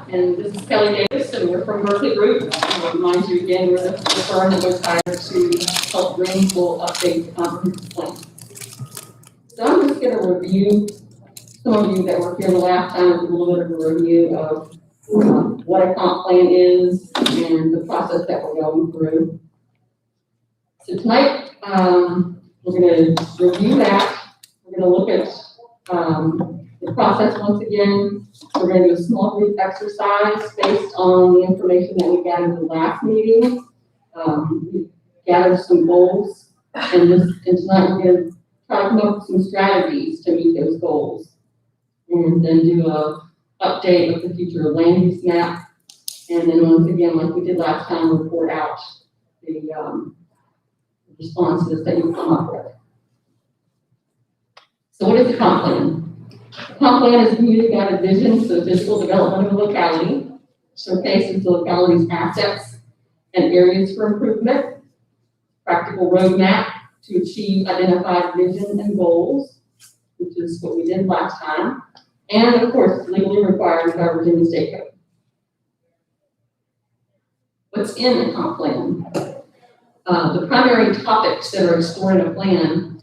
and this is Kelly Davis, and we're from Berkeley Group. I'll remind you again, we're the firm that was hired to help Greenville update the comprehensive plan. So I'm just going to review some of you that were here the last time with a little bit of a review of what a comp plan is and the process that we're going through. So tonight, we're going to review that. We're going to look at the process once again. We're going to do a small group exercise based on the information that we gathered in the last meeting. We gathered some goals, and tonight we're going to try to come up with some strategies to meet those goals. And then do a update of the future land use map. And then once again, like we did last time, report out the responses that you come up with. So what is the comp plan? The comp plan is a community-guided vision for the physical development of a locality, showcases the locality's assets and areas for improvement, practical roadmap to achieve identified vision and goals, which is what we did last time, and of course, legally required by Virginia State Code. What's in the comp plan? The primary topics that are explored in a plan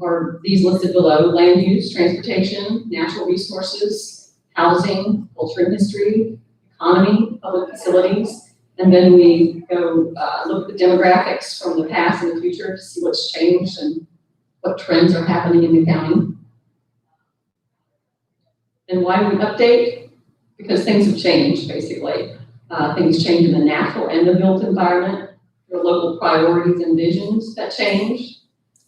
are these listed below: land use, transportation, natural resources, housing, culture and history, economy, public facilities, and then we go look at the demographics from the past and the future to see what's changed and what trends are happening in the county. And why do we update? Because things have changed, basically. Things change in the natural and the built environment. There are local priorities and visions that change.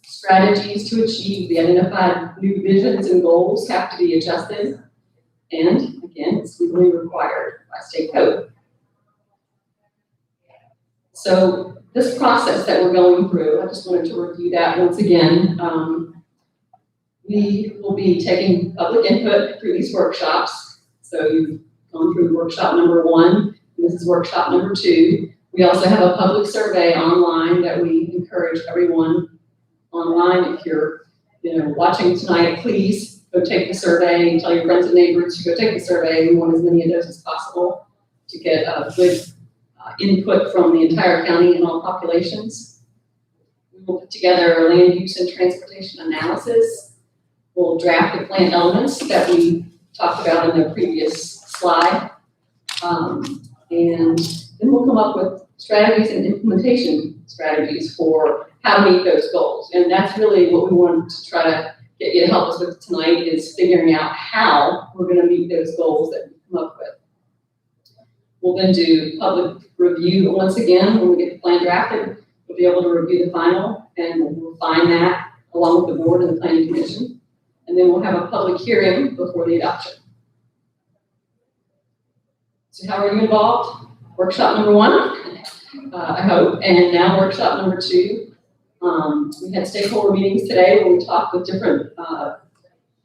Strategies to achieve the identified new visions and goals have to be adjusted. And again, it's legally required by state code. So this process that we're going through, I just wanted to review that once again. We will be taking public input through these workshops. So you've gone through workshop number 1, and this is workshop number 2. We also have a public survey online that we encourage everyone online. If you're watching tonight, please go take the survey and tell your friends and neighbors to go take the survey. We want as many of those as possible to get a good input from the entire county and all populations. We will put together a land use and transportation analysis. We'll draft the plan elements that we talked about in the previous slide. And then we'll come up with strategies and implementation strategies for how to meet those goals. And that's really what we want to try to get you to help us with tonight, is figuring out how we're going to meet those goals that we come up with. We'll then do public review once again. When we get the plan drafted, we'll be able to review the final, and we'll refine that along with the board and the planning commission. And then we'll have a public hearing before the adoption. So how are you involved? Workshop number 1, I hope, and now workshop number 2. We had stakeholder meetings today where we talked with different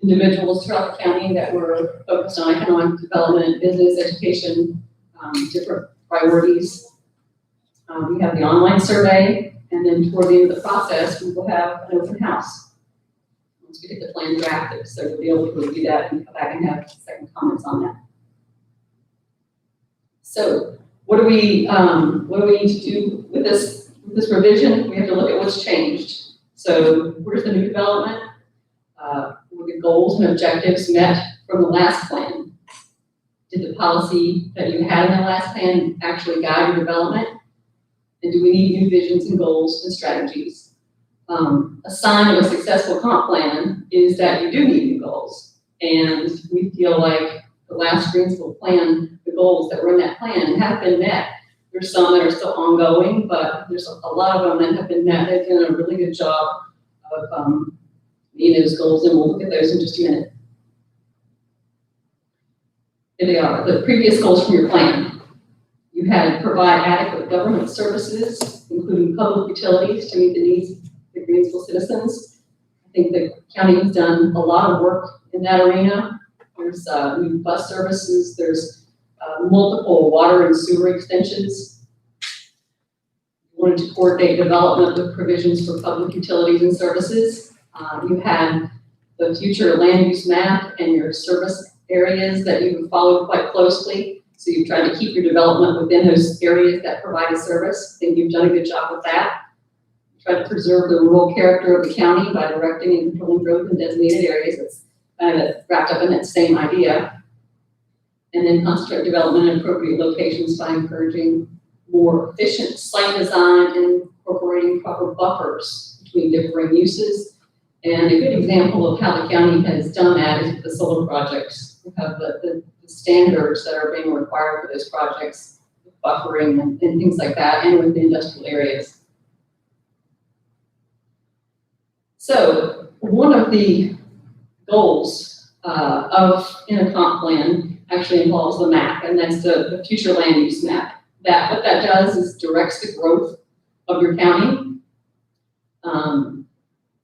individuals throughout the county that were focused on economic development, business, education, different priorities. We have the online survey, and then toward the end of the process, we will have an open house once we get the plan drafted. So you'll be able to review that and come back and have second comments on that. So what do we need to do with this revision? We have to look at what's changed. So where's the new development? Were the goals and objectives met from the last plan? Did the policy that you had in the last plan actually guide your development? And do we need new visions and goals and strategies? A sign of a successful comp plan is that you do need new goals. And we feel like the last Greensville plan, the goals that were in that plan have been met. There's some that are still ongoing, but there's a lot of them that have been met. They've done a really good job of meeting those goals, and we'll look at those in just a minute. Here they are, the previous goals from your plan. You had provide adequate government services, including public utilities, to meet the needs of the Greensville citizens. I think the county has done a lot of work in that arena. There's new bus services, there's multiple water and sewer extensions. You wanted to coordinate development with provisions for public utilities and services. You had the future land use map and your service areas that you follow quite closely. So you've tried to keep your development within those areas that provide a service. I think you've done a good job with that. You try to preserve the rural character of the county by directing and controlling growth in designated areas. It's kind of wrapped up in that same idea. And then concentrate development in appropriate locations by encouraging more efficient site design and incorporating proper buffers between differing uses. And a good example of how the county has done that is with the solar projects. We have the standards that are being required for those projects, buffering and things like that, and with the industrial areas. So one of the goals in a comp plan actually involves the map, and that's the future land use map. What that does is directs the growth of your county.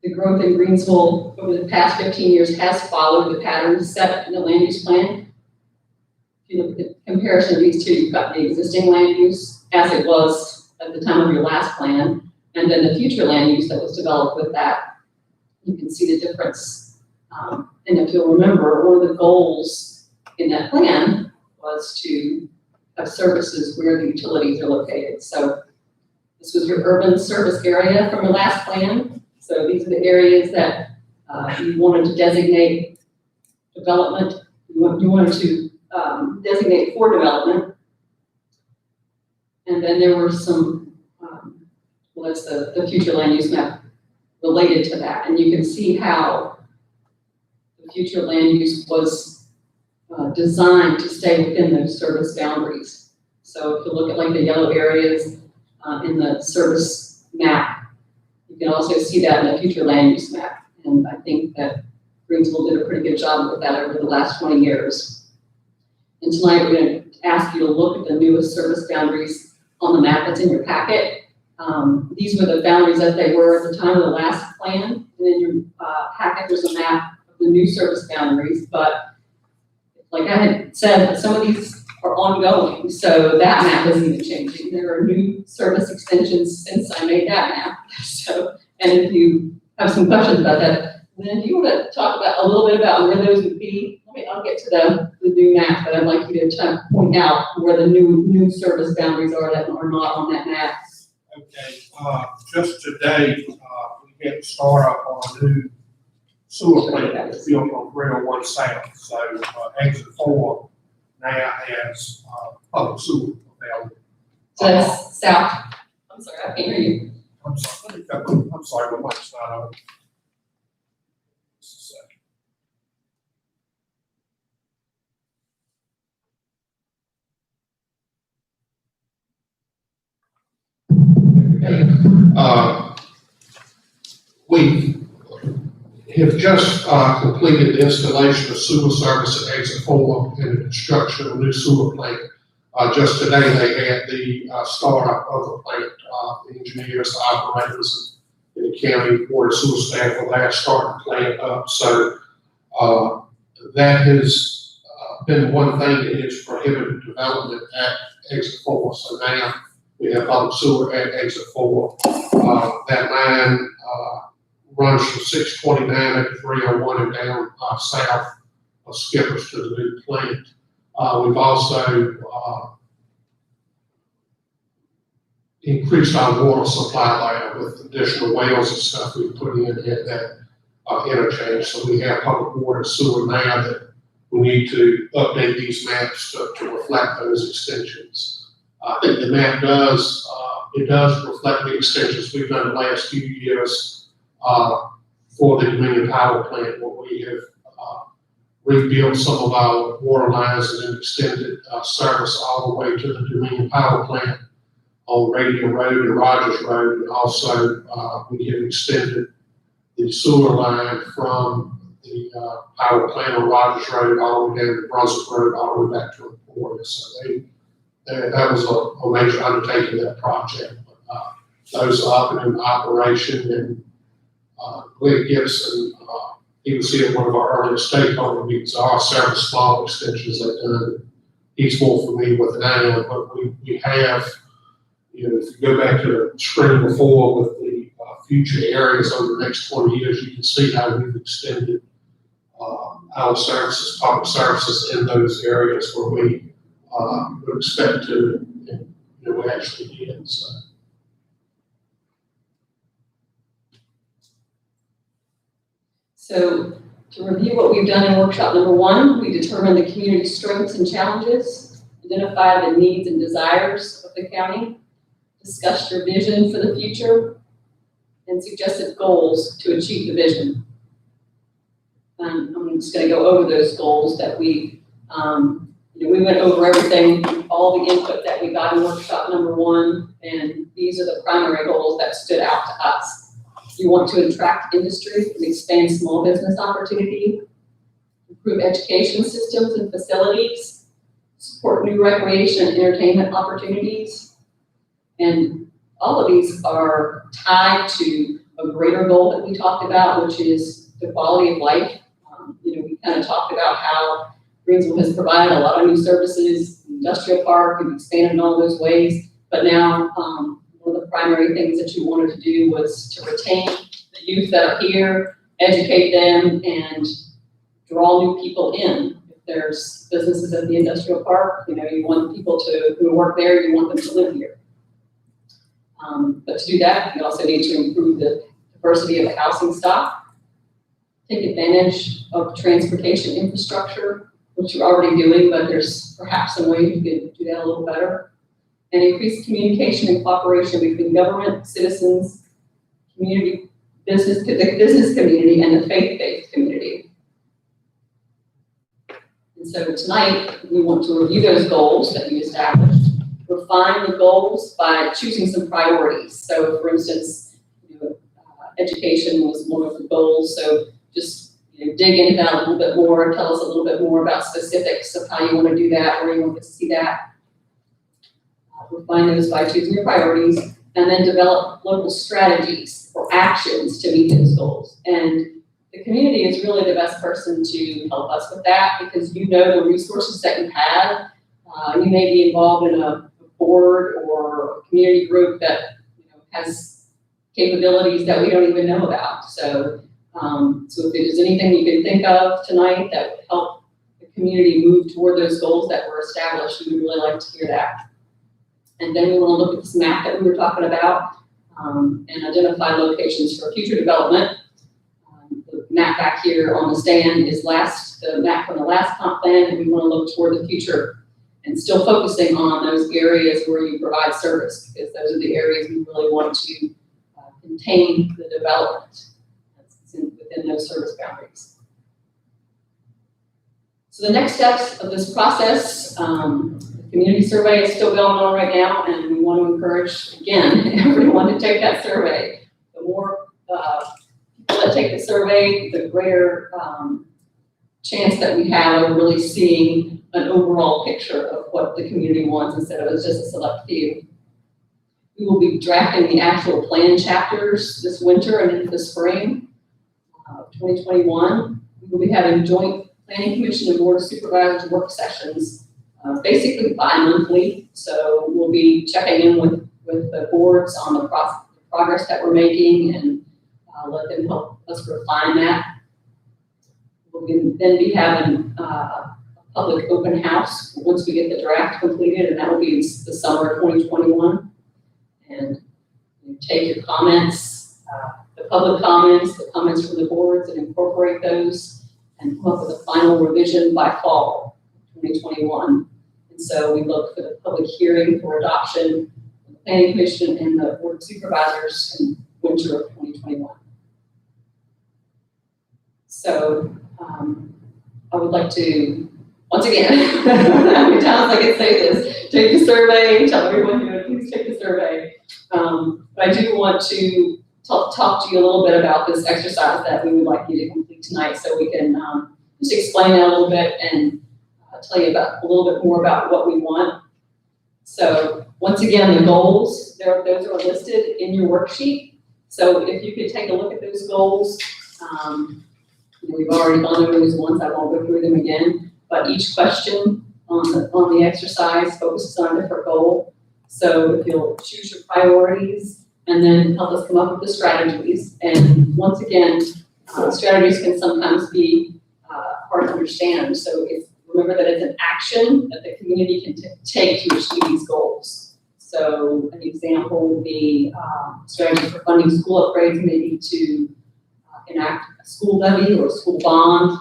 The growth in Greensville over the past 15 years has followed the pattern set in the land use plan. If you look at the comparison of these two, you've got the existing land use as it was at the time of your last plan, and then the future land use that was developed with that. You can see the difference. And if you'll remember, one of the goals in that plan was to have services where the utilities are located. So this was your urban service area from your last plan. So these are the areas that you wanted to designate development. You wanted to designate for development. And then there were some, well, that's the future land use map related to that. And you can see how the future land use was designed to stay within those service boundaries. So if you look at like the yellow areas in the service map, you can also see that in the future land use map. And I think that Greensville did a pretty good job with that over the last 20 years. And tonight we're going to ask you to look at the newest service boundaries on the map that's in your packet. These were the boundaries as they were at the time of the last plan. And in your packet, there's a map of the new service boundaries. But like I had said, some of these are ongoing. So that map isn't even changing. There are new service extensions since I made that map. So, and if you have some questions about that, then you want to talk about a little bit about where those would be. I'll get to the new map, but I'd like you to try to point out where the new service boundaries are that are not on that map. Okay, just today, we get started on a new sewer plant that's built on 301 South. So, exit 4 now has, public sewer available. So that's south. I'm sorry, I can't hear you. I'm sorry, my mic's not on. Just a second. We have just completed the installation of sewer service at exit 4 and the construction of a new sewer plant. Just today they had the startup of the plant. The engineers, the operators, and the county water sewer staff will last start the plant up. So that has been one thing that has prohibited development at exit 4. So now we have public sewer at exit 4. That line runs from 629 at 301 and down south of Skippers to the new plant. We've also increased our water supply there with additional wells and stuff we put in at that interchange. So we have public water sewer now that we need to update these maps to reflect those extensions. I think the map does reflect the extensions we've done the last few years for the Dominion Power Plant, where we have rebuilt some of our water lines and then extended service all the way to the Dominion Power Plant on Radio Road and Rogers Road. And also we have extended the sewer line from the power plant on Rogers Road all the way down to Brunswick Road, all the way back to Emporia. So that was a major undertaking, that project. But, those are up and in operation, and Glenn Gibson, he was here at one of our earlier stakeholder meetings. Our several small extensions they've done. He's more familiar with it now, but we have, you know, if you go back to the screen before with the future areas over the next 20 years, you can see how we've extended our services, public services in those areas where we would expect to, and we actually did. So to review what we've done in workshop number 1, we determined the community strengths and challenges, identify the needs and desires of the county, discussed your vision for the future, and suggested goals to achieve the vision. I'm just going to go over those goals that we went over everything, all the input that we got in workshop number 1, and these are the primary goals that stood out to us. You want to attract industry and expand small business opportunity, improve education systems and facilities, support new recreation and entertainment opportunities, and all of these are tied to a greater goal that we talked about, which is the quality of life. We kind of talked about how Greensville has provided a lot of new services, industrial park, and expanded in all those ways, but now one of the primary things that you wanted to do was to retain the youth that are here, educate them, and draw new people in. If there's businesses at the industrial park, you want people who work there, you want them to live here. But to do that, you also need to improve the diversity of the housing stock, take advantage of transportation infrastructure, which you're already doing, but there's perhaps some way you could do that a little better, and increase communication and cooperation between government, citizens, community, the business community, and the faith-based community. And so tonight, we want to review those goals that you established, refine the goals by choosing some priorities. So for instance, education was one of the goals, so just dig into that a little bit more, tell us a little bit more about specifics of how you want to do that, where you want to see that. Refine those by choosing your priorities, and then develop local strategies or actions to meet those goals. And the community is really the best person to help us with that, because you know the resources that you have. You may be involved in a board or a community group that has capabilities that we don't even know about. So, if there's anything you can think of tonight that would help the community move toward those goals that were established, we would really like to hear that. And then we want to look at this map that we were talking about and identify locations for future development. The map back here on the stand is the map from the last comp plan, and we want to look toward the future and still focusing on those areas where you provide service, because those are the areas we really want to contain the development within those service boundaries. So the next steps of this process, community survey is still going on right now, and we want to encourage, again, everyone to take that survey. The more people that take the survey, the greater chance that we have of really seeing an overall picture of what the community wants instead of just a select few. We will be drafting the actual plan chapters this winter and into the spring of 2021. We will be having joint Planning Commission and Board of Supervisors work sessions basically bi-monthly, so we'll be checking in with the boards on the progress that we're making and let them help us refine that. We'll then be having a public open house once we get the draft completed, and that will be the summer of 2021. And you take your comments, the public comments, the comments from the boards, and incorporate those and come up with a final revision by fall 2021. And so we look for the public hearing for adoption of the Planning Commission and the Board of Supervisors in winter of 2021. So I would like to, once again, how many times I can say this, take the survey, tell everyone here, please take the survey. But I do want to talk to you a little bit about this exercise that we would like you to complete tonight, so we can just explain that a little bit and tell you about a little bit more about what we want. So once again, the goals, those are listed in your worksheet. So if you could take a look at those goals, we've already gone over these once, I won't go through them again, but each question on the exercise focuses on a different goal. So if you'll choose your priorities and then help us come up with the strategies. And once again, strategies can sometimes be hard understand. So remember that it's an action that the community can take to achieve these goals. So an example would be strategy for funding school upgrades, maybe to enact a school levy or a school bond.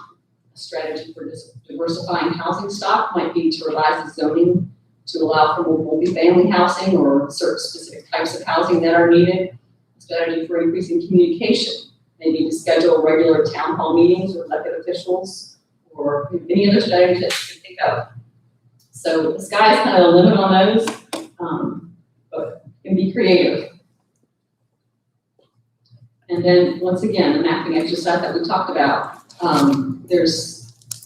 A strategy for diversifying housing stock might be to revise the zoning to allow for more multifamily housing or certain specific types of housing that are needed. A strategy for increasing communication, maybe to schedule regular town hall meetings with elected officials or any other strategy that you can think of. So the sky is kind of the limit on those, but you can be creative. And then once again, the mapping exercise that we talked about, there's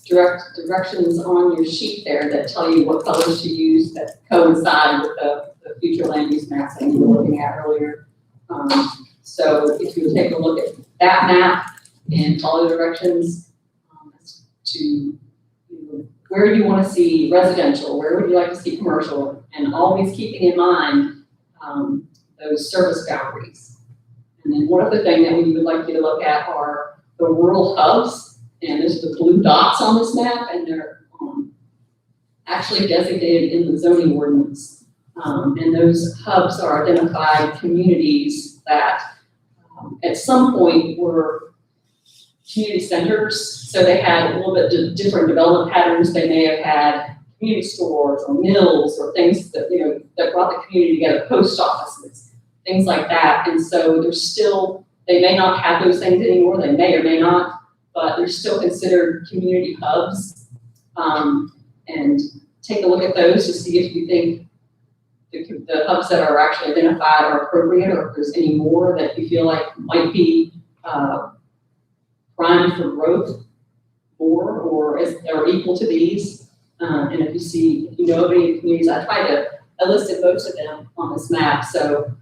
directions on your sheet there that tell you what colors to use that coincide with the future land use maps that you were looking at earlier. So if you take a look at that map and follow the directions to where do you want to see residential, where would you like to see commercial, and always keeping in mind those service boundaries. And then one other thing that we would like you to look at are the rural hubs, and there's the blue dots on this map, and they're actually designated in the zoning ordinance. And those hubs are identified communities that at some point were community centers, so they had a little bit different development patterns. They may have had community stores or mills or things that, that brought the community together, post offices, things like that. And so they may not have those things anymore, they may or may not, but they're still considered community hubs. And take a look at those to see if you think the hubs that are actually identified are appropriate, or if there's any more that you feel like might be primed for growth more or equal to these. And if you know of any communities, I listed most of them on this map. So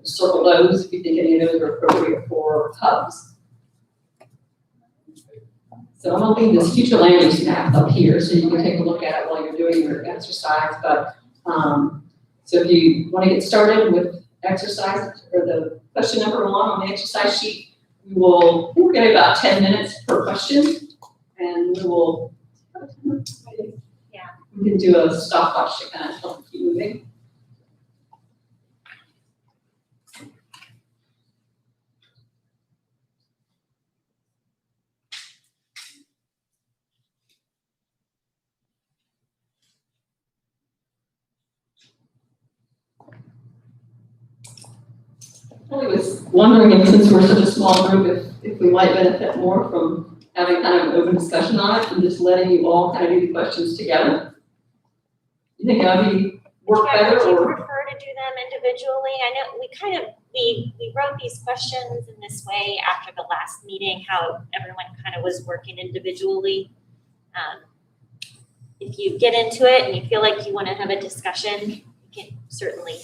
circle those if you think any of those are appropriate for hubs. So I'm gonna leave this future land use map up here so you can take a look at it while you're doing your exercise. But so if you want to get started with exercise or the question number 1 on the exercise sheet, we're going to about 10 minutes per question, and we can do a stopwatch to kind of help keep moving. I was wondering if, since we're such a small group, if we might benefit more from having kind of an open discussion on it and just letting you all kind of do the questions together. You think that would work better? Would you or prefer to do them individually? I know we wrote these questions in this way after the last meeting, how everyone kind of was working individually. If you get into it and you feel like you want to have a discussion, you can certainly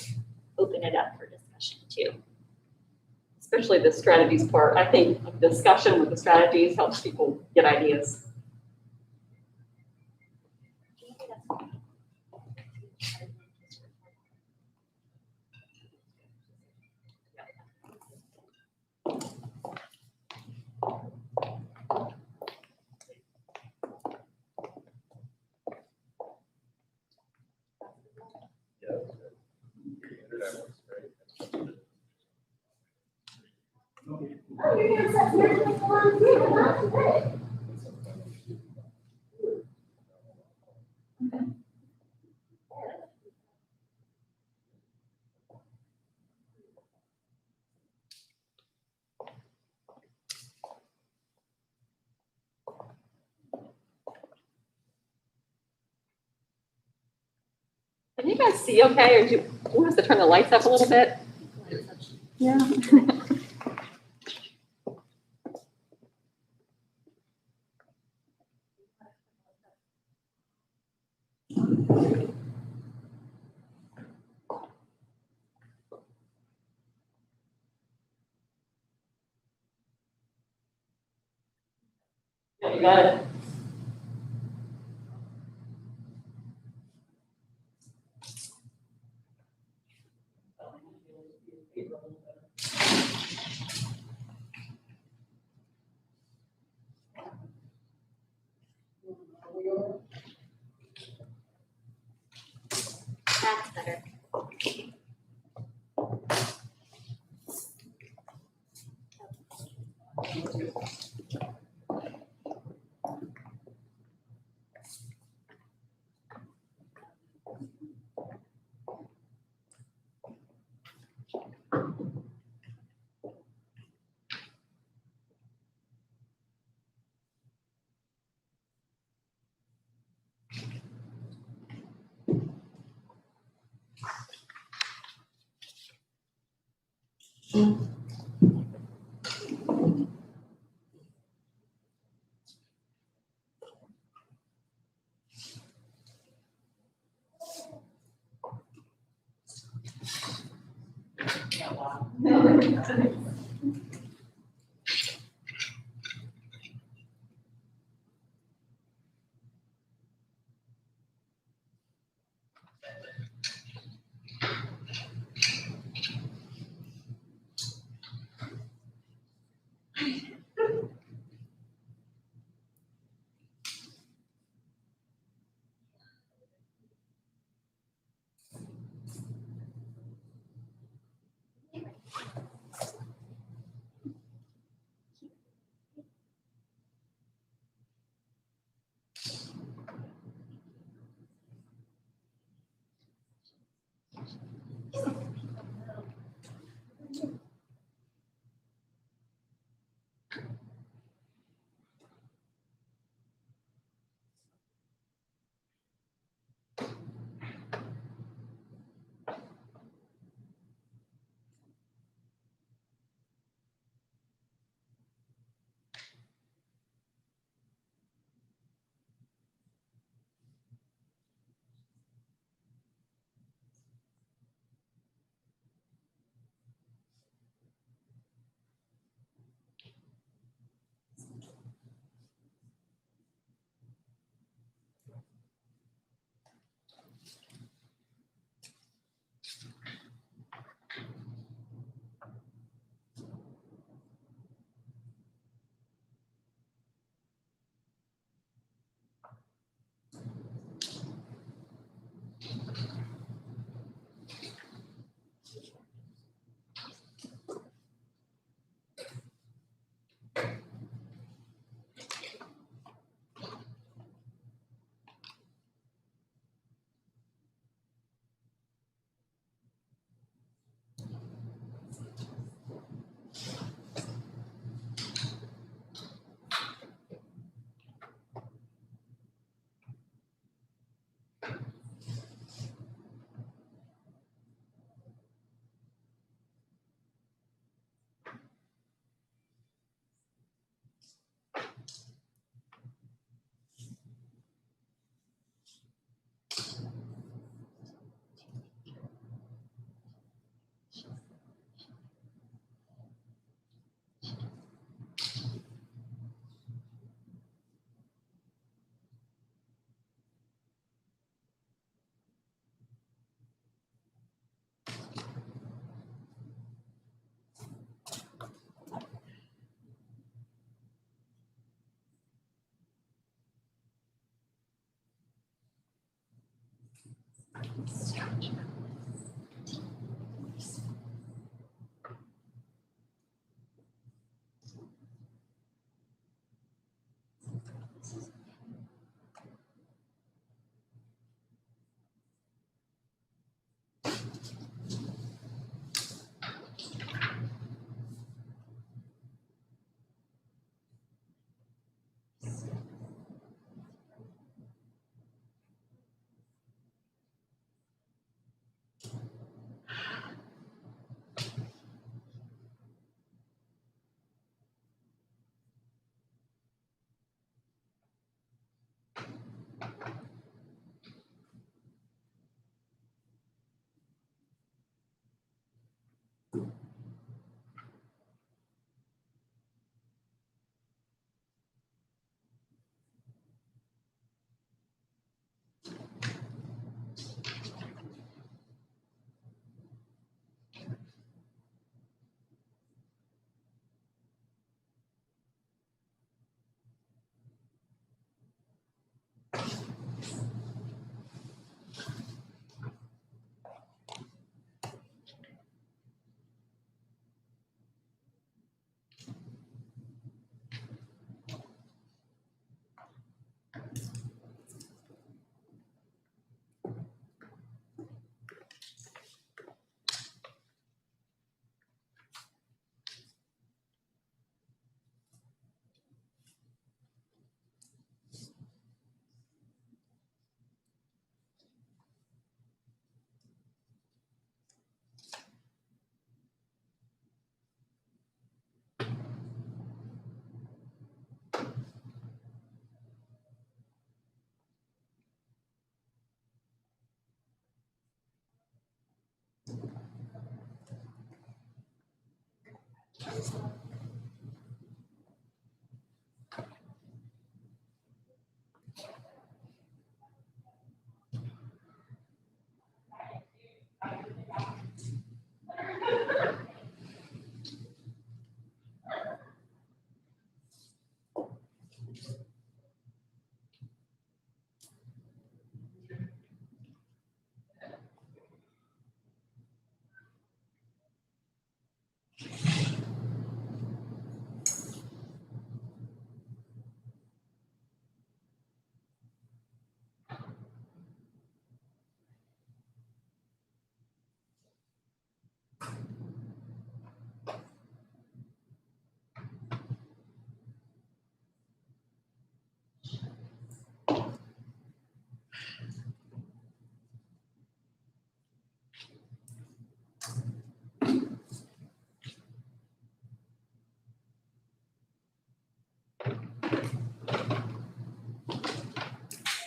open it up for discussion too. Especially the strategies part. I think discussion with the strategies helps people get ideas. Can you guys see okay, or do you want us to turn the lights up a little bit? Yeah. You got it. better.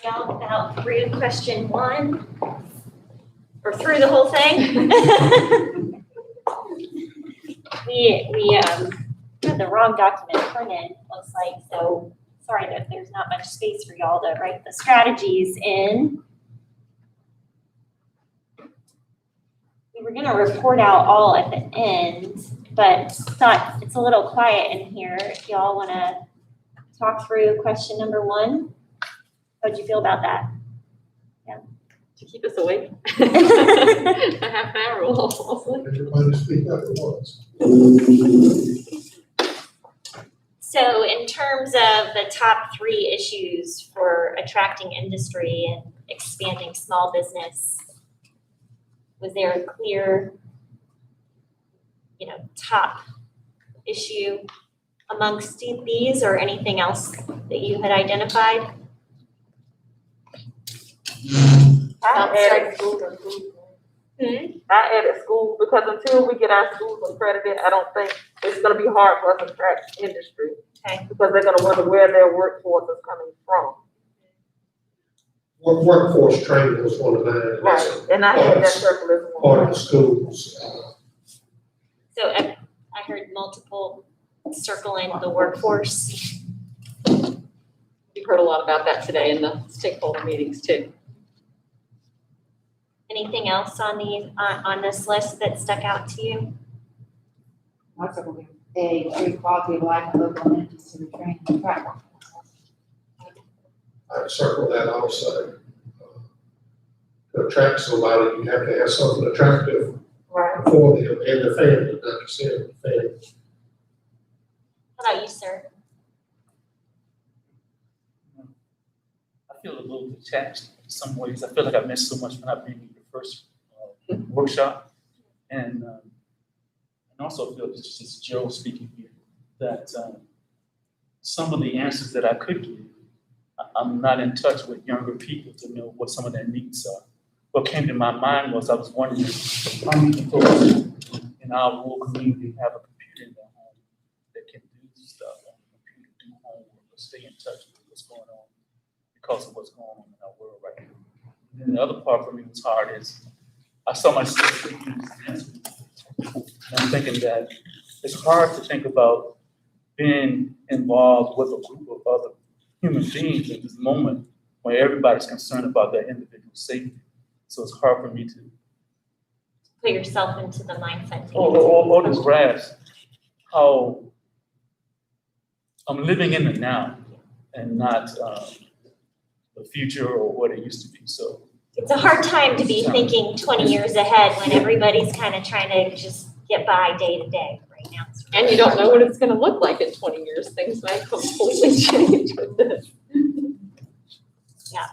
Y'all about through question 1? Or through the whole thing? we had the wrong document printed, looks like, so sorry that there's not much space for y'all to write the strategies in. We were gonna report out all at the end, but thought it's a little quiet in here. If y'all wanna talk through question number 1, how'd you feel about that? To keep us awake. A half an hour will also. Everybody speak up at once. So in terms of the top 3 issues for attracting industry and expanding small business, was there a clear, top issue amongst these or anything else that you had identified? I added school and food. I added school because until we get our schools accredited, I don't think it's gonna be hard for us to attract industry. Okay. Because they're gonna wonder where their workforce is coming from. Workforce training was one of mine. Right, and I had that circle as Part of well. the schools. So I heard multiple circling the workforce. We've heard a lot about that today in the stakeholder meetings too. Anything else on this list that stuck out to you? Also, a great quality of life and local amenities to retrain and attract. I circle that also. To attract somebody, you have to have something attractive Right. for them and the family, not just the family. How about you, sir? I feel a little detached in some ways. I feel like I missed so much when I've been in your first workshop. And also feel, this is Joe speaking here, that some of the answers that I could give, I'm not in touch with younger people to know what some of their needs are. What came to my mind was I was wondering how many folks in our rural community have a computer in their home that can do stuff on the computer, do homework, or stay in touch with what's going on because of what's going on in our world right now. And then the other part for me was hard is I saw myself thinking this answer. And I'm thinking that it's hard to think about being involved with a group of other human beings at this moment when everybody's concerned about their individual safety. So it's hard for me to Put yourself into the mindset. or to grasp how I'm living in the now and not the future or what it used to be. So It's a hard time to be thinking 20 years ahead when everybody's kind of trying to just get by day to day right now. And you don't know what it's gonna look like in 20 years. Things might completely change with this. Yeah,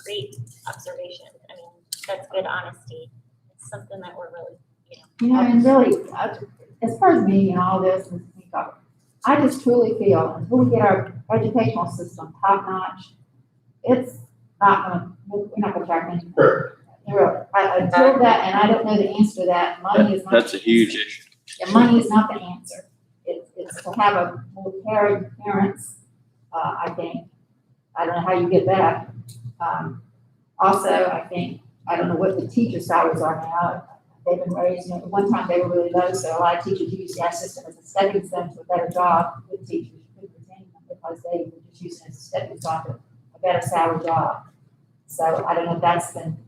great observation. I mean, that's good honesty. It's something that we're really, And really, as far as me and all this, I just truly feel until we get our educational system top notch, it's not gonna, we're not gonna attract any. Correct. Until that, and I don't know the answer to that, money is not. That's a huge issue. And money is not the answer. It's to have a more caring parents, I think. I don't know how you get that. Also, I think, I don't know what the teacher salaries are now. they've been raised, at one time they were really low, so a lot of teachers used our system as a stepping stone to a better job with teachers, who retain them because they were just using it as a stepping stone to a better salary job. So I don't know if that's been,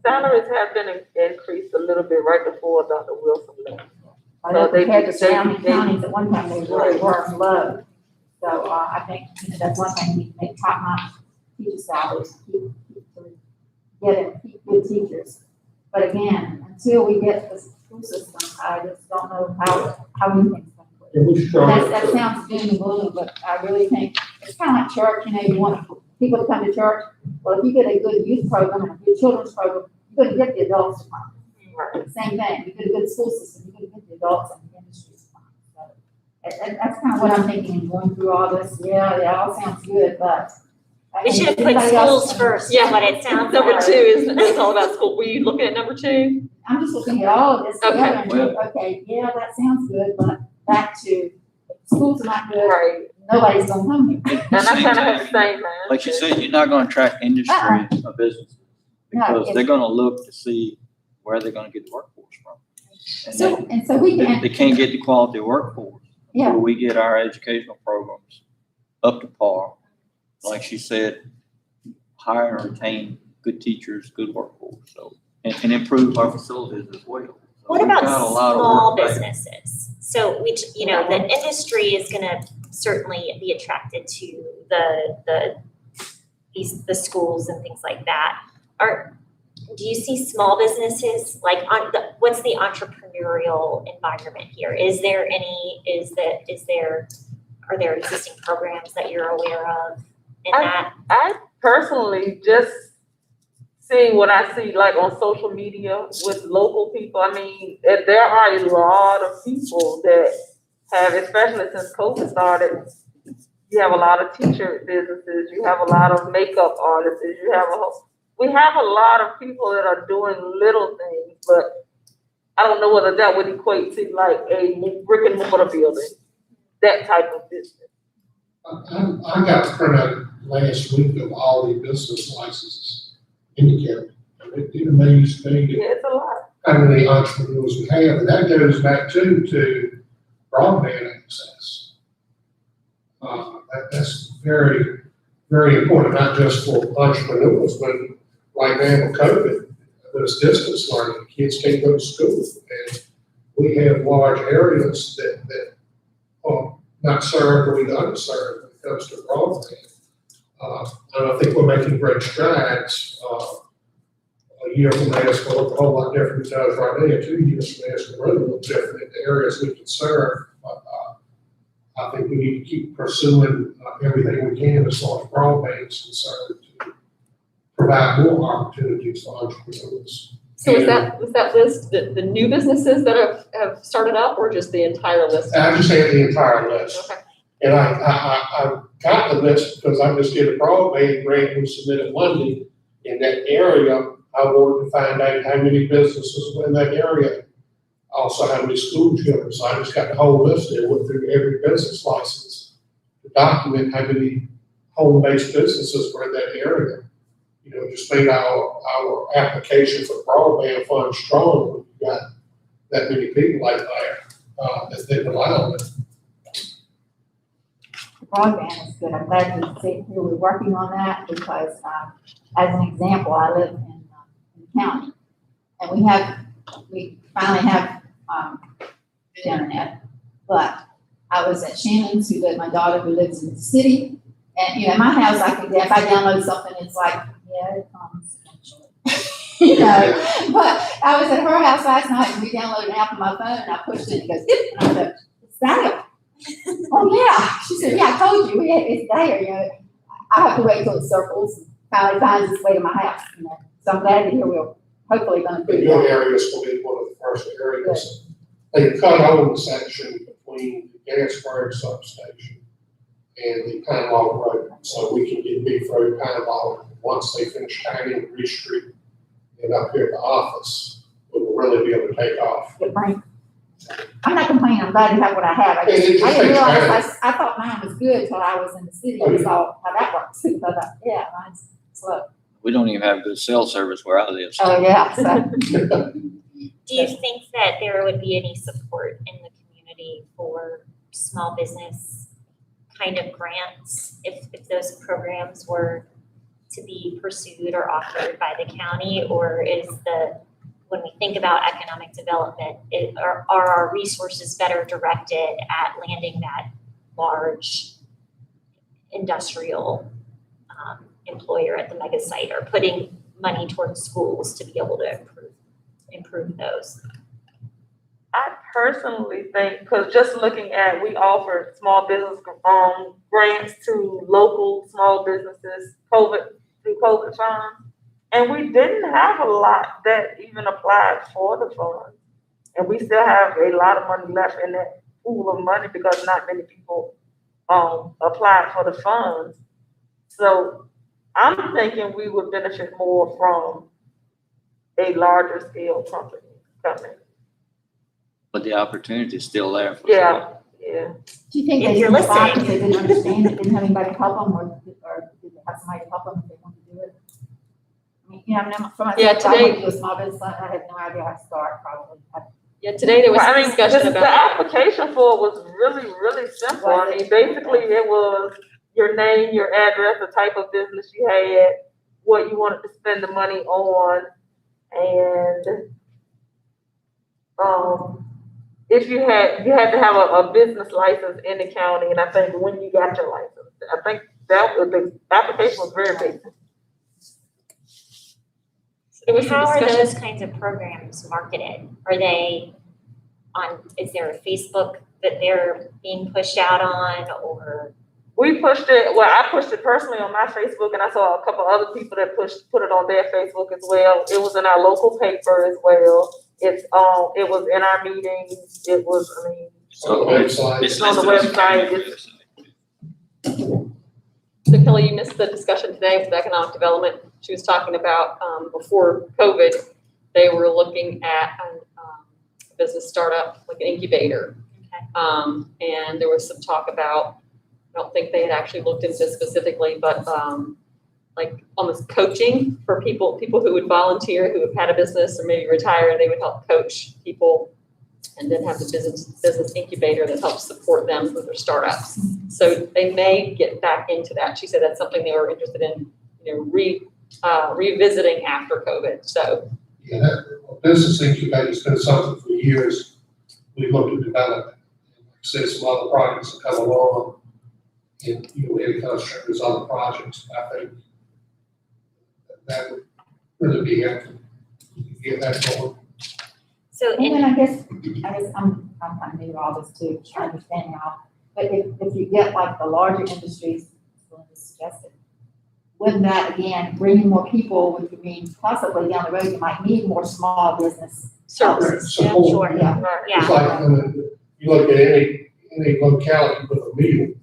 Salaries have been increased a little bit right before Dr. Wilson left. I know they- compared to they- surrounding they- counties, at one time they really were low. So, I think, that's one thing, we can make top-notch teacher salaries, keep good teachers. But again, until we get the school system, I just don't know how anything's going to work. And we struggle That to, sounds doom and gloom, but I really think, it's kind of like church, you want people to come to church. Well, if you get a good youth program and a good children's program, you're going to get the adults to come. Right. Same thing, you get a good school system, you're going to get the adults and the industry to come. So, that's kind of what I'm thinking, and going through all this, yeah, it all sounds good, but. We should have put Anybody else- schools first, Yeah. is what it sounds like. Number two is all about school. Were you looking at number two? I'm just looking at all of this Okay, together and think, okay, yeah, that sounds good, but back to, schools are not good, Right. nobody's gonna come here. And I kind of have the same man. Like you said, you're not gonna attract industry or businesses, No, because it's- they're gonna look to see where they're gonna get the workforce from. And So we they can, can't get the quality workforce. yeah, So we get our educational programs up to par. Like she said, hire and retain good teachers, good workforce, so, and improve our facilities as well. So What we've about got a lot of small work there. businesses? So the industry is gonna certainly be attracted to the schools and things like that. Do you see small businesses, like what's the entrepreneurial environment here? Are there existing programs that you're aware of in that? I personally just seeing what I see like on social media with local people. I mean, there are a lot of people that have, especially since COVID started, you have a lot of teacher businesses, you have a lot of makeup artists, we have a lot of people that are doing little things, but I don't know whether that would equate to like a brick and mortar building, that type of business. I got the printout last week of all the business licenses in the county. It amazed me Yeah, it's a lot. how many entrepreneurs we have, and that goes back to broadband access. That's very, very important, not just for entrepreneurs, but right now with COVID, there's distance learning, kids can't go to school, and we have large areas that are not served or even underserved when it comes to broadband. And I think we're making great strides. A year from now, it's going to look a whole lot different than it does right now. 2 years from now, it's going to really look different in the areas we can serve. But I think we need to keep pursuing everything we can as far as broadband is concerned to provide more opportunities for entrepreneurs. So was that list the new businesses that have started up, or just the entire list? I just had the entire list. Okay. And I got the list because I just did a broadband grant we submitted Monday in that area. I wanted to find out how many businesses were in that area, also how many school children. So I just got the whole list and went through every business license to document how many home-based businesses were in that area. You know, just made our application for broadband fund strong when you got that many people like that that they rely on it. broadband is good. I'm glad to see you were working on that because, as an example, I live in the county. And we finally have, good internet. But I was at Shannon's, my daughter who lives in the city. And, in my house, if I download something, it's like, yeah, it comes eventually. But I was at her house last night and we downloaded an app on my phone and I pushed it and it goes, and I thought, it's there. Oh, yeah. She said, yeah, I told you, it's there, I have to wait till it circles and finally finds its way to my house, So I'm glad to hear we're hopefully gonna The do new that. areas will be one of the first areas. They cut on the section between the Gasburg substation and the Pine Log Road, so we can get Big Road Pine Log. Once they finish tidying Reach Street and up here at the office, we will really be able to take off. Good brain. I'm not complaining, I'm glad to have what I have. I It just didn't takes realize, time. I thought mine was good until I was in the city and saw how that works. I thought, yeah, mine's slow. We don't even have good cell service where I live. so Oh, yeah, so. Do you think that there would be any support in the community for small business kind of grants if those programs were to be pursued or offered by the county? Or when we think about economic development, are our resources better directed at landing that large industrial employer at the mega site, or putting money towards schools to be able to improve those? I personally think, because just looking at, we offered small business grants to local small businesses through COVID funds, and we didn't have a lot that even applied for the funds. And we still have a lot of money left in that pool of money because not many people applied for the funds. So I'm thinking we would benefit more from a larger scale company coming. But the opportunity is still there for Yeah, yeah. Do you think If they you're didn't apply listening. because they didn't understand it, didn't have anybody to help them, or did they have somebody to help them if they wanted to do it? I mean, you know, for myself, Yeah, if I want today- to do a small business, I had no idea how to start probably. Yeah, today there was Well, some I mean, discussion the about, application for it was really, really simple. I mean, basically it was your name, your address, the type of business you had, what you wanted to spend the money on, and if you had to have a business license in the county, and I think when you got your license, I think the application was very basic. there was some How are discussion. those kinds of programs marketed? Are they is there a Facebook that they're being pushed out on, or? We pushed it, well, I pushed it personally on my Facebook, and I saw a couple other people that put it on their Facebook as well. It was in our local paper as well. It was in our meetings. It was, I mean, So On the website. it's on the listed as a website, community. So Kelly, you missed the discussion today with economic development. She was talking about, before COVID, they were looking at a business startup, like an incubator. Okay. And there was some talk about, I don't think they had actually looked into this specifically, but like almost coaching for people who would volunteer, who have had a business or maybe retire, and they would help coach people, and then have the business incubator that helps support them with their startups. So they may get back into that. She said that's something they were interested in, revisiting after COVID. So Yeah, that business incubator's been something for years we looked at developing. Like I said, some other projects have come along, and we had to concentrate on those other projects. I think that would really be helpful to get that going. So And then I guess I'm kind of new to all this too, understanding all. But if you get like the larger industries, Belinda suggested, wouldn't that again bring in more people, which would mean possibly down the road you might need more small business? services. Support. sure. Yeah. It's Yeah, like, you look at any locality with a meal,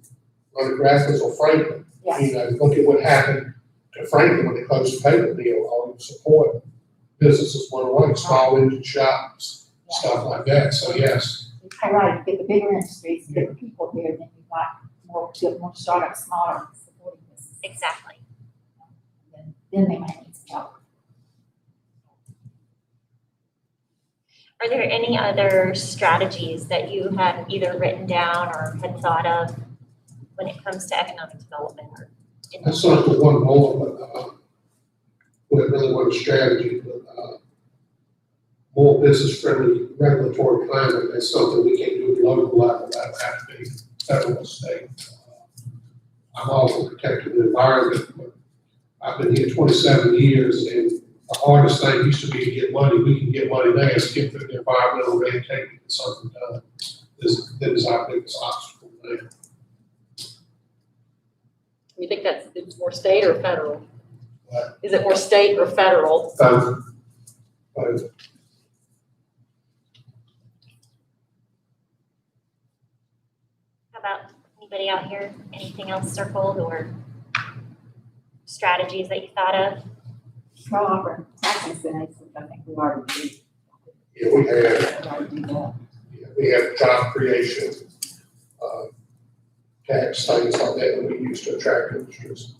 whether Grafton's or Franklin, Yes. Look at what happened to Franklin when they closed the paper mill, all the support businesses went away, small engine shops, stuff like that, so yes. You're right, get the bigger industries, get the people here, then you've got more startups, smaller supporting businesses. exactly. Then they might need some help. Are there any other strategies that you have either written down or had thought of when it comes to economic development or? That's sort of the one more, but, what really was a strategy, but, more business-friendly regulatory climate, that's something we can't do at the local level, that would have to be federal and state. I'm all for protecting the environment, but I've been here 27 years, and the hardest thing used to be to get money. We can get money now, skip through the environmental red tape to get something done. That is our biggest obstacle there. You think it's more state or federal? What? Is it more state or federal? But How about anybody out here? Anything else circled or strategies that you thought of? Co-operative tax incentives, which I think we already do. yeah, we have. We already do that. Yeah, we have job creation, tax things like that that we use to attract industries.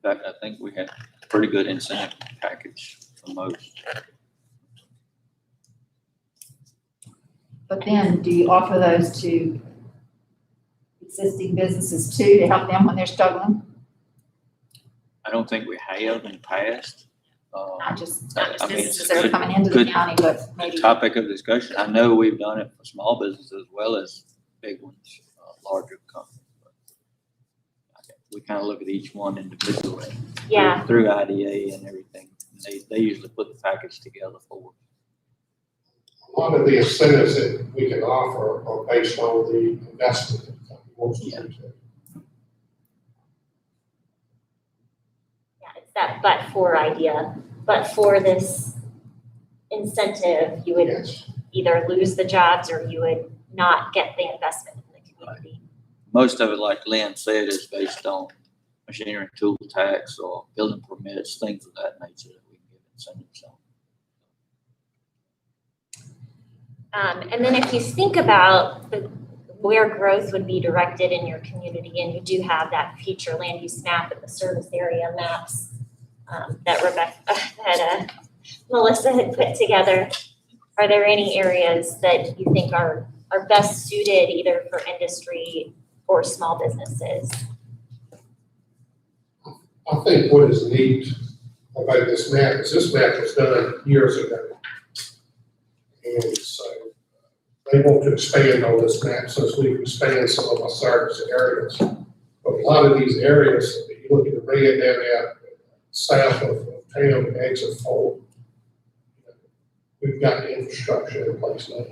In fact, I think we had a pretty good incentive package for most. But then do you offer those to existing businesses too, to help them when they're struggling? I don't think we have in the past. Not just I mean, businesses it's that are good- coming into the good county, but maybe. Topic of discussion. I know we've done it for small businesses as well as big ones, larger companies. But I think we kind of look at each one individually. Yeah. Through IDA and everything. They usually put the package together for us. A lot of the incentives that we can offer are based on the investment that the company wants to do. Yeah, it's that but for idea. But for this incentive, you would Yes. either lose the jobs or you would not get the investment in the community. Most of it, like Lynn said, is based on machinery and tool tax or building permits, things of that nature that we can give incentives on. And then if you think about where growth would be directed in your community, and you do have that future land use map and the service area maps that Melissa had put together, are there any areas that you think are best suited either for industry or small businesses? I think what is neat about this map is this map was done years ago. And so they want to expand on this map since we've expanded some of our service areas. But a lot of these areas, if you look at the red down there, south of town, exit 4, we've got the infrastructure in place now.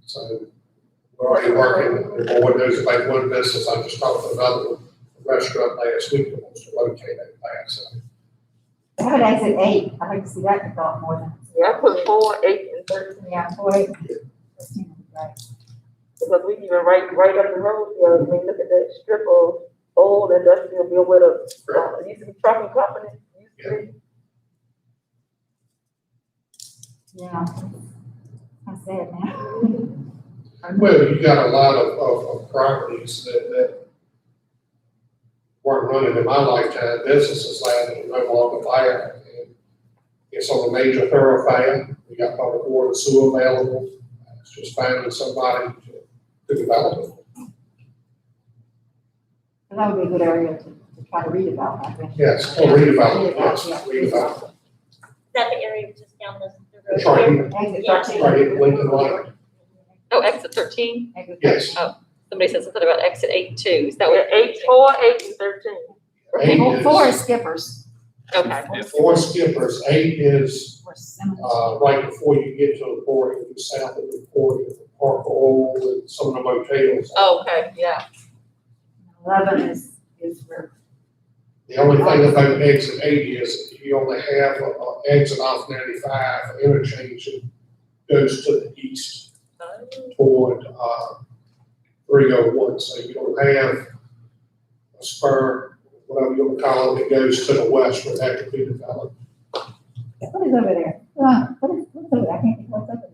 So we're already working, the board knows about one business, I just talked to another one, a restaurant last week that wants to locate that back, so. How about exit 8? I'd like to see that develop more than. Yeah, I put 4, 8, and 13. Yeah, 4, 8. Right. Because we even right up the road here, we look at that strip of old industrial built with a, used to be trucking company. Used to be. Yeah. I said now. Well, you got a lot of properties that weren't running in my lifetime, businesses that are no longer there. And it's on a major thoroughfare, we got public water and sewer available, it's just finding somebody to develop it. And that would be a good area to try to redevelop, I think. Yes, or redevelop, yes, redevelop. Is that the area just down the road? It's right here? here, Exit Yeah. 13. right here, Lincoln Line, Oh, exit 13? Exit yes. 13. Somebody said something about exit 8 too. Is that what? 8, 4, 8, and 13. Eight Four- is- 4 is Skippers. Okay. 4 Skippers, 8 is, Or Simmons. right before you get to the port, south of the port, Park Oil and some of the motels. Oh, okay, yeah. 11 is where. The only thing about exit 8 is you only have an exit off 95, interchange that goes to the east toward 301. So you don't have a spur, whatever you want to call it, that goes to the west where that could be developed. What is over there? What's over there? I can't think what's over there.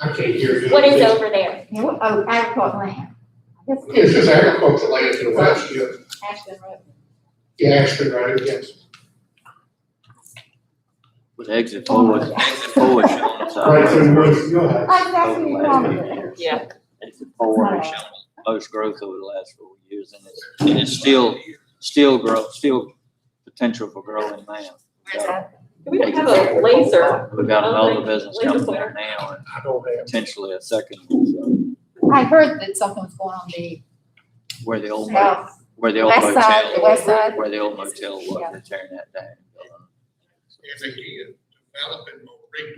I can't hear you. What is over there? Yeah, oh, agricultural land. I guess. It's just agricultural land to the west, yeah. Ashton Road. Yeah, Ashton Road, yes. With exit forward, exit forward showing us. Right through your house. That's what you're talking about. Yeah. Exit forward is showing most growth over the last 4 years, and it's still potential for growing now. Where's that? We don't have a laser. We've got another business Laser coming pointer. in now and I don't have. potentially a second one, so I heard that something was going on the where the old, south, where the old west side, the west motel, side. where the old motel was, they're tearing that down. If again, developing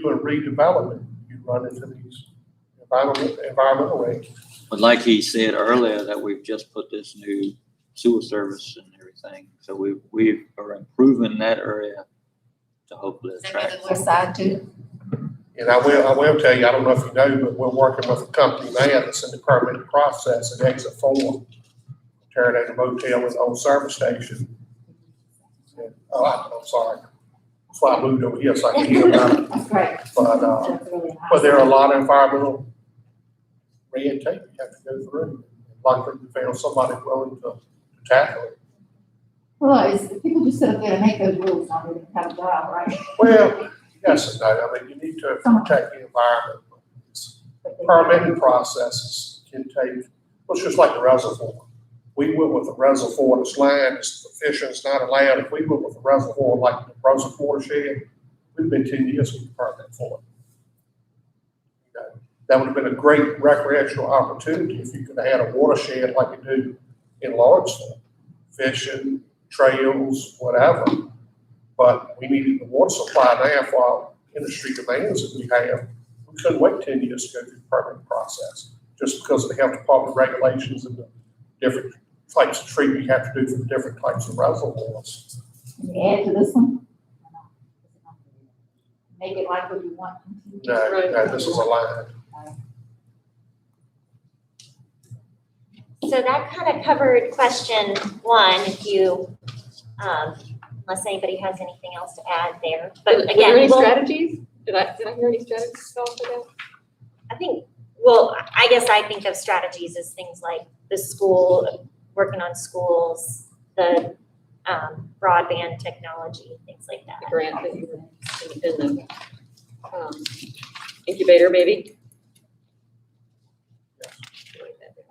or doing redevelopment, you run into these environmental rates. But like he said earlier, that we've just put this new sewer service and everything, so we are improving that area to hopefully Is that attract. the west side too? And I will tell you, I don't know if you know, but we're working with a company now that's in the permitting process at exit 4, tearing down the motel with the old service station. And, I'm sorry. That's why I moved over here so I can hear about it. That's great. But, That's really nice. but there are a lot of environmental red tape you have to go through. Like you found somebody willing to tackle it. Well, people just sit up there and make those rules, not really have a job, right? Well, yes and no. I mean, you need to protect the environment. But they permitting processes can take, well, it's just like the reservoir. We went with a reservoir that's land, it's efficient, it's not allowed. If we went with a reservoir like the Rosa watershed, we'd been 10 years with the permit for it. You know, that would have been a great recreational opportunity if you could have had a watershed like you do in Lawrenceville, fishing, trails, whatever. But we needed the water supply now for our industry demands that we have. We couldn't wait 10 years to go through the permitting process just because of the health department regulations and the different types of treatment you have to do for the different types of reservoirs. Can you add to this one? Make it like what you want. No, this is a line. So that kind of covered question one, if you, unless anybody has anything else to add there. But Were there again, any we'll- strategies? Did I hear any strategies off of that? I think, well, I guess I think of strategies as things like the school, working on schools, the broadband technology, things like that. The grant that you were in the incubator, maybe? Write that down.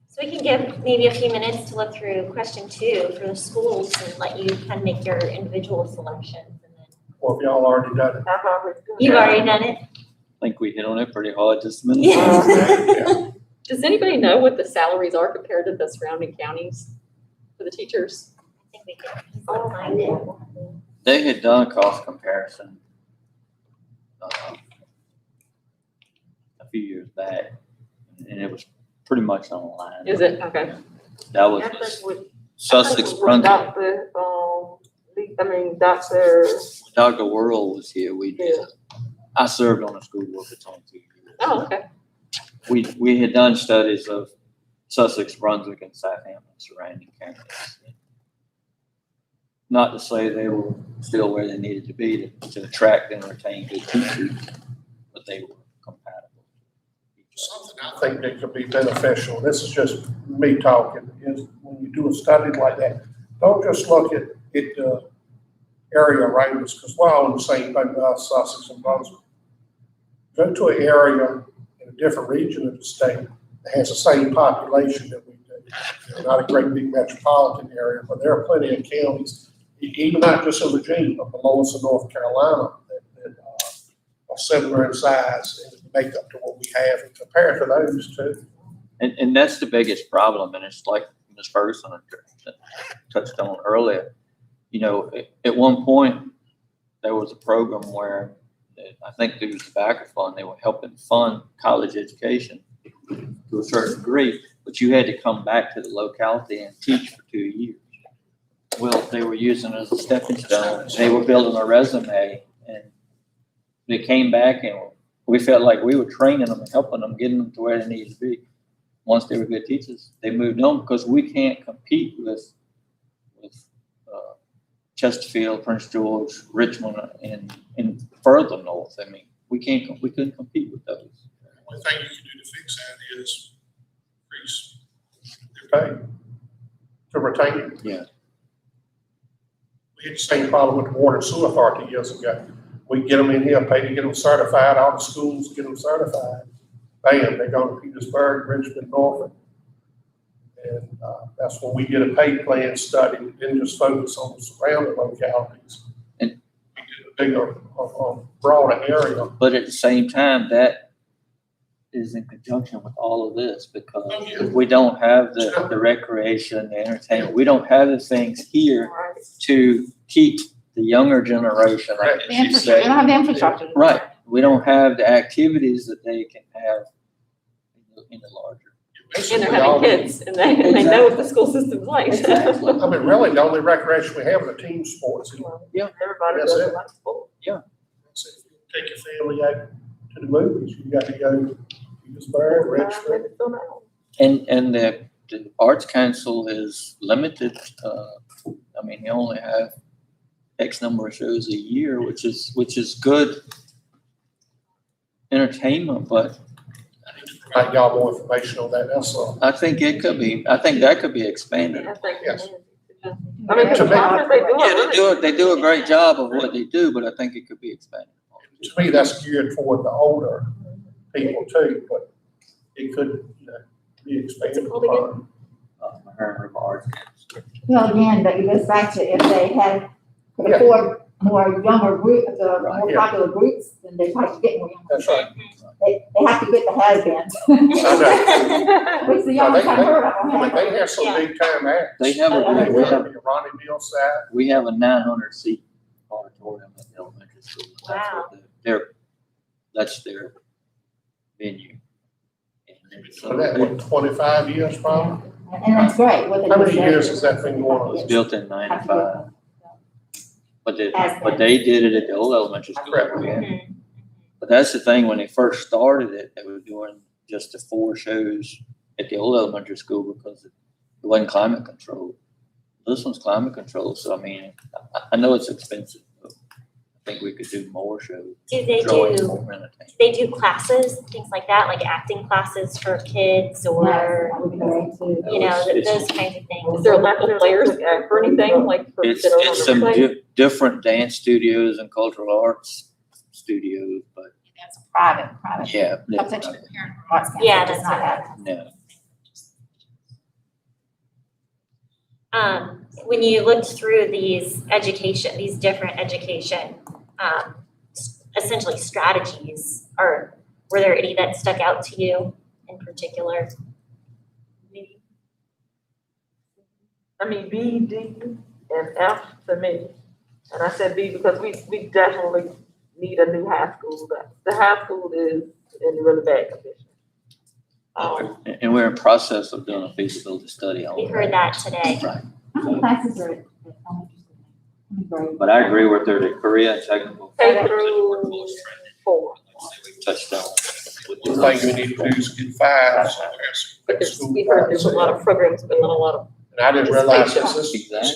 So we can give maybe a few minutes to look through question 2 for the schools and let you kind of make your individual selections. And then Well, if y'all already done it. I've already done you've that. already done it? I think we hit on it pretty hard just a minute. Yeah. Does anybody know what the salaries are compared to the surrounding counties for the teachers? I think we can easily find it. They had done a cost comparison a few years back, and it was pretty much on the line. Is it? Okay. That was I think with- Sussex with Brunswick. Dr. Dr. Worrell was here. We did. Yeah. I served on a school board for 22 years. Oh, okay. We had done studies of Sussex, Brunswick, and Southampton surrounding counties. Not to say they were still where they needed to be to attract and retain good teachers, but they were compatible. Something I think that could be beneficial, this is just me talking, is when you do a study like that, don't just look at the area around us, because we're all in the same thing, us, Sussex and Brunswick. Go to an area in a different region of the state that has the same population that we do. Not a great big metropolitan area, but there are plenty of counties, even not just in Virginia, but below us in North Carolina, that are similar in size and make up to what we have and compare to those two. And that's the biggest problem, and it's like Ms. Ferguson touched on earlier. You know, at one point, there was a program where I think there was the Backer Fund, they were helping fund college education to a certain degree, but you had to come back to the locality and teach for 2 years. Well, they were using it as a stepping stone. They were building a resume, and they came back, and we felt like we were training them and helping them, getting them to where they needed to be. Once they were good teachers, they moved on because we can't compete with Chesterfield, Prince George, Richmond, and further north. I mean, we couldn't compete with those. The only thing you can do to fix that is increase their pay to retain them. Yeah. We had the same problem with the Water and Sewer Authority years ago. We get them in here, pay to get them certified, all the schools get them certified. Bam, they go to Petersburg, Richmond, Norfolk. And that's when we did a pay plan study. We didn't just focus on the surrounding localities. And we did a bigger, broader area. But at the same time, that is in conjunction with all of this because if we don't have the recreation, the entertainment, we don't have the things here to keep the younger generation, like The she infrastructure, we said. don't have the infrastructure. Right. We don't have the activities that they can have in the larger. And they're having kids, and they know what the school system's like. Exactly. I mean, really, the only recreation we have are the team sports. Yeah. Everybody That's does it. like sport. So if you take your family out to the movies, you got to go to Petersburg, Richmond. And the Arts Council is limited. I mean, they only have X number of shows a year, which is good entertainment, but Provide y'all more information on that. That's all. I think that could be expanded. I think Yes. it is. I mean, To me- conference, they do Yeah, it they really. do a great job of what they do, but I think it could be expanded upon. To me, that's geared toward the older people too, but it could, be expanded called again? upon. Her remarks. Well, again, but it goes back to if they had, could Yeah. afford more younger group, the more Yeah. popular groups, then they probably get more younger. That's right. They have to get the has-beens. Which the young ones haven't heard of. I mean, they have some Yeah. big time acts. They have a, we have, Ronnie Neal side. we have a 900 seat auditorium at the elementary school. That's Wow. what that's their venue. And so For that, what, 25 years probably? And that's great. What they How do many is years has that been going it was on? built in 95. But Has-been. they did it at the old elementary school. Correct. Yeah. But that's the thing, when they first started it, they were doing just the 4 shows at the old elementary school because it wasn't climate controlled. This one's climate controlled, so I mean, I know it's expensive, but I think we could do more shows. Do they draw in do, more entertainment. they do classes, things like that, like acting classes for kids or, That would be great too. you know, It's- those kinds of things? Is there a lack of players for anything, like for? It's that are on the some play? different dance studios and cultural arts studios, but That's private. yeah. Competition with parent arts council Yeah, does that's not what- have. No. When you looked through these different education, essentially strategies, were there any that stuck out to you in particular? I mean, B, D, and F to me. And I said B because we definitely need a new high school. The high school is in really bad condition. And we're in process of doing a feasibility study on We heard that today. Right. How many classes are at elementary school? Great. But I agree with her, the Korea and technical. K through 4. We've touched on. The thing we need to do is get 5. so But there's school we heard there's a lot of programs, but not a lot of. And I didn't realize that this Exactly.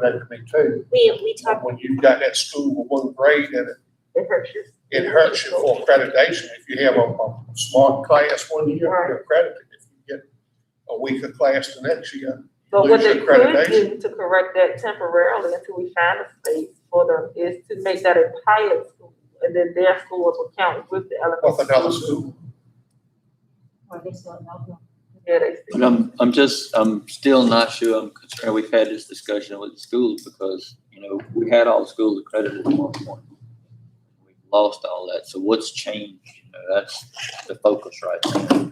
that to me too. We talked, When you've got that school with 1 grade and It hurts you. it hurts you for accreditation. If you have a smart class one year, you're accredited. If you get a weaker class the next year, But what lose they your could accreditation. do to correct that temporarily until we find a space for them is to make that a pilot school. And then their schools will count with the with elementary. another school. Or they still in Oklahoma. Yeah, they But I'm still not sure, I'm concerned, we've had this discussion with the schools because, we had all the schools accredited at one point. We've lost all that, so what's changed? That's the focus right now.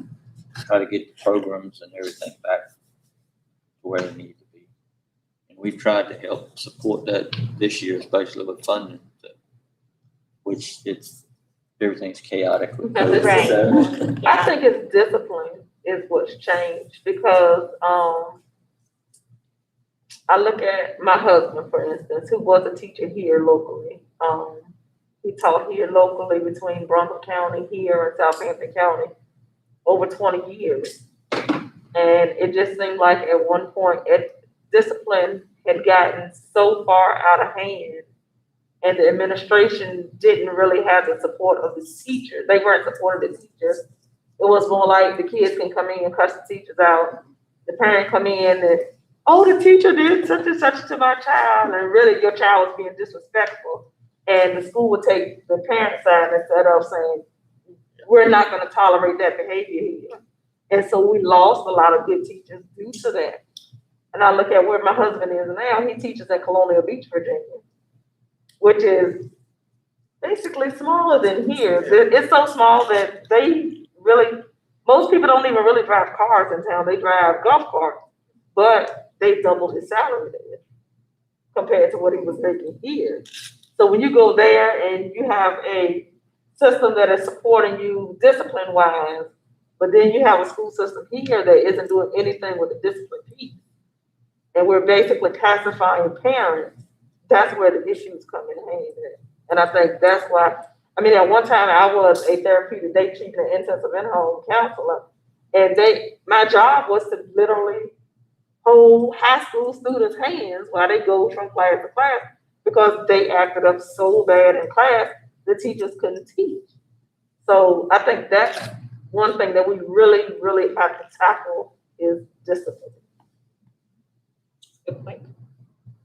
Try to get the programs and everything back to where they need to be. And we've tried to help support that this year, especially with funding, which everything's chaotic with Right. COVID, so- I think it's discipline is what's changed because, I look at my husband, for instance, who was a teacher here locally. He taught here locally between Brunswick County here and Southampton County over 20 years. And it just seemed like at one point, discipline had gotten so far out of hand and the administration didn't really have the support of the teachers. They weren't supporting the teachers. It was more like the kids can come in and cuss the teachers out. The parent come in and, oh, the teacher did such and such to my child, and really your child was being disrespectful. And the school would take the parent side instead of saying, we're not gonna tolerate that behavior here. And so we lost a lot of good teachers due to that. And I look at where my husband is now, he teaches in Colonial Beach, Virginia, which is basically smaller than here. It's so small that most people don't even really drive cars in town, they drive golf carts. But they doubled his salary there compared to what he was making here. So when you go there and you have a system that is supporting you discipline-wise, but then you have a school system here that isn't doing anything with the discipline piece, and we're basically pacifying parents, that's where the issues come in hand. And I think that's why, at one time I was a therapeutic day treatment and intensive in-home counselor, and my job was to literally hold high school students' hands while they go from class to class because they acted up so bad in class, the teachers couldn't teach. So I think that's one thing that we really, really have to tackle is discipline. Good point.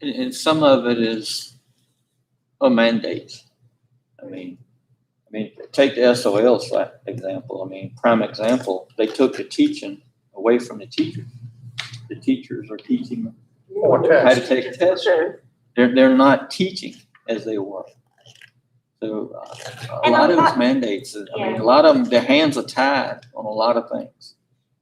And some of it is a mandate. I mean, take the SOL example. I mean, prime example, they took the teaching away from the teachers. The teachers are teaching Or how to test. take a test. They're not teaching as they were. So a And lot a of it's lot- mandates. I mean, Yeah. a lot of them, their hands are tied on a lot of things.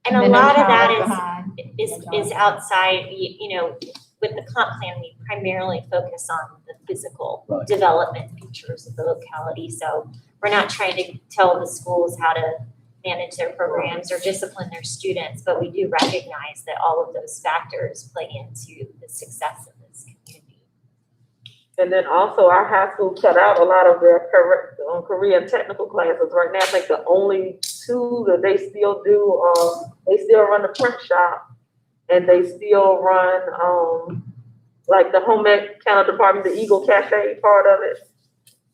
And a then they're lot of tied that behind. is outside, you know, with the comp plan, we primarily focus on the physical Right. development features of the locality. So we're not trying to tell the schools how to manage their programs or discipline their students, but we do recognize that all of those factors play into the success of this community. And then also our high school cut out a lot of their career and technical classes. Right now, I think the only two that they still do, they still run the print shop and they still run, like the home ec kind of department, the Eagle Cafe part of it.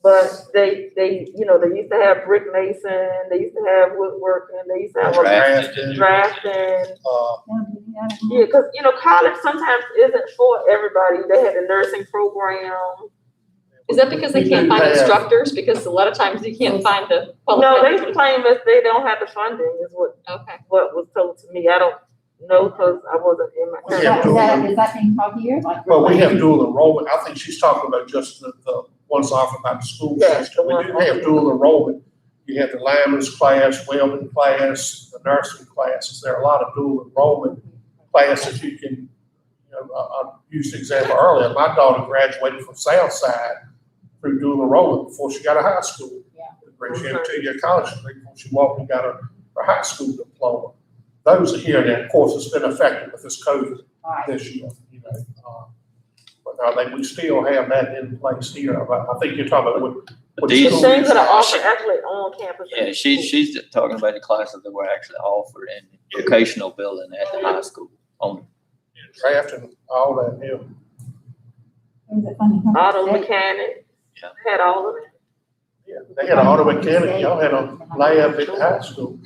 But they, you know, they used to have brick mason, they used to have woodworking, they used to have Drafting. drafting. Yeah. Yeah, because, you know, college sometimes isn't for everybody. They had a nursing program. Is that because they We can't do find have- instructors? Because a lot of times you can't find the No, qualified. they claim that they don't have the funding is Okay. what was told to me. I don't know because I wasn't in my. We Is have that being taught here? Like, Well, we have dual enrollment. I think she's talking about just the ones offered by the school Yeah, system. We the do one- have dual enrollment. You have the lineman's class, welding class, the nursing classes. There are a lot of dual enrollment classes you can, you know, I used the example earlier. My daughter graduated from Southside through dual enrollment before she got a high school degree. She had a 2-year college degree before she walked and got her high school diploma. Those are here, and of course, it's been affected with this COVID Right. this year, you know. But I think we still have that in place here. I think you're talking about what But The these, school things that are is- offered actually on campus. yeah, she's talking about the classes that were actually offered in the educational building at the high school only. Drafting, all that, yeah. Is it funny? Auto mechanic, Yeah. had all of it. Yeah, they had an auto mechanic, y'all had a lab at the high school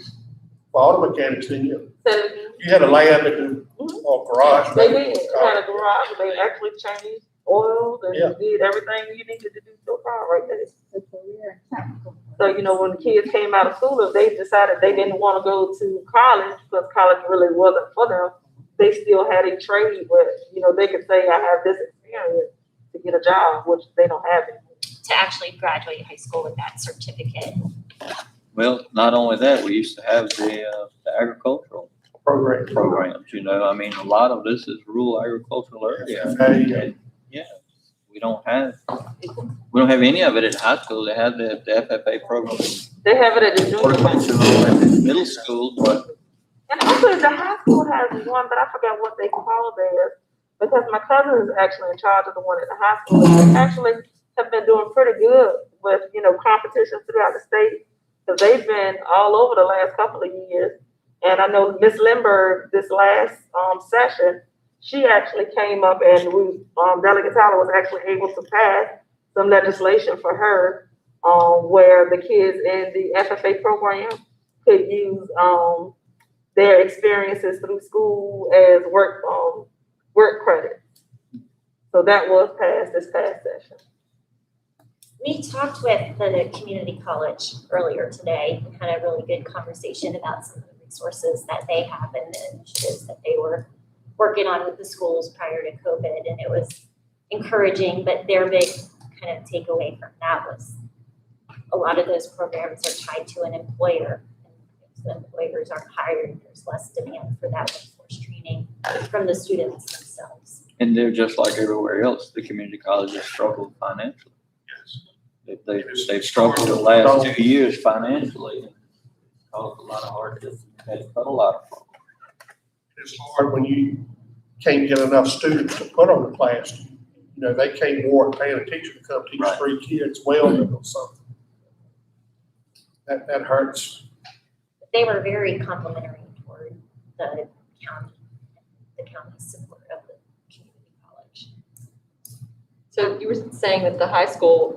for auto mechanics, didn't you? So, You had a lab at the, or garage. they did, had a garage, they actually changed oils Yeah. and did everything you needed to do to a car right there. The career technical. So, you know, when the kids came out of school, if they decided they didn't want to go to college, because college really wasn't for them, they still had a trade where, you know, they could say, I have this experience to get a job, which they don't have anymore. To actually graduate high school with that certificate. Well, not only that, we used to have the agricultural Program. programs, you know, I mean, a lot of this is rural agricultural area. Yeah. And, yeah, we don't have any of it at high school. They have the FFA program, They have it at the junior high. horticultural at the middle school, but And also the high school has one, but I forgot what they call theirs, because my cousin is actually in charge of the one at the high school. They actually have been doing pretty good with, you know, competitions throughout the state, because they've been all over the last couple of years. And I know Miss Lindbergh, this last, session, she actually came up and we, Delegate Tyler was actually able to pass some legislation for her, where the kids in the FFA program could use, their experiences through school as work credit. So that was passed this past session. We talked with the community college earlier today and had a really good conversation about some of the resources that they have and the initiatives that they were working on with the schools prior to COVID. And it was encouraging, but their big kind of takeaway from that was a lot of those programs are tied to an employer. And if the employers aren't hired, there's less demand for that workforce training from the students themselves. and they're just like everywhere else. The community colleges struggled financially. They've struggled the last 2 years financially. And caused a lot of hardship. Had to cut a lot of programs. It's hard when you can't get enough students to put on the class. You know, they can't warrant paying a teacher to come teach Right. 3 kids welding or something. That hurts. They were very complimentary toward the county's support of the community college. So you were saying that the high school,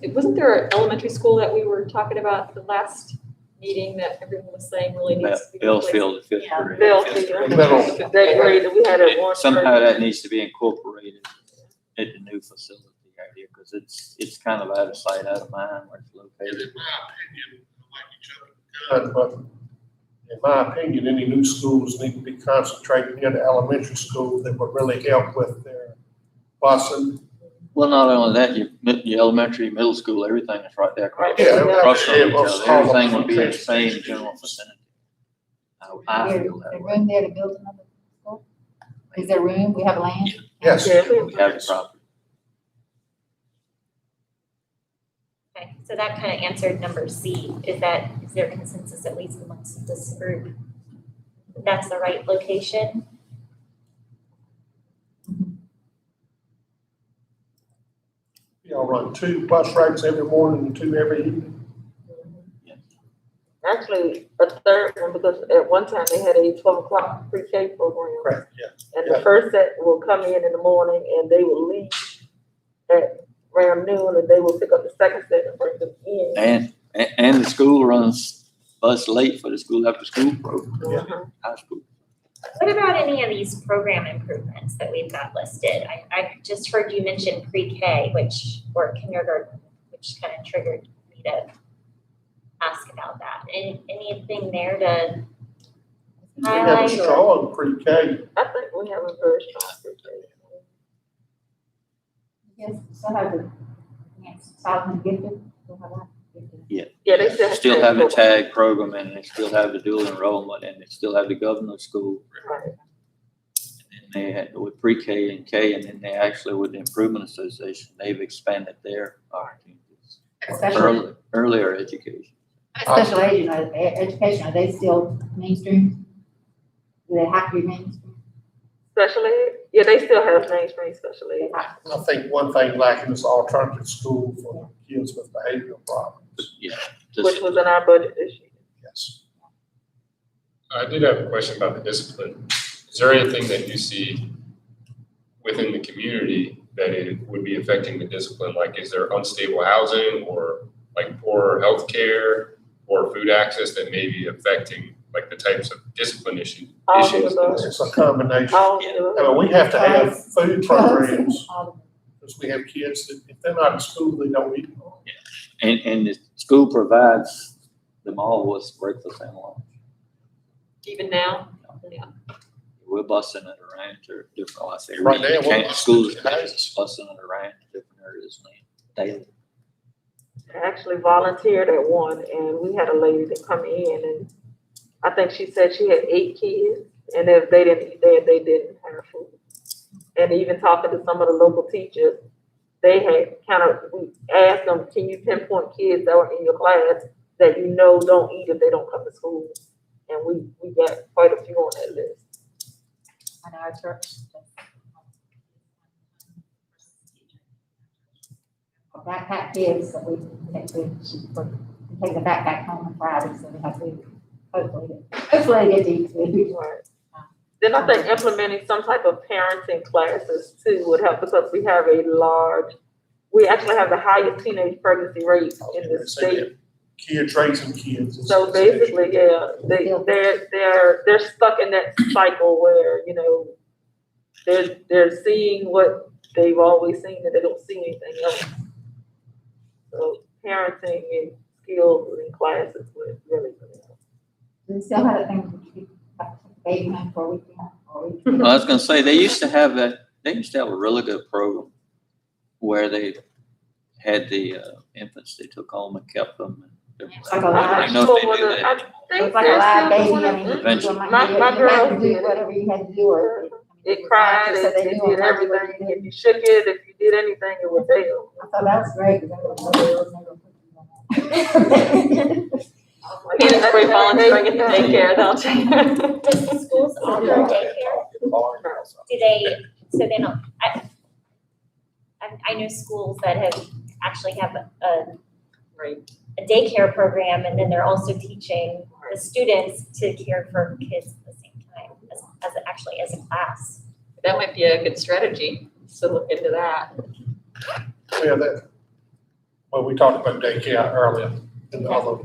wasn't there an elementary school that we were talking about the last meeting that everyone was saying really needs to be replaced? Bellfield, fifth Yeah. grade. Bellfield. Middle. That grade that we had at one. Somehow that needs to be incorporated. at the new facility out here, because it's kind of out of sight, out of mind where it's And located. in my opinion, like each other, but in my opinion, any new schools need to be concentrated near the elementary school that would really help with their busing. Well, not only that, your elementary, middle school, everything is right there across, Yeah, across from it each was other. Everything would be in the all same about general vicinity. I feel The that way. room there to build another school? Is there room? We have land? Yes. Yeah, We have the property. Okay, so that kind of answered number C. Is there consensus at least amongst this group? That's the right location? Y'all run 2 bus routes every morning and 2 every evening. Actually, a third one, because at one time they had a 12 o'clock pre-K program. Correct, yeah. And the first set will come in the morning and they will leave at around noon, and they will pick up the second set and bring them in. And the school runs bus late for the school after school program, Mhm. high school. What about any of these program improvements that we've got listed? I just heard you mention pre-K, or kindergarten, which kind of triggered me to ask about that. Anything there to We have a highlight or? strong pre-K. I think we have a very strong pre-K. Yes, still have the, yes, Solomon gifted, still have that. Gifted. Yeah, they still. Still have the tag. tag program, and they still have the dual enrollment, and they still have the governor's school. Right. And they had with pre-K and K, and then they actually with the Improvement Association, they've expanded their opportunities. Especially, Earlier education. special education, are they still mainstream? Do they have to be mainstream? Special ed, yeah, they still have mainstream special They ed. have to. I think one thing lacking is alternative school for kids with behavioral problems. Yeah. Which was in our budget this year. Yes. I did have a question about the discipline. Is there anything that you see within the community that it would be affecting the discipline? Like, is there unstable housing or like poor healthcare or food access that may be affecting like the types of discipline issues? All of those. It's a combination. All of I those. mean, we have to have food programs All because we have kids that if they're not in school, they don't eat. And the school provides them all with breakfast and lunch. Even now? Yeah. We're busing it around to different, like I say, Right now, you we're can't, busing schools, it houses. busing it around to different areas daily. I actually volunteered at one, and we had a lady that come in, and I think she said she had 8 kids, and if they didn't eat there, they didn't have food. And even talking to some of the local teachers, they had we asked them, can you pinpoint kids that were in your class that you know don't eat if they don't come to school? And we got quite a few on that list. in our church. Backpack kids, so we take the backpack home on Friday, so we have to hopefully get to eat food. Right. Then I think implementing some type of parenting classes too would help, because we actually have the highest teenage pregnancy rate in the state. Kids raising kids. So basically, yeah, they're stuck in that cycle where, you know, they're seeing what they've always seen and they don't see anything else. So parenting and skills and classes would really help. Do we still have a thing to keep baby home for a weekend? I was gonna say, they used to have a really good program where they had the infants they took home and kept them. Like a live- I don't know if they do that. It's like a live baby, I mean, Eventually. you My had girl to do did it. whatever you had to do, or. It cried, So they it knew did exactly what everything. you did. If you shook it, if you did anything, it would fail. I thought that was great, because I was Parents were volunteering at the daycare, they'll take. Does the schools offer daycare? Do they, so they don't, I know schools that actually have Right. a daycare program, and then they're also teaching the students to care for kids at the same time, as a class. That might be a good strategy, so look into that. Yeah, we talked about daycare earlier and other.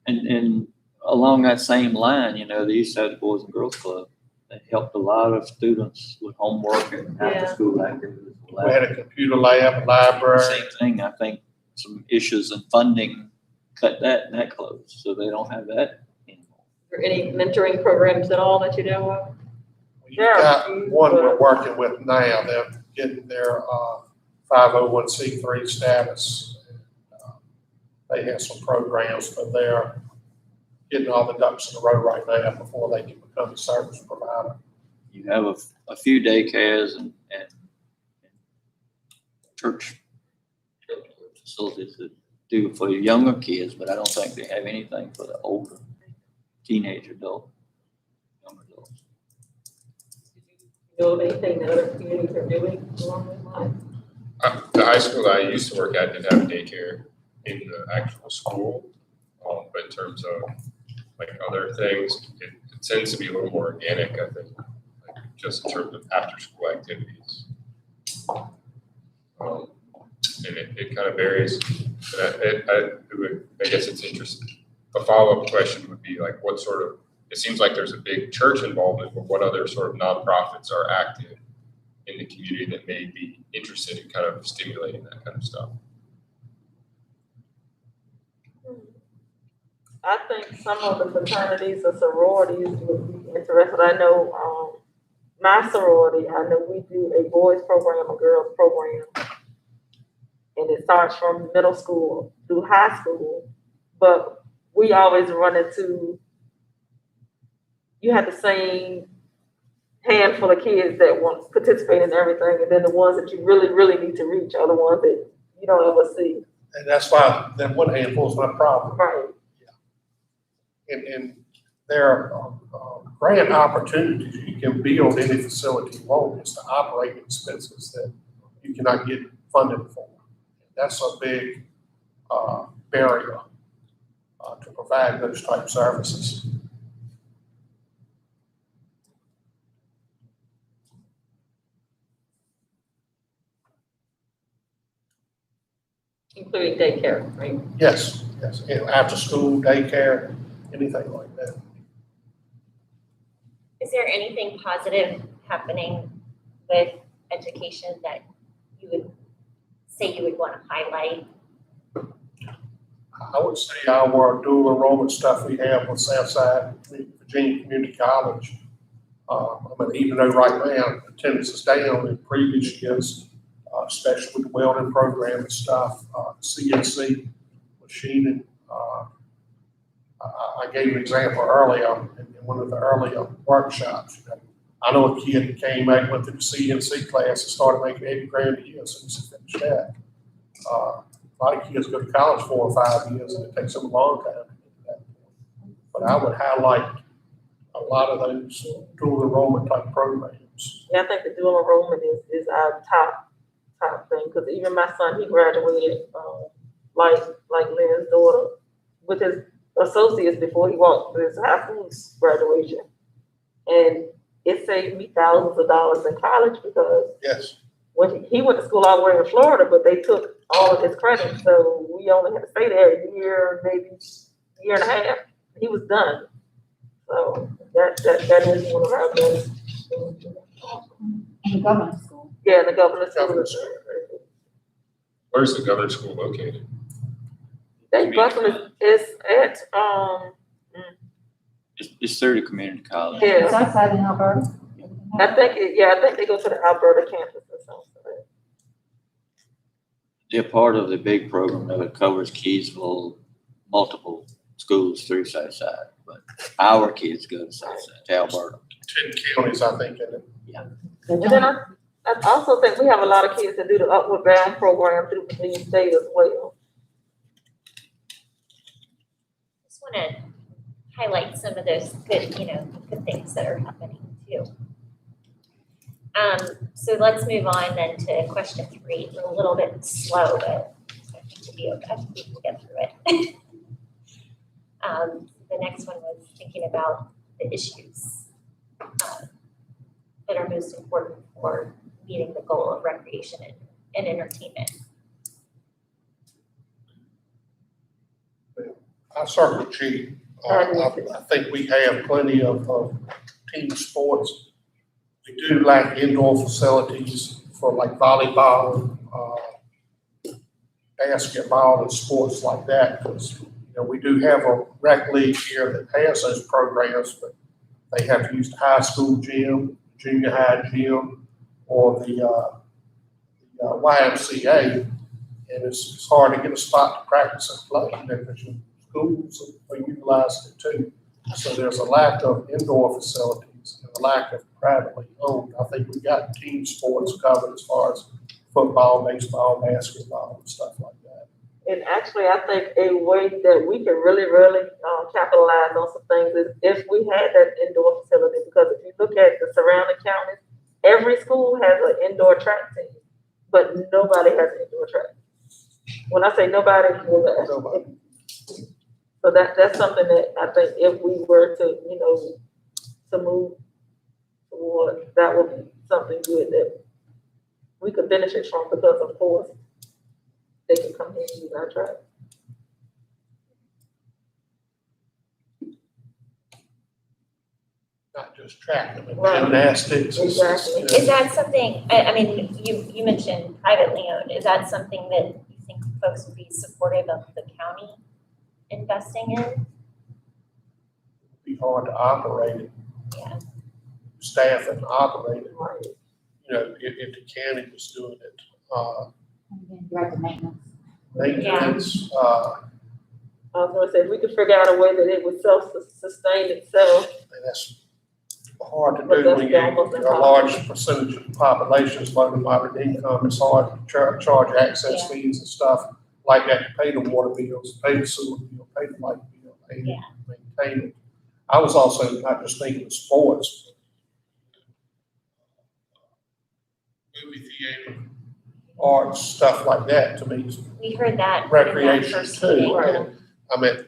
And along that same line, you know, they used to have the Boys and Girls Club. It helped a lot of students with homework and after-school activities. We had a computer lab, a library. Same thing, I think some issues in funding cut that close, so they don't have that anymore. Are there any mentoring programs at all that you know of? We've got one we're working with now. They're getting their 501c3 status. They have some programs, but they're getting all the ducks in a row right now before they can become a service provider. You have a few daycares and church facilities that do for younger kids, but I don't think they have anything for the older teenage adult, young adults. You know of anything that other communities are doing along those lines? The high school that I used to work at did have daycare in the actual school, but in terms of like other things, it tends to be a little more organic, I think, like just in terms of after-school activities. And it kind of varies. But I guess it's interesting. A follow-up question would be like, what sort of, it seems like there's a big church involvement, but what other sort of nonprofits are active in the community that may be interested in kind of stimulating that kind of stuff? I think some of the fraternities or sororities would be interested. I know, my sorority, I know we do a boys program, a girls program. And it starts from middle school through high school, but we always run into, you have the same handful of kids that want to participate in everything, and then the ones that you really, really need to reach are the ones that you don't ever see. And that's why that one handful is not a problem. Right. And there are grant opportunities. You can build any facility you want. It's the operating expenses that you cannot get funded for. That's a big barrier to provide those type services. Including daycare, right? Yes, and after school, daycare, anything like that. Is there anything positive happening with education that you would say you would want to highlight? I would say our dual enrollment stuff we have with Southside Virginia Community College. I mean, even though right now attendance is down in previous years, especially with the welding program and stuff, CNC machining. I gave an example earlier in one of the earlier workshops. I know a kid that came back, went through the CNC class and started making $80,000 a year as soon as he finished that. A lot of kids go to college 4 or 5 years and it takes them a long time to get to that point. But I would highlight a lot of those dual enrollment type programs. Yeah, I think the dual enrollment is our top thing, because even my son, he graduated, like Lynn's daughter, with his associates before he walked through his high school graduation. And it saved me thousands of dollars in college because Yes. when he went to school all the way in Florida, but they took all of his credits, so we only had to stay there a year, maybe year and a half. He was done. So that is one of our best. In the government school. Yeah, the government school. Government school. Where's the government school located? They Buckland is at It's through the community college. yeah. It's outside in Alberta. I think they go to the Alberta campus or something. They're part of the big program that covers Keysville, multiple schools through Southside, but our kids go to Southside, to Alberta. 10 counties, I think, in it. And then I also think we have a lot of kids that do the Upward Bound program through Virginia State as well. Just want to highlight some of those good things that are happening too. So let's move on then to question 3. We're a little bit slow, but I think we'll be okay. We can get through it. The next one was thinking about the issues that are most important for meeting the goal of recreation and entertainment. I circled G. I think we have plenty of team sports. We do lack indoor facilities for like volleyball, basketball and sports like that, because, you know, we do have a rec league here that has those programs, but they have to use the high school gym, junior high gym, or the YMCA, and it's hard to get a spot to practice and play, you know, because your schools are utilizing it too. So there's a lack of indoor facilities and a lack of privately owned. I think we got team sports covered as far as football, baseball, basketball, and stuff like that. And actually, I think a way that we can really, really capitalize on some things is if we had that indoor facility, because if you look at the surrounding counties, every school has an indoor track team, but nobody has an indoor track. When I say nobody, Nobody. so that's something that I think if we were to, you know, to move toward, that would be something good that we could benefit from, because of course, they can come here and use our track. Not just track, I mean, Right. gymnastics. and- Exactly. Is that something, I mean, you mentioned privately owned, is that something that you think folks would be supportive of the county investing in? Be hard to operate it, Yeah. staff and operate it. Right. You know, if the county was doing it, And then director maintenance. maintenance, I was gonna say, if we could figure out a way that it would self-sustain itself. and that's hard to But do that's when you, almost a large percentage of the population is low to moderate income. It's hard to charge access Yeah. fees and stuff like that, to pay the water bills, pay the sewer bill, pay the light bill, pay it, Yeah. maintain it. I was also not just thinking of sports. Movie theater, arts, stuff like that, to me, is We heard that. in that recreation first too. meeting. And, I mean,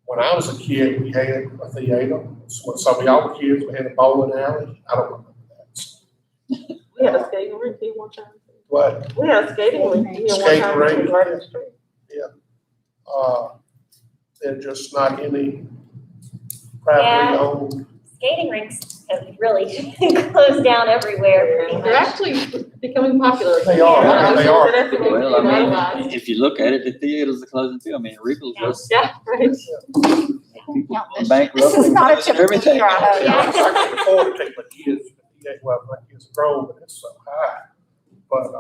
when I was a kid, we had a theater. When some of y'all were kids, we had a bowling alley. I don't remember that. We had a skating rink here one time. But, We had a skating rink here one Skating time, rink, right in the street. there's just not any privately Yeah. owned. Skating rinks have really closed down everywhere pretty They're much. actually becoming popular. They are, Yeah. they are. That's what we Well, I realized. mean, if you look at it, the theaters are closing too. I mean, Regal's just Yeah, right. people No, bankrupt. This is not a typical Everything. year, I hope. Yeah. I can afford to take my kids, well, my kids are grown, but it's so high. But,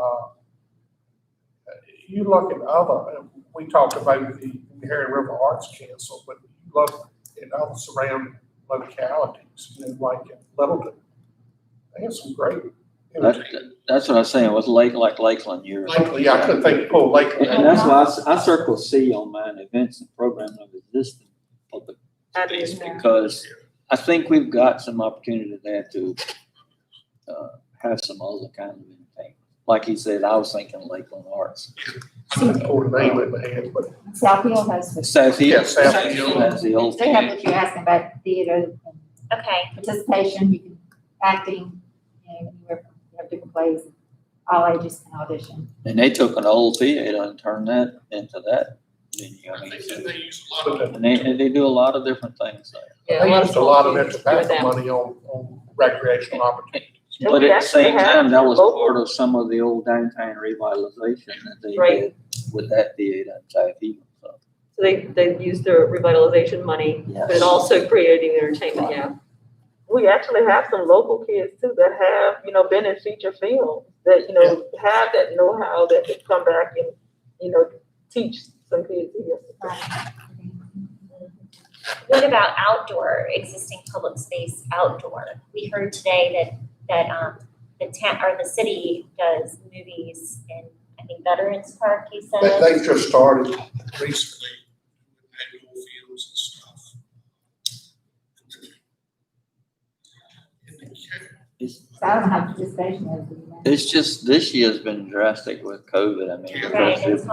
you look at other, we talked about the Harry River Arts Council, but you look at other surrounding localities, you know, like in Littleton. They have some great entertainment. That's what I was saying with like Lakeland, you're. Lately, I couldn't think of Paul Lakeland. And that's why I circle C on mine, events and programs of existing public I space, did. because I think we've got some opportunity there to have some other kind of entertainment. Like he said, I was thinking Lakeland Arts. I couldn't pull the name in my head, but South Hill has, the- South Hill. Yeah, South Hill. That's the old. they have what you're asking about theater and Okay, participation, you can, acting, you know, anywhere from, you have different plays, all ages can audition. And they took an old theater and turned that into that venue. I I mean, think that they use a lot of and they do a lot of different things there. Yeah, They used a lot of small that kids do tobacco that. money on recreational opportunities. And But we at the same actually have time, that was local- part of some of the old downtown revitalization that they Right. did with that theater in South Hill. So, So they used their revitalization money, but it yes. also creating entertainment, yeah. We actually have some local kids too that have, you know, been in feature films, that, you know, have that know-how that could come back and, you know, teach some kids here. what about outdoor, existing public space outdoor? We heard today that the city does movies in, I think, Veterans Park, you said? They've just started recently with annual fields and stuff. So I don't know how participation is. do you know? It's just, this year's been drastic with COVID. I mean, Right, because it's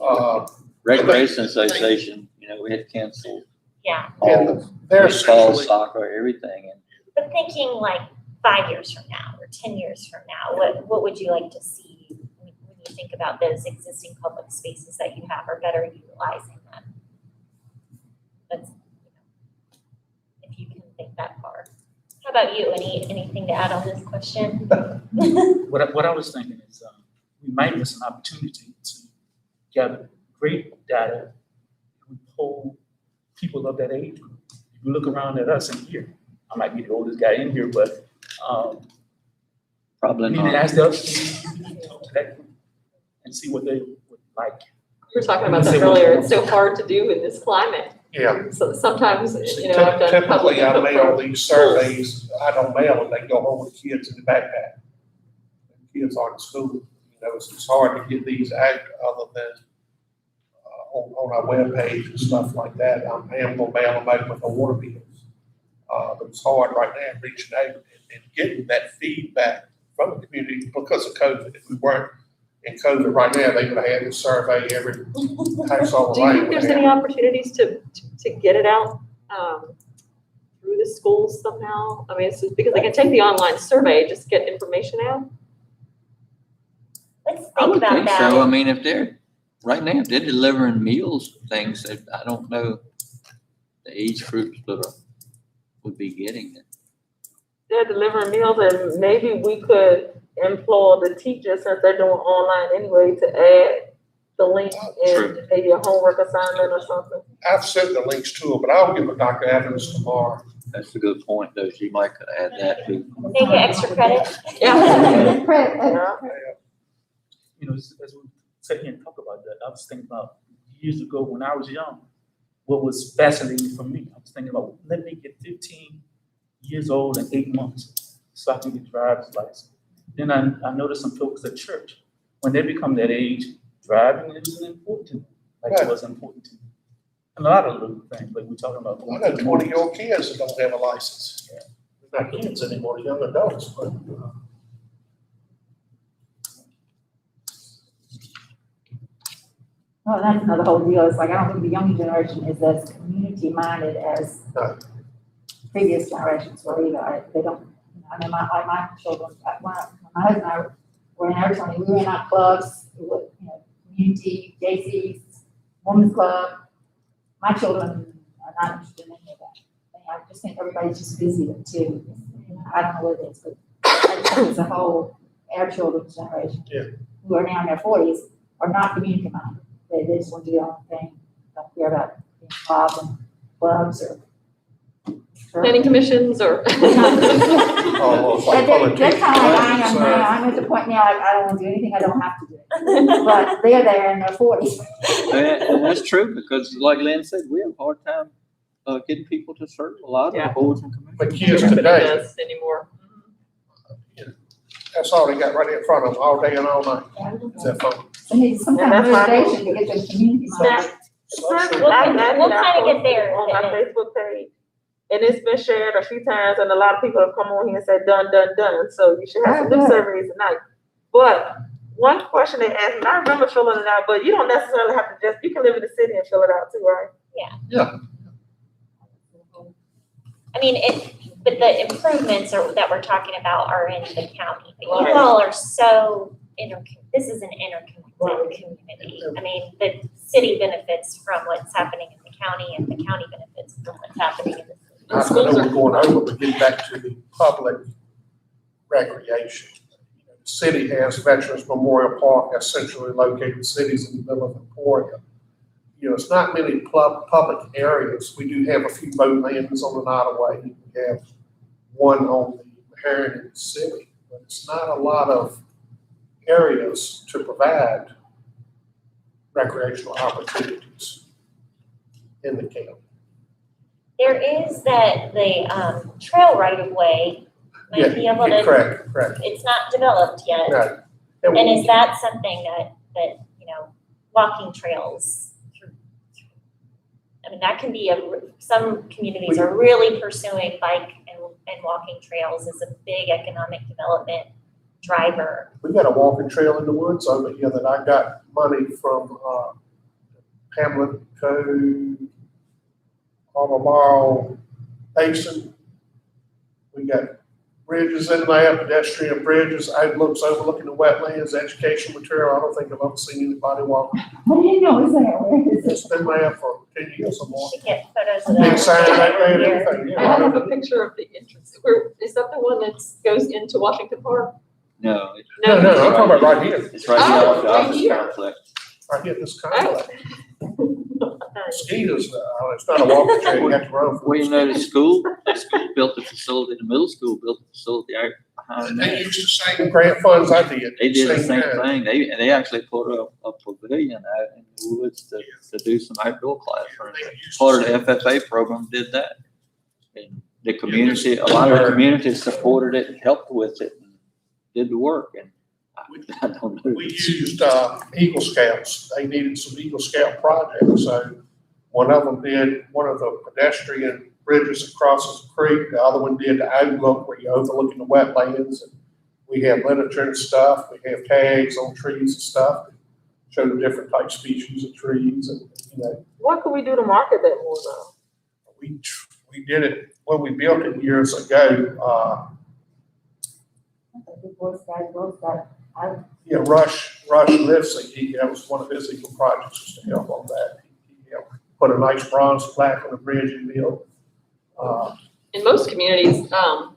hard, Recreation Association, you know, we had to cancel yeah. all And they're baseball, essentially, soccer, everything. And But thinking like 5 years from now or 10 years from now, what would you like to see when you think about those existing public spaces that you have or better utilizing them? That's, if you can think that far. about you? Anything to add on this question? What I was thinking is, we might miss an opportunity to gather great data. We poll people of that age group. If you look around at us in here, I might be the oldest guy in here, but, Probably we need to not. ask the other people to talk to that group and see what they would like. We were talking about that earlier. It's so hard to do in this climate. Yeah. So sometimes, See, I've done public typically I input mail for these surveys, I don't mail them, they go home with kids in the backpack. Kids aren't in school, it's hard to get these out other than on our webpage and stuff like that. I am gonna mail them out with the water bills. But it's hard right now reaching out and getting that feedback from the community because of COVID. If we weren't in COVID right now, they would have had this survey every household. Do you think there's any opportunities to get it out through the schools somehow? I mean, it's because they can take the online survey, just get information out. Let's I think would about think that. so. I mean, if they're, right now, if they're delivering meals, things that I don't know the age groups that would be getting it. They're delivering meals, and maybe we could employ the teachers, since they're doing online anyway, to add the link True. in maybe a homework assignment or something. I've sent the links to them, but I'll give a Dr. Evans tomorrow. That's a good point, though. You might could add that too. They get extra credit. Yeah. You know, as we sit here and talk about that, I was thinking about years ago when I was young, what was fascinating for me, I was thinking about, let me get 15 years old and 8 months so I can get driver's license. Then I noticed some folks at church, when they become that age, driving isn't important, like it was important to me. And a lot of little things, like we're talking about. I know 20-year-old kids that don't have a license. They're not kids anymore, young adults, but. Well, that's another whole deal. It's like, I don't think the younger generation is as community minded as No. previous generations were either. They don't, I mean, my children, when my husband and I were in Arizona, we were in our clubs, community, JC's, women's club. My children are not interested in any of that. I just think everybody's just busy too. I don't know what it is, but I just think it's a whole, our children's generation. Yeah. Who are now in their 40s are not community minded. They just want to do their own thing, don't care about being involved in clubs or. Planning commissions or. Oh, it's like But they're politics. kind of like I am now. I'm at the point now, like, I don't want to do anything I don't have to do. But they're there in their 40s. And that's true, because like Lynn said, we have a hard time getting people to serve a lot of the Yeah. boards and commissions. But kids Everybody today, does anymore. that's all they got right in front of them, all day and all night. Is that phone. They need some kind of And that's why- motivation to get their community minded. Social- We'll I kinda- imagine we'll I kinda get posted there. on my Facebook page, and it's been shared a few times, and a lot of people have come on here and said, done, so you should have some new Good. surveys tonight. But one question they asked, and I remember filling it out, but you don't necessarily have to you can live in the city and fill it out too, right? I mean, but the improvements that we're talking about are in the county. But you Right. all are so this is an interconnected community. I mean, the city benefits from what's happening in the county, and the county benefits from what's happening in the city. I know we're going over, but getting back to the public recreation. The city has Veterans Memorial Park, that's centrally located cities in the middle of Emporia. It's not many public areas. We do have a few boat landings on the Nottaway. We have one on the Heritage City, but it's not a lot of areas to provide recreational opportunities in the county. There is the trail right of way, might be able to, Correct. it's not developed yet. Right. And is that something that, walking trails? I mean, that can be some communities are really pursuing bike and walking trails as a big economic development driver. We got a walking trail in the woods over here that I got money from Hamlet Code, Albemarle Basin. We got bridges in there, pedestrian bridges, outlooks overlooking the wetlands, educational material. I don't think I've ever seen anybody walking. What do you know is there? Where is it? It's been there for 10 years or more. We get photos of that. Big sign right there and Here. everything, I yeah. have a picture of the entrance. Is that the one that goes into Washington Park? No, No, no, I'm talking about right here, it's right here off the right office here. complex. right here, this Oh. complex. Mosquitoes, it's not a walking track, you have to run. Well, you know, the school built the facility, the middle school built the facility out behind They that. used the same grant funds I did. They did the same time. thing. They actually put a pavilion out in the woods to do some outdoor classrooms. They used Part of the the FFA program did that. And the community, a lot of the community supported it, and helped with it, and did the work, and I don't know. We used, Eagle Scouts, they needed some Eagle Scout projects, so one of them did one of the pedestrian bridges that crosses the creek, the other one did the outlook where you're overlooking the wetlands, and we have literature and stuff, we have tags on trees and stuff, show the different type species of trees, and, you know, What could we do to market that more though? we did it, when we built it years ago, yeah, Rush Livesey, that was one of his Eagle projects, was to help on that. He helped put a nice bronze plaque on the bridge and built. In most communities,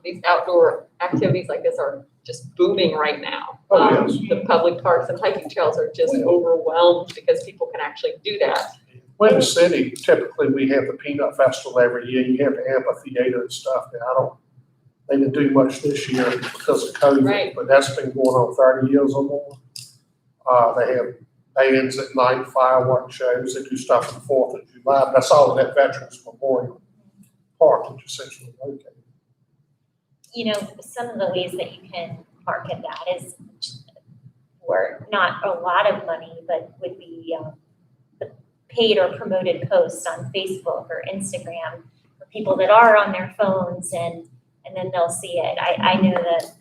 these outdoor activities like this are just booming right now. Oh, yes. The public parks and hiking trails are just overwhelmed because people can actually do that. When the city, typically, we have the Peanut Festival every year, you have the amphitheater and stuff, now they didn't do much this year because of COVID, Right. but that's been going on 30 years or more. They have bands at night, fireworks shows, they do stuff on the 4th of July, but that's all in that Veterans Memorial Park, which is essentially located. You know, some of the ways that you can market that is for not a lot of money, but would be the paid or promoted posts on Facebook or Instagram for people that are on their phones and then they'll see it. I know that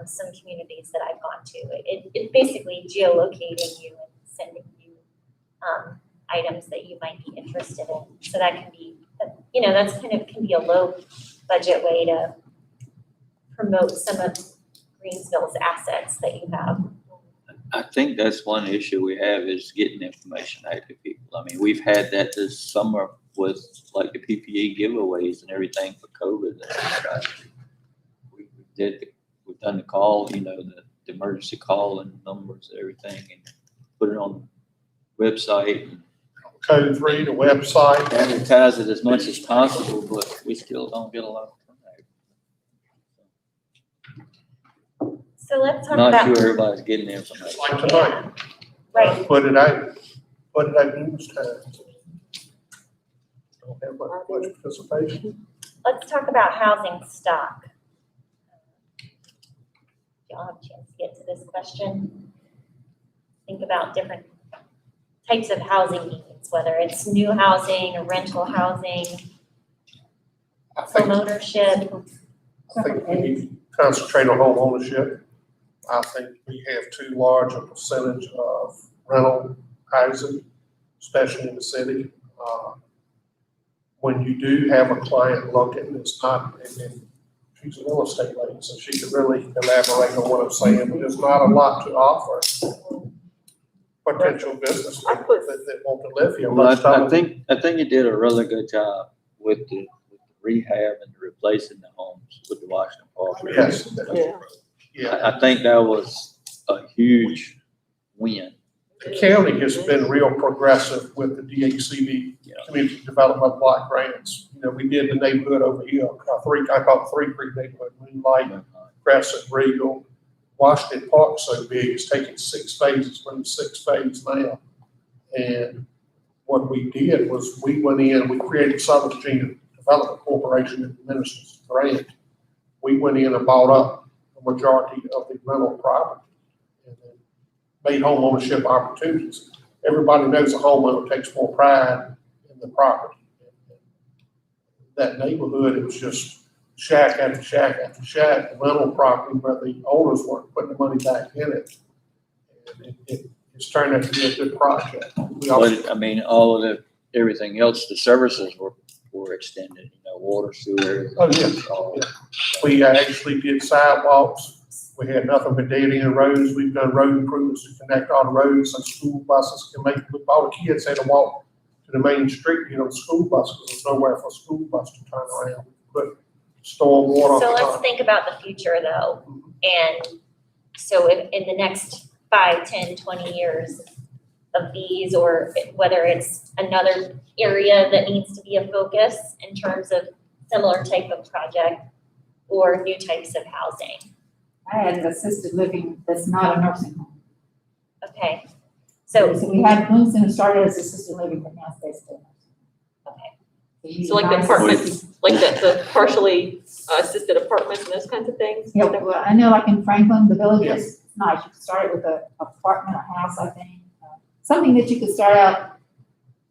some communities that I've gone to, it's basically geolocating you and sending you items that you might be interested in. So that can be, you know, that's kind of can be a low budget way to promote some of Greensville's assets that you have. I think that's one issue we have is getting information out to people. I mean, we've had that this summer with like the PPE giveaways and everything for COVID. We've done the call, you know, the emergency call and numbers and everything, and put it on the website and Code 3, the website. advertise it as much as possible, but we still don't get a lot of turnout. So let's talk Not about, sure everybody's getting the information. Just like tonight. right, Put it out news times. Don't have much participation. let's talk about housing stock. Y'all have a chance to get to this question. Think about different types of housing needs, whether it's new housing or rental housing, I home think, ownership. we need to concentrate on home ownership. I think we have too large a percentage of rental housing, especially in the city. When you do have a client looking, it's not, and she's a real estate lady, so she could really elaborate on what I'm saying, but there's not a lot to offer potential business that want to live here. Well, Most of I them- think you did a really good job with the rehab and replacing the homes with the Washington Park. Yes. Yeah. Yeah, I think that was a huge win. the county has been real progressive with the DHCD community development block grants. You know, we did the neighborhood over here, I call it Three Creek neighborhood, Moonlight, Crescent, Regal. Washington Park's so big, it's taking 6 phases, we're in 6 phase now. And what we did was we went in, we created Southern Virginia Development Corporation and administers the grant. We went in and bought up the majority of the rental property and then made home ownership opportunities. Everybody knows a homeowner takes more pride in the property. That neighborhood, it was just shack after shack after shack, rental property where the owners weren't putting the money back in it. And it's turned out to be a good project. We also, But I mean, all of everything else, the services were extended, you know, water, sewer. Oh, yeah. all- we actually did sidewalks. We had nothing but dead end roads. We've done road improvements to connect all the roads so school buses can make, all the kids had to walk to the main street, you know, school bus, because there's nowhere for a school bus to turn around. Put storm water. So let's think about the future though. And so in the next 5, 10, 20 years of these, or whether it's another area that needs to be a focus in terms of similar type of project or new types of housing. I had an assisted living that's not a nursing home. Okay, So so, we had Bloom Center started as assisted living, but now it's based on. okay, So like the apartments, like the partially assisted apartments and those kinds of things? Yeah, well, I know like in Franklin, the villages, it's nice, you can start it with an apartment, a house, I think. Something that you could start out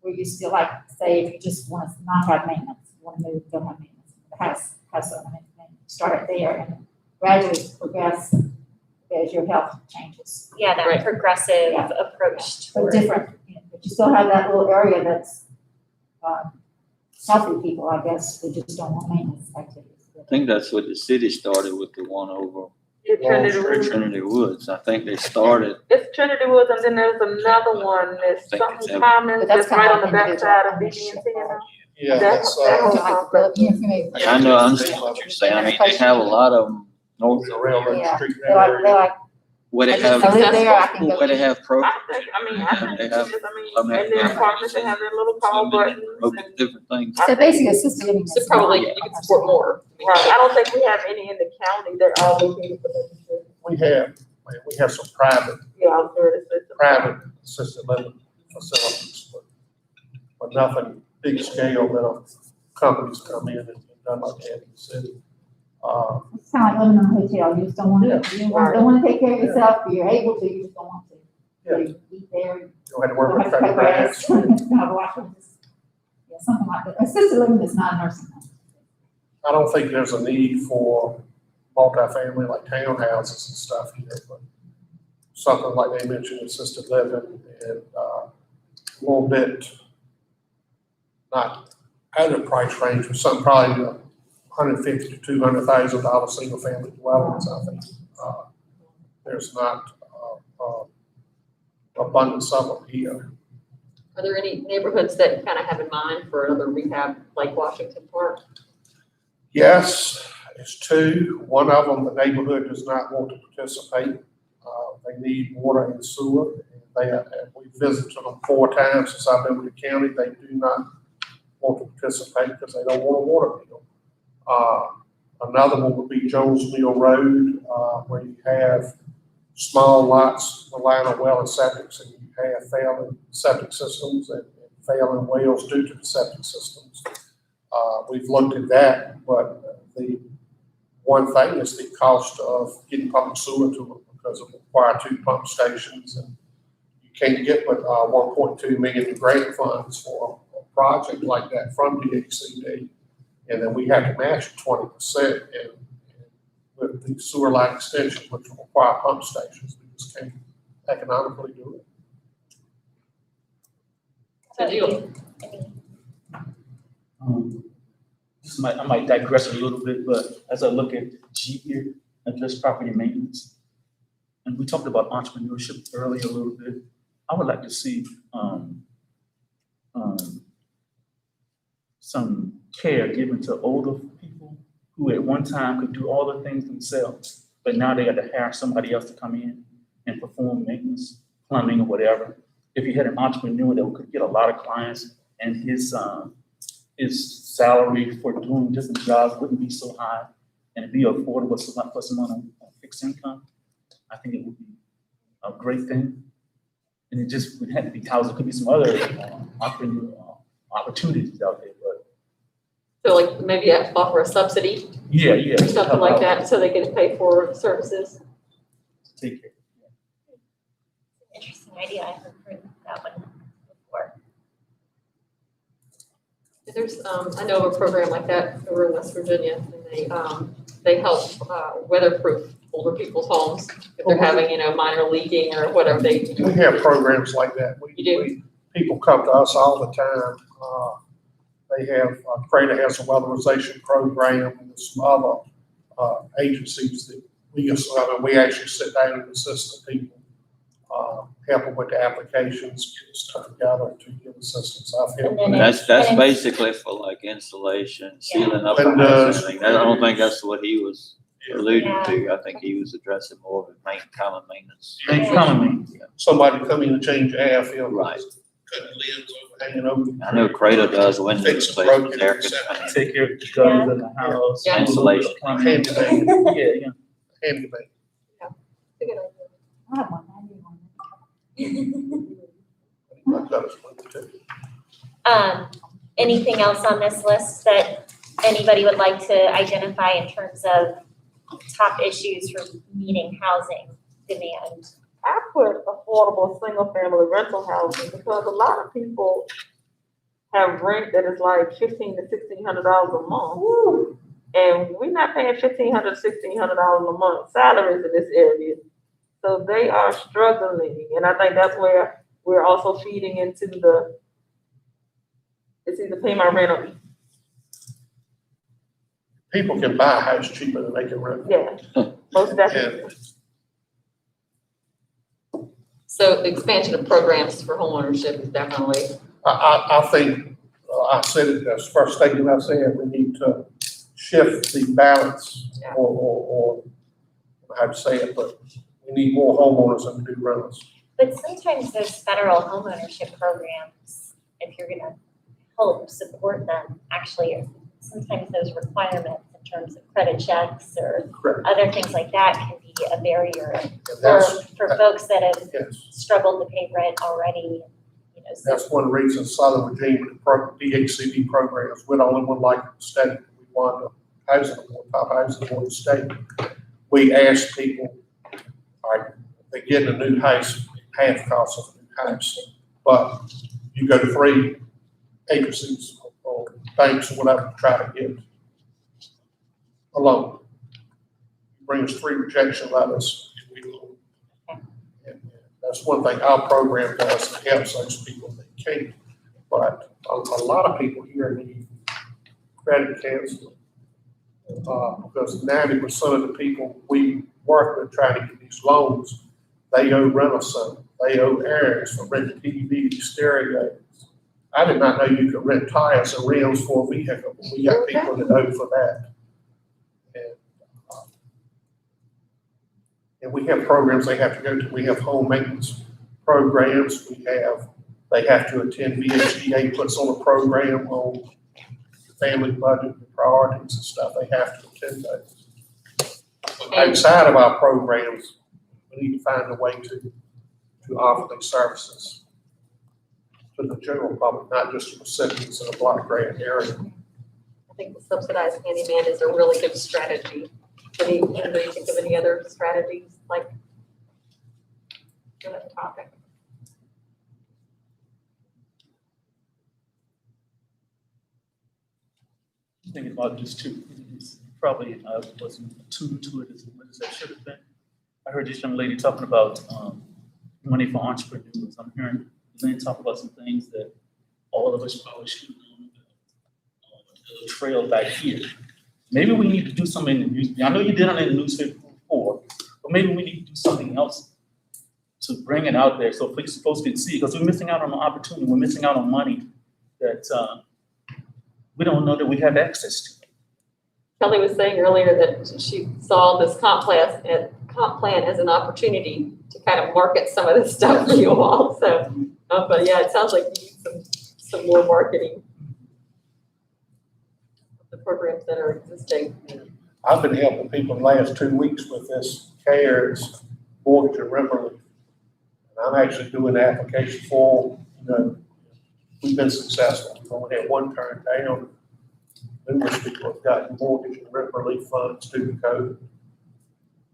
where you still like, say, if you just want to not have maintenance, you want to move, don't have maintenance, the house has some maintenance. Start it there and gradually progress as your health changes. yeah, that Right. progressive Yeah. approach So toward. different, you know, but you still have that little area that's, healthy people, I guess, they just don't want maintenance activities. I think that's what the city started with, the one over Trinity Woods. Trinity Woods. I think they started, It's Trinity Woods, and then there's another one that's Think something it's- common, But that's that's right on the kinda like backside of individual BB&T. ownership, Yeah, That's- that's, that whole Like, the- you know, I know, I understand what you're saying. I mean, they have a lot of them north the of railroad Yeah. street They're like, there. where they I have, live there, I can go. where they have I programs. think, I mean, They have, and then apartments that have their little call buttons. and- different things. So basically assisted living. So is probably not- you can support more. Right, I don't think we have any in the county that are located for that. We have some private Yeah, I'm sure it's. assisted living facilities, but nothing big scale that companies come in and done like that in the city. It's kind of like living in a hotel, you just don't want to, you don't want to take care of yourself, but you're able to, you just don't want to. Yeah. You eat there, you You don't have to worry don't about have to cutting pay grass, grass. it's kind of like, yeah, something like that. Assisted living is not a nursing home. I don't think there's a need for multifamily like townhouses and stuff here, but something like they mentioned, assisted living and, a little bit not out of the price range, but something probably $150,000 to $200,000 single family dwellings, I think. There's not, abundance of them here. Are there any neighborhoods that you kind of have in mind for another rehab like Washington Park? Yes, it's two. One of them, the neighborhood does not want to participate. They need water and sewer. We visited them 4 times since I've been with the county. They do not want to participate because they don't want a water bill. Another one would be Jones Mill Road, where you have small lots relying on well and septics, and you have failing septic systems and failing wells due to the septic systems. We've looked at that, but the one thing is the cost of getting public sewer to it, because it requires 2 pump stations, and you can't get but $1.2 million in grant funds for a project like that from DHCD, and then we have to match 20%, and with the sewer line extension, which will require pump stations, we just can't economically do it. So do you- I might digress a little bit, but as I look at G here, address property maintenance, and we talked about entrepreneurship earlier a little bit, I would like to see, some care given to older people who at one time could do all the things themselves, but now they got to hire somebody else to come in and perform maintenance, plumbing or whatever. If you had an entrepreneur that could get a lot of clients and his salary for doing different jobs wouldn't be so high and it'd be affordable for someone on fixed income, I think it would be a great thing. And it just would have to be housed. There could be some other opportunities out there, but So like maybe offer a subsidy yeah. or something like that so they can pay for services? Take care. Interesting idea, I haven't heard that one before. There's, I know of a program like that over in West Virginia, and they help weatherproof older people's homes if they're having, minor leaking or whatever they do. We have programs like that. People come to us all the time. They have, CRADA has a weatherization program, and there's some other agencies that we actually sit down and assist the people. help them with the applications, get the stuff together to give assistance. I've helped. And then with That's And- basically for like insulation, sealing up the house. Windows. I mean, I don't think that's what he was alluding Yeah. to. I think he was addressing more of the common maintenance. Ain't coming, Somebody come in and change the air filter. Right. Cut the limbs over, hanging over. I know Cradle does windows, Fix the replacements, broken air reception. conditioning. take care of the gutters in the house. Yeah. Insulation. Plumbing. Handyman, Yeah, yeah. handyman. I have one, I need one. I've got a split too. Anything else on this list that anybody would like to identify in terms of top issues for meeting housing demand? I put affordable single-family rental housing because a lot of people have rent that is like $1,500 to $1,600 a month. And we're not paying $1,500 to $1,600 a month salaries in this area. So they are struggling, and I think that's where we're also feeding into it's either pay my rent or, People can buy a house cheaper than they can rent. yeah, most definitely. So the expansion of programs for homeownership is definitely, I think, I said it, that's the first statement I said, we need to shift the balance Yeah. or how to say it, but we need more homeowners than we do renters. But sometimes those federal homeownership programs, if you're gonna help support them, actually, sometimes those requirements in terms of credit checks or Correct. other things like that can be a barrier And that's, for folks that have yes, struggled to pay rent already, you know, so. that's one reason Southern Virginia, DHCD programs, we're the only one like the state. We won the housing award, top housing award in the state. We asked people, all right, they get a new house, half the cost of a new house, but you go to 3 agencies or banks or whatever to try to get a loan. Bring us 3 rejection letters, and we loan. And that's one thing our program does to help those people that can't. But a lot of people here need credit counseling. Because 90% of the people we work with trying to get these loans, they owe rental some, they owe areas for renting TV, stereos. I did not know you could rent tires or rims for a vehicle, but we got people that owe for that. And we have programs they have to go to. We have home maintenance programs. They have to attend VHDA puts on a program on the family budget, the priorities and stuff. They have to attend those. But outside of our programs, we need to find a way to offer these services to the general public, not just the recipients in a block grant area. I think the subsidized handyman is a really good strategy. Anybody think of any other strategies like for that topic? Thinking about this too, it's probably wasn't too to it as much as I should have been. I heard this young lady talking about money for entrepreneurs. I'm hearing Lynn talk about some things that all of us probably should know about. The trail back here. Maybe we need to do something in the news. I know you did it in the newspaper before, but maybe we need to do something else to bring it out there so folks can see, because we're missing out on an opportunity. We're missing out on money that we don't know that we have access to. Kelly was saying earlier that she saw this comp plan as an opportunity to kind of market some of this stuff for you all. So, but yeah, it sounds like you need some more marketing of the programs that are existing. I've been helping people the last 2 weeks with this CARES mortgage and rent relief. And I'm actually doing the application for, we've been successful. We've only had 1 turn down. Numerous people have gotten mortgage and rent relief funds through the code.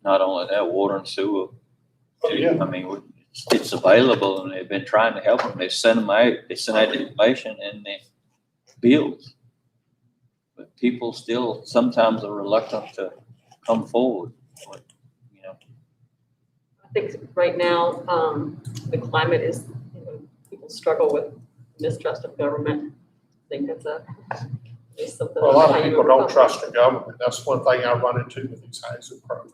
Not only that, water and sewer. Oh, yeah. I mean, it's available and they've been trying to help them. They send them out, they send out the information and the bills. But people still sometimes are reluctant to come forward. But, I think right now, the climate is, people struggle with mistrust of government. I think that's something. Well, a lot of people don't trust the government. That's one thing I run into with these housing programs.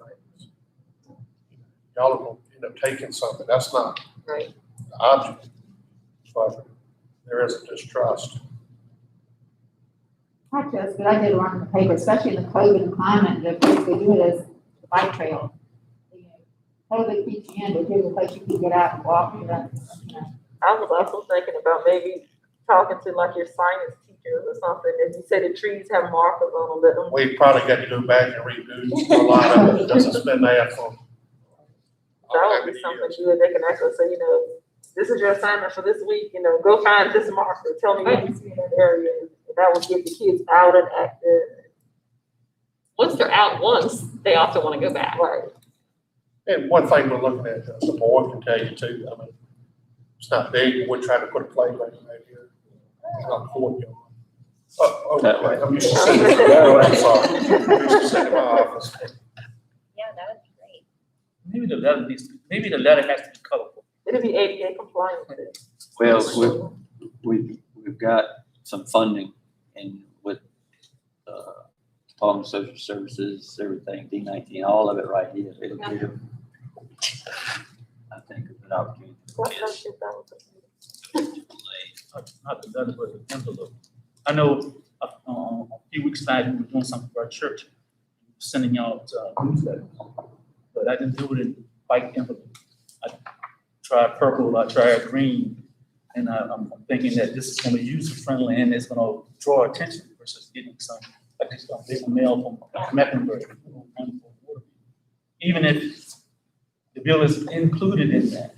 Y'all are going, taking something. That's not Right. the object. But there is a distrust. Not just, but I did run in the paper, especially in the COVID climate, that basically do it as a bike trail. You know, COVID keeps you in, but here's a place you can get out and walk and run. You know. I was also thinking about maybe talking to like your science teachers or something, if you say the trees have markers on them, let them. We probably got to go back and redo a lot of it because it's been there for. That would be something good, they can actually say, you know, this is your assignment for this week, you know, go find this marker, tell me what you see in that area, and that would get the kids out and active. Once they're out once, they often want to go back. Right. And one thing we're looking at, the board can tell you too, I mean, it's not big, we're trying to put a playground right here. Not courtyard. Oh, okay, I'm used to seeing it. I'm sorry. I'm used to sitting in my office. Yeah, that would be great. Maybe the letter has to be colorful. It'll be ADA compliant. Well, we've got some funding and with, Department of Social Services, everything, D19, all of it right here. It'll give them, I think, an opportunity. Not the letter, but the envelope. I know, a few weeks back, we were doing something for our church, sending out, newsletters. But I didn't do it in white envelope. I tried purple, I tried green, and I'm thinking that this is gonna be user-friendly and it's gonna draw attention versus getting some, like this, big mail from Mecklenburg. Even if the bill is included in that.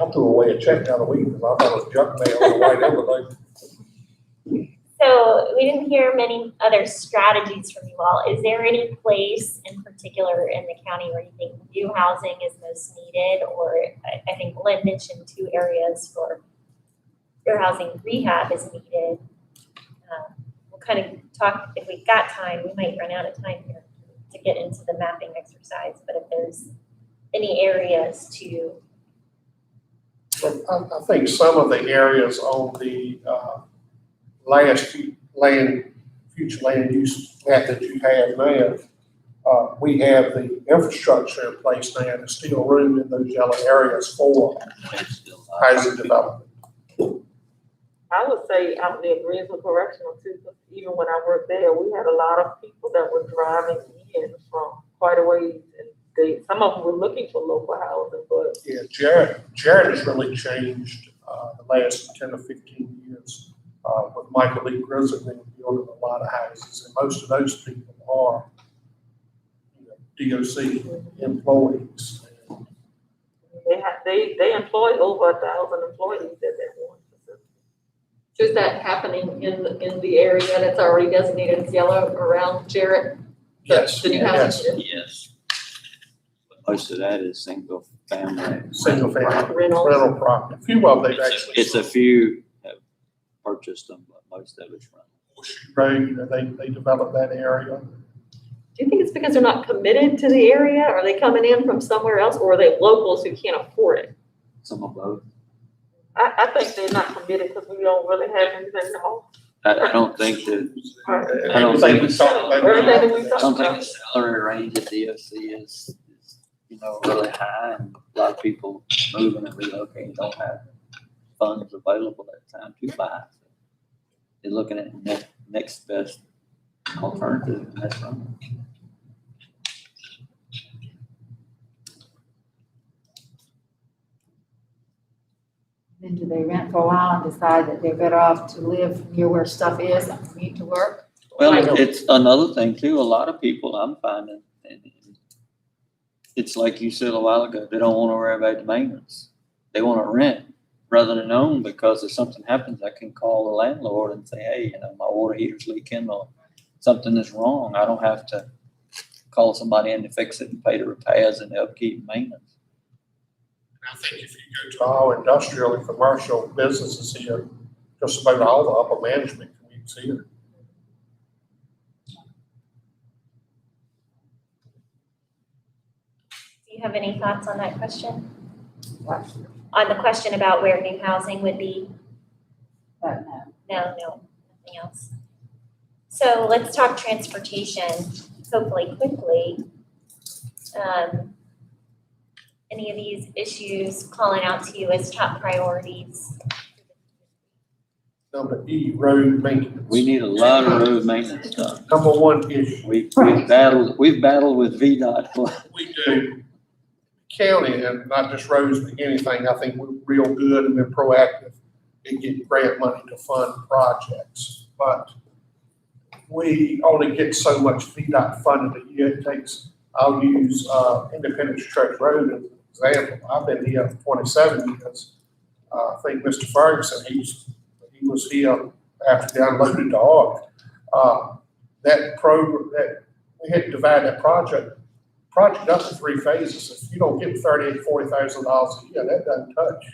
I threw away a check the other week because I thought it was junk mail on the white envelope. So we didn't hear many other strategies from you all. Is there any place in particular in the county where you think new housing is most needed? Or I think Lynn mentioned 2 areas for fair housing rehab is needed. We'll kind of talk, if we've got time, we might run out of time here to get into the mapping exercise, but if there's any areas to. I think some of the areas on the, future land use map that you have now, we have the infrastructure in place now, there's still room in those yellow areas for housing development. I would say I'm the Greensville Correctional too, because even when I worked there, we had a lot of people that were driving in from quite a ways, and some of them were looking for local housing, but. Yeah, Jared has really changed, the last 10 or 15 years, with Michael Lee Grizzard building a lot of houses, and most of those people are, DOC employees. They employ over 1,000 employees at that one facility. So is that happening in the area that's already designated as yellow around Jarrett? Yes, The new yes. housing? Yes. Most of that is single family. Single family Rentals. rental property. A few of them they've actually. It's a few have purchased them, but most of it's rental. Road, they developed that area. Do you think it's because they're not committed to the area? Are they coming in from somewhere else, or are they locals who can't afford it? Some of both. I think they're not committed because we don't really have anything to offer. I don't think that, I don't Everything think we talked about. Everything that we I talked don't think about. the salary range at DOC is, really high, and a lot of people moving and relocating don't have funds available at the time to buy. They're looking at next best alternative, and that's right. Then do they rent for a while and decide that they're better off to live near where stuff is and commute to work? Well, it's another thing too, a lot of people I'm finding, and it's like you said a while ago, they don't want to worry about the maintenance. They want to rent rather than own, because if something happens, I can call the landlord and say, hey, my water heater's leaking or something is wrong. I don't have to call somebody in to fix it and pay the repairs and the upkeep and maintenance. I think if you go to all industrial and commercial businesses here, just about all the upper management commutes here. Do you have any thoughts on that question? On the question about where new housing would be? But no. No, nothing else. So let's talk transportation, hopefully quickly. any of these issues calling out to you as top priorities? Number E, road maintenance. We need a lot of road maintenance stuff. Number one issue. We've battled with VDOT for We do. County, and not just roads, but anything, I think we're real good and been proactive in getting grant money to fund projects. But we only get so much VDOT funding a year. It takes, I'll use Independence Church Road as an example. I've been here for 27 years. I think Mr. Ferguson, he was here after they unloaded the ark. That program, that we had to divide that project up to 3 phases. If you don't get $30,000 to $40,000 a year, that doesn't touch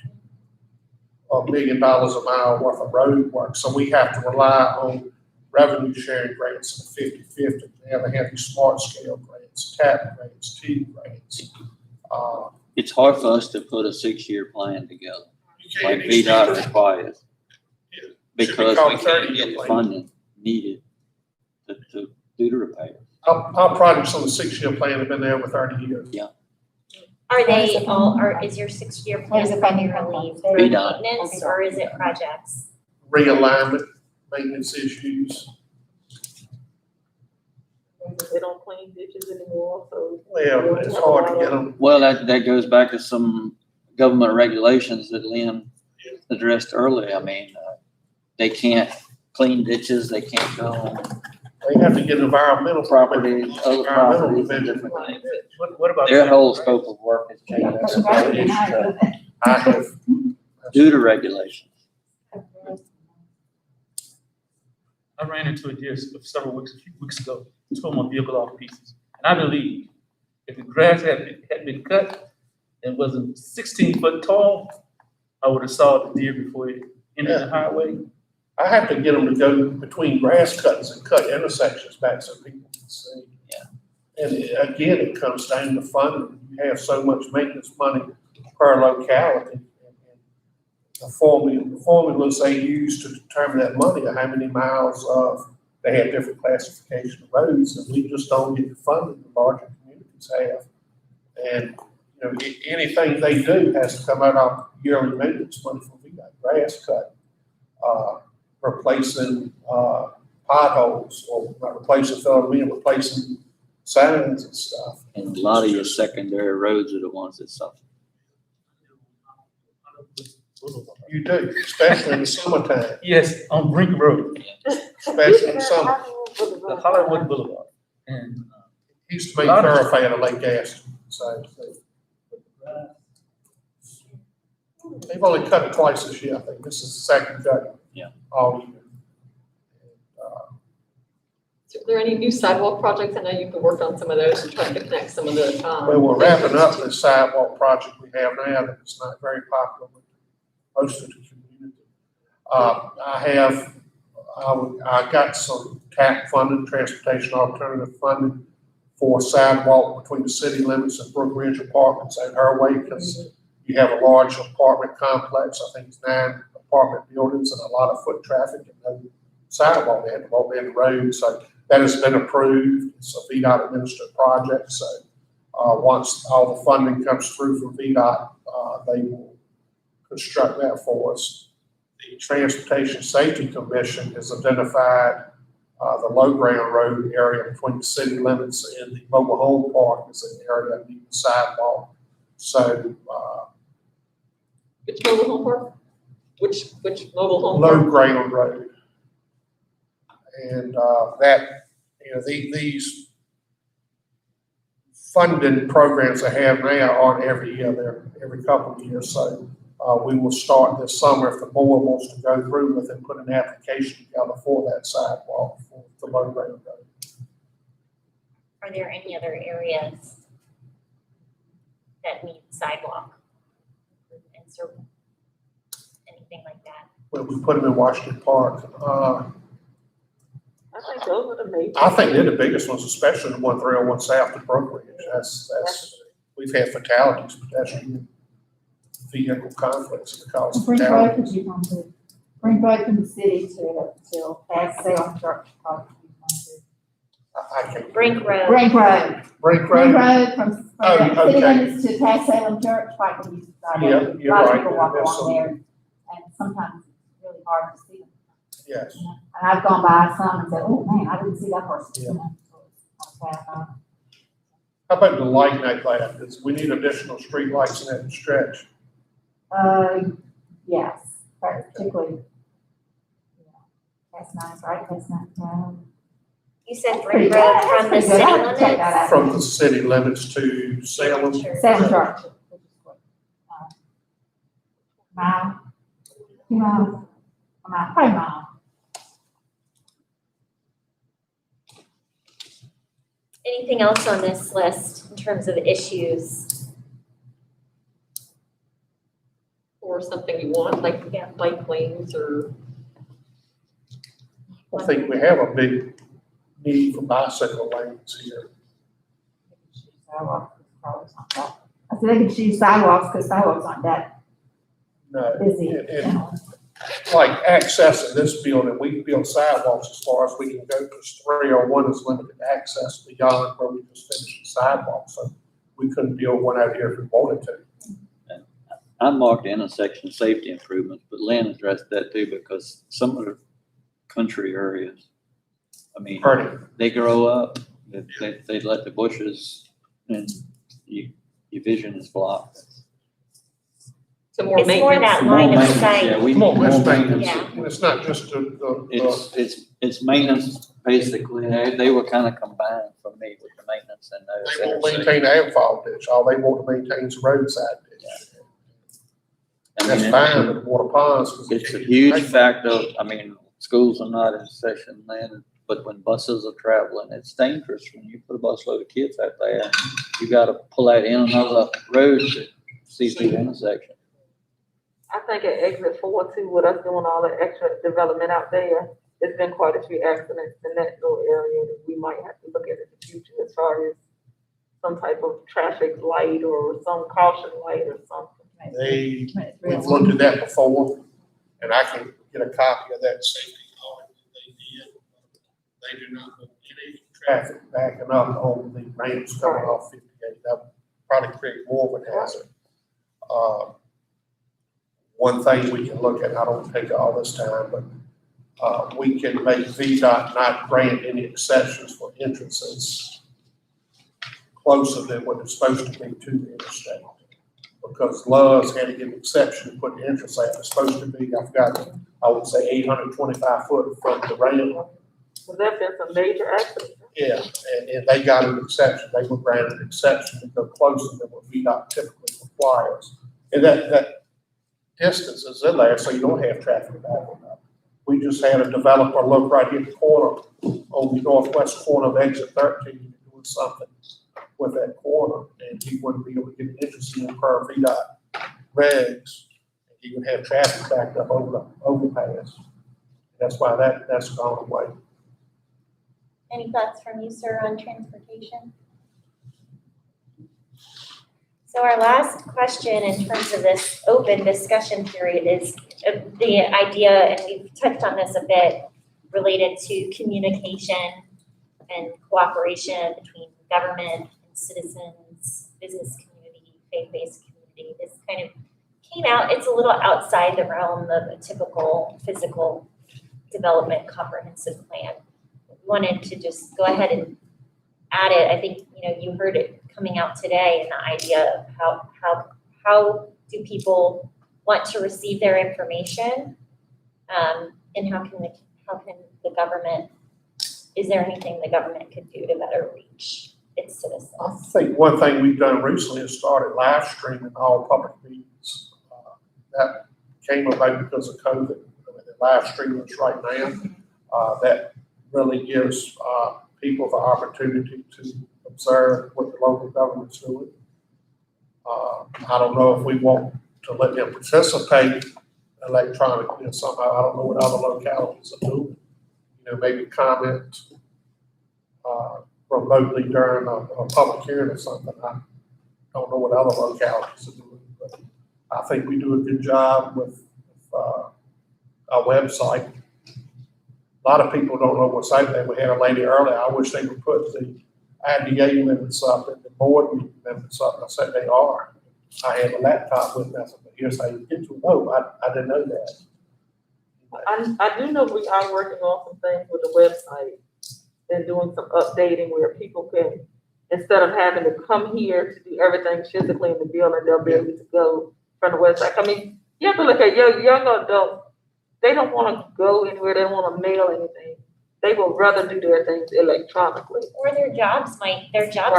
$1 million a mile worth of road work. So we have to rely on revenue sharing grants, 50-50. They have these smart scale grants, TAP grants, T grants. it's hard for us to put a 6-year plan together, You like can't VDOT extend it. requires, Yeah. Should because called we can't 30-year get the plan. funding needed to do the repair. Our projects on the 6-year plan have been there for 30 years. Are they all, or is your 6-year What plan is the funding primarily from? road VDOT. maintenance, or is it projects? Realignment, maintenance issues. They don't clean ditches anymore, so. Well, it's hard to get them. Well, that goes back to some government regulations that Lynn addressed earlier. I mean, they can't clean ditches, they can't go on They have to get environmental property, other Environmental properties and division. different things. What about? Their whole scope of work has changed I have, due to regulations. I ran into a deer a few weeks ago, tore my vehicle off pieces. And I believe if the grass had been cut and wasn't 16 foot tall, I would have saw the deer before it entered the highway. I have to get them to go between grass cuts and cut intersections back so people can see. Yeah. And again, it comes down to funding. You have so much maintenance money per locality. The formulas they use to determine that money are how many miles of, they have different classification of roads, and we just don't get the funding the larger communities have. And, anything they do has to come out of yearly maintenance money from VDOT, grass cut, replacing potholes, or not replacing, replacing signs and stuff. And a lot of your secondary roads are the ones that suffer. You do, especially in the summertime, Yes, on Brink Road, especially in the summer. the Hollywood Boulevard. And Used to be thoroughfare at Lake Gaston, so. They've only cut it twice this year, I think. This is the second cut. Yeah. All year. So are there any new sidewalk projects? I know you've worked on some of those and trying to connect some of the. Well, we're wrapping up the sidewalk project we have now that is not very popular with most of the community. I got some TAP funding, transportation alternative funding for sidewalk between the city limits and Brook Ridge Apartments and her way, because you have a large apartment complex. I think it's 9 apartment buildings and a lot of foot traffic and no sidewalk. They had to walk down the road. So that has been approved. It's a VDOT administered project. So once all the funding comes through from VDOT, they will construct that for us. The Transportation Safety Commission has identified the low ground road area between the city limits and the mobile home park as an area that needs a sidewalk. So Which mobile home park? Which mobile home low park? ground road. And that, these funding programs they have now aren't every year, they're every couple of years. So we will start this summer if the board wants to go through with it, put an application together for that sidewalk for the low ground road. Are there any other areas that need sidewalk? And so, anything like that? Well, we put them in Washington Park. I think those are the major. I think they're the biggest ones, especially the 131 South to Brook Ridge. That's we've had fatalities, pedestrian vehicle conflicts because of Spring Road fatalities. could be one too. Spring Road from the city to fast sale and structure project. I can't. Brink Road. Brink Road. Brink Brink Road? Road from Oh, the city okay. limits to past Salem Church, like when you start. Yeah, A you're lot of right. people walk There's along some- there, and sometimes it's really hard to see them. Yes. You know, and I've gone by some and said, oh, man, I didn't see that person. Yeah. You know, so it's not bad. How about the light night light? Because we need additional street lights in that stretch. Yes, particularly. Yeah. That's nice, right? That's not, You said pretty Brink good. Road That's from the pretty city good. I have to check that limits? out. From the city limits to Salem. Salem Church. Mile, 2 miles, a mile, probably a mile. Anything else on this list in terms of issues? Or something you want, like bike lanes or, I think we have a big need for bicycle lanes here. Sidewalks, probably not that. I said they could choose sidewalks, because sidewalks aren't that No, busy. and- and like accessing this building, we build sidewalks as far as we can go, because 301 is limited access beyond where we just finished the sidewalk, so we couldn't build one out here if we wanted to. I marked the intersection safety improvements, but Lynn addressed that too, because some of the country areas, I mean, Bernie, they grow up, they let the bushes, and your vision is blocked. so more It's more maintenance. that line of sight. Yeah, we need more more less maintenance. maintenance, Yeah. and it's not just the It's maintenance, basically, they were kind of combined for me with the maintenance and those they won't intersections. maintain the asphalt ditch, all they want to maintain is the roadside ditch. I That's mean, fine with water ponds. 'cause it's a huge factor, I mean, schools are not in session then, but when buses are traveling, it's dangerous when you put a bus load of kids out there. You gotta pull out in another road to see through the intersection. I think at exit 4 too, with us doing all the extra development out there, there's been quite a few accidents in that little area that we might have to look at in the future as far as some type of traffic light or some caution light or something. We've looked at that before, and I can get a copy of that safety audit that they did. They do not want any traffic backing up on the ramps coming off 58. That would probably create more of an hazard. One thing we can look at, I don't take all this time, but we can make VDOT not grant any exceptions for entrances closer than what it's supposed to be to the interstate. Because Love's had to give an exception to put the entrance at, it's supposed to be, I've got, I would say 825 foot from the ramp. Well, there've been some major accidents. Yeah, and they got an exception, they were granted an exception to go closer than what VDOT typically requires. And that distance is in there, so you don't have traffic backing up. We just had a developer look right here at the corner, on the northwest corner of exit 13, doing something with that corner, and he wouldn't be able to get an entrance in per VDOT regs. He would have traffic backed up over the overpass. That's why that's gone away. Any thoughts from you, sir, on transportation? So our last question in terms of this open discussion period is the idea, and we've touched on this a bit, related to communication and cooperation between government and citizens, business community, faith-based community. This kind of came out, it's a little outside the realm of a typical physical development comprehensive plan. We wanted to just go ahead and add it. I think, you heard it coming out today, and the idea of how do people want to receive their information, and how can the government, is there anything the government could do to better reach its citizens? I think one thing we've done recently is started live streaming all public meetings. That came about because of COVID. The live streaming is right now. That really gives people the opportunity to observe what the local government's doing. I don't know if we want to let them participate electronically somehow. I don't know what other localities are doing. Maybe comment remotely during a public hearing or something. I don't know what other localities are doing, but I think we do a good job with our website. A lot of people don't know what's out there. We had a lady earlier, I wish they would put the IDA limits up and the board meeting limits up. I said they are. I had a laptop with me, I said, but here's how you get to vote. I didn't know that. I do know we are working on some things with the website and doing some updating where people can, instead of having to come here to do everything physically in the building, they'll be able to go from the website. I mean, you have to look at young adults. They don't want to go anywhere. They don't want to mail anything. They would rather do their things electronically. Or their job Right.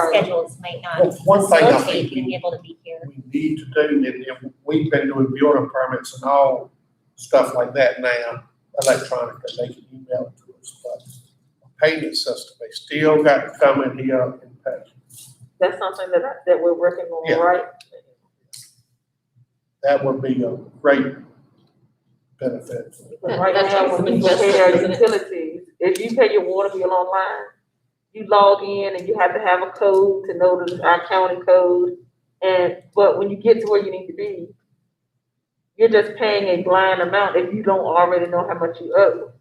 schedules might not One thing I facilitate think being able to be here. we need to do, and we've been doing building permits and all stuff like that now, electronically, they can email it to us, but a payment system, they still got to come in here and pay. That's something that we're working on, Yeah. right? That would be a great benefit. Because right That's now, some when people pay their investment, isn't it? utilities, if you pay your water bill online, you log in and you have to have a code to know our county code. But when you get to where you need to be, you're just paying a blind amount if you don't already know how much you owe.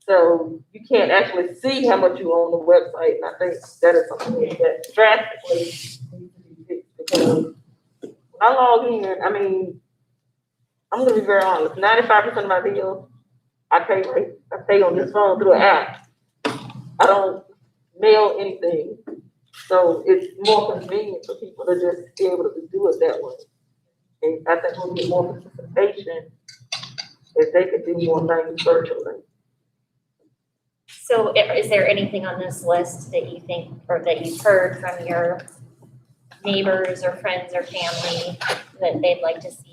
So you can't actually see how much you owe on the website, and I think that is something that drastically needs to be fixed. Because when I log in, I mean, I'm gonna be very honest, 95% of my bills, I pay on this phone through an app. I don't mail anything, so it's more convenient for people to just be able to do it that way. And I think we'll get more participation if they could do more things virtually. So is there anything on this list that you think, or that you've heard from your neighbors or friends or family that they'd like to see?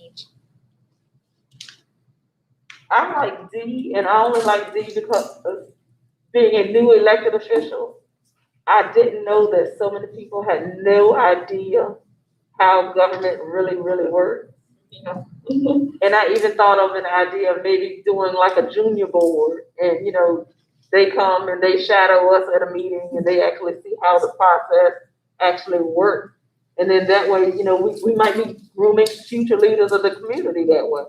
I like D, and I only like D because of being a new elected official. I didn't know that so many people had no idea how government really, really works. Yeah. And I even thought of an idea of maybe doing like a junior board, and they come and they shadow us at a meeting and they actually see how the process actually works. And then that way, we might be grooming future leaders of the community that way.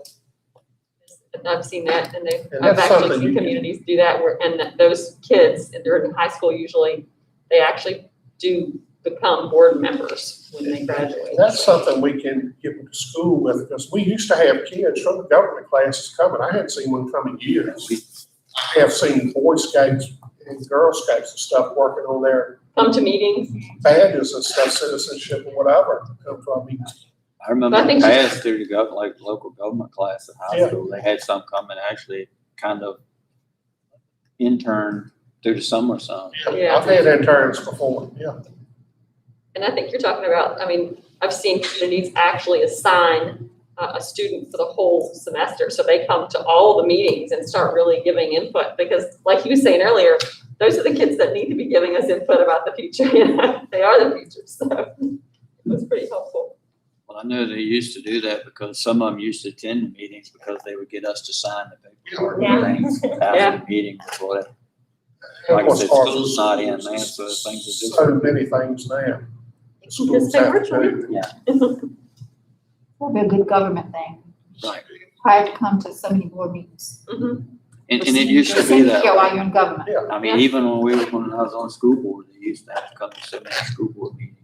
I've seen that, and And I've that's actually something seen you can- communities do that, and those kids, and they're in high school usually, they actually do become board members when they graduate. That's something we can get with the school with, because we used to have kids from the government classes coming. I hadn't seen one come in years. I have seen Boy Scouts and Girl Scouts and stuff working on their Come to meetings. badges and stuff, citizenship or whatever, come to our meetings. I remember I in think the she's- past through the local government class at high Yeah. school, they had some come and actually kind of intern through the summer some. Yeah. I've had interns before, yeah. And I think you're talking about, I've seen communities actually assign a student for the whole semester. So they come to all the meetings and start really giving input, because like you were saying earlier, those are the kids that need to be giving us input about the future. They are the future, so it was pretty helpful. Well, I know they used to do that because some of them used to attend the meetings because they would get us to sign the paperwork Yeah. and things Yeah. after the meeting before that. Like I said, school's not in, man, so things are So different. many things now. Schools Just stay have to virtual. do. That'd be a good government thing. Right. Required to come to so many board meetings. Mhm. And it used to be Send that you while way. you're in government. I mean, even when I was on school board, they used to have to come to so many school board meetings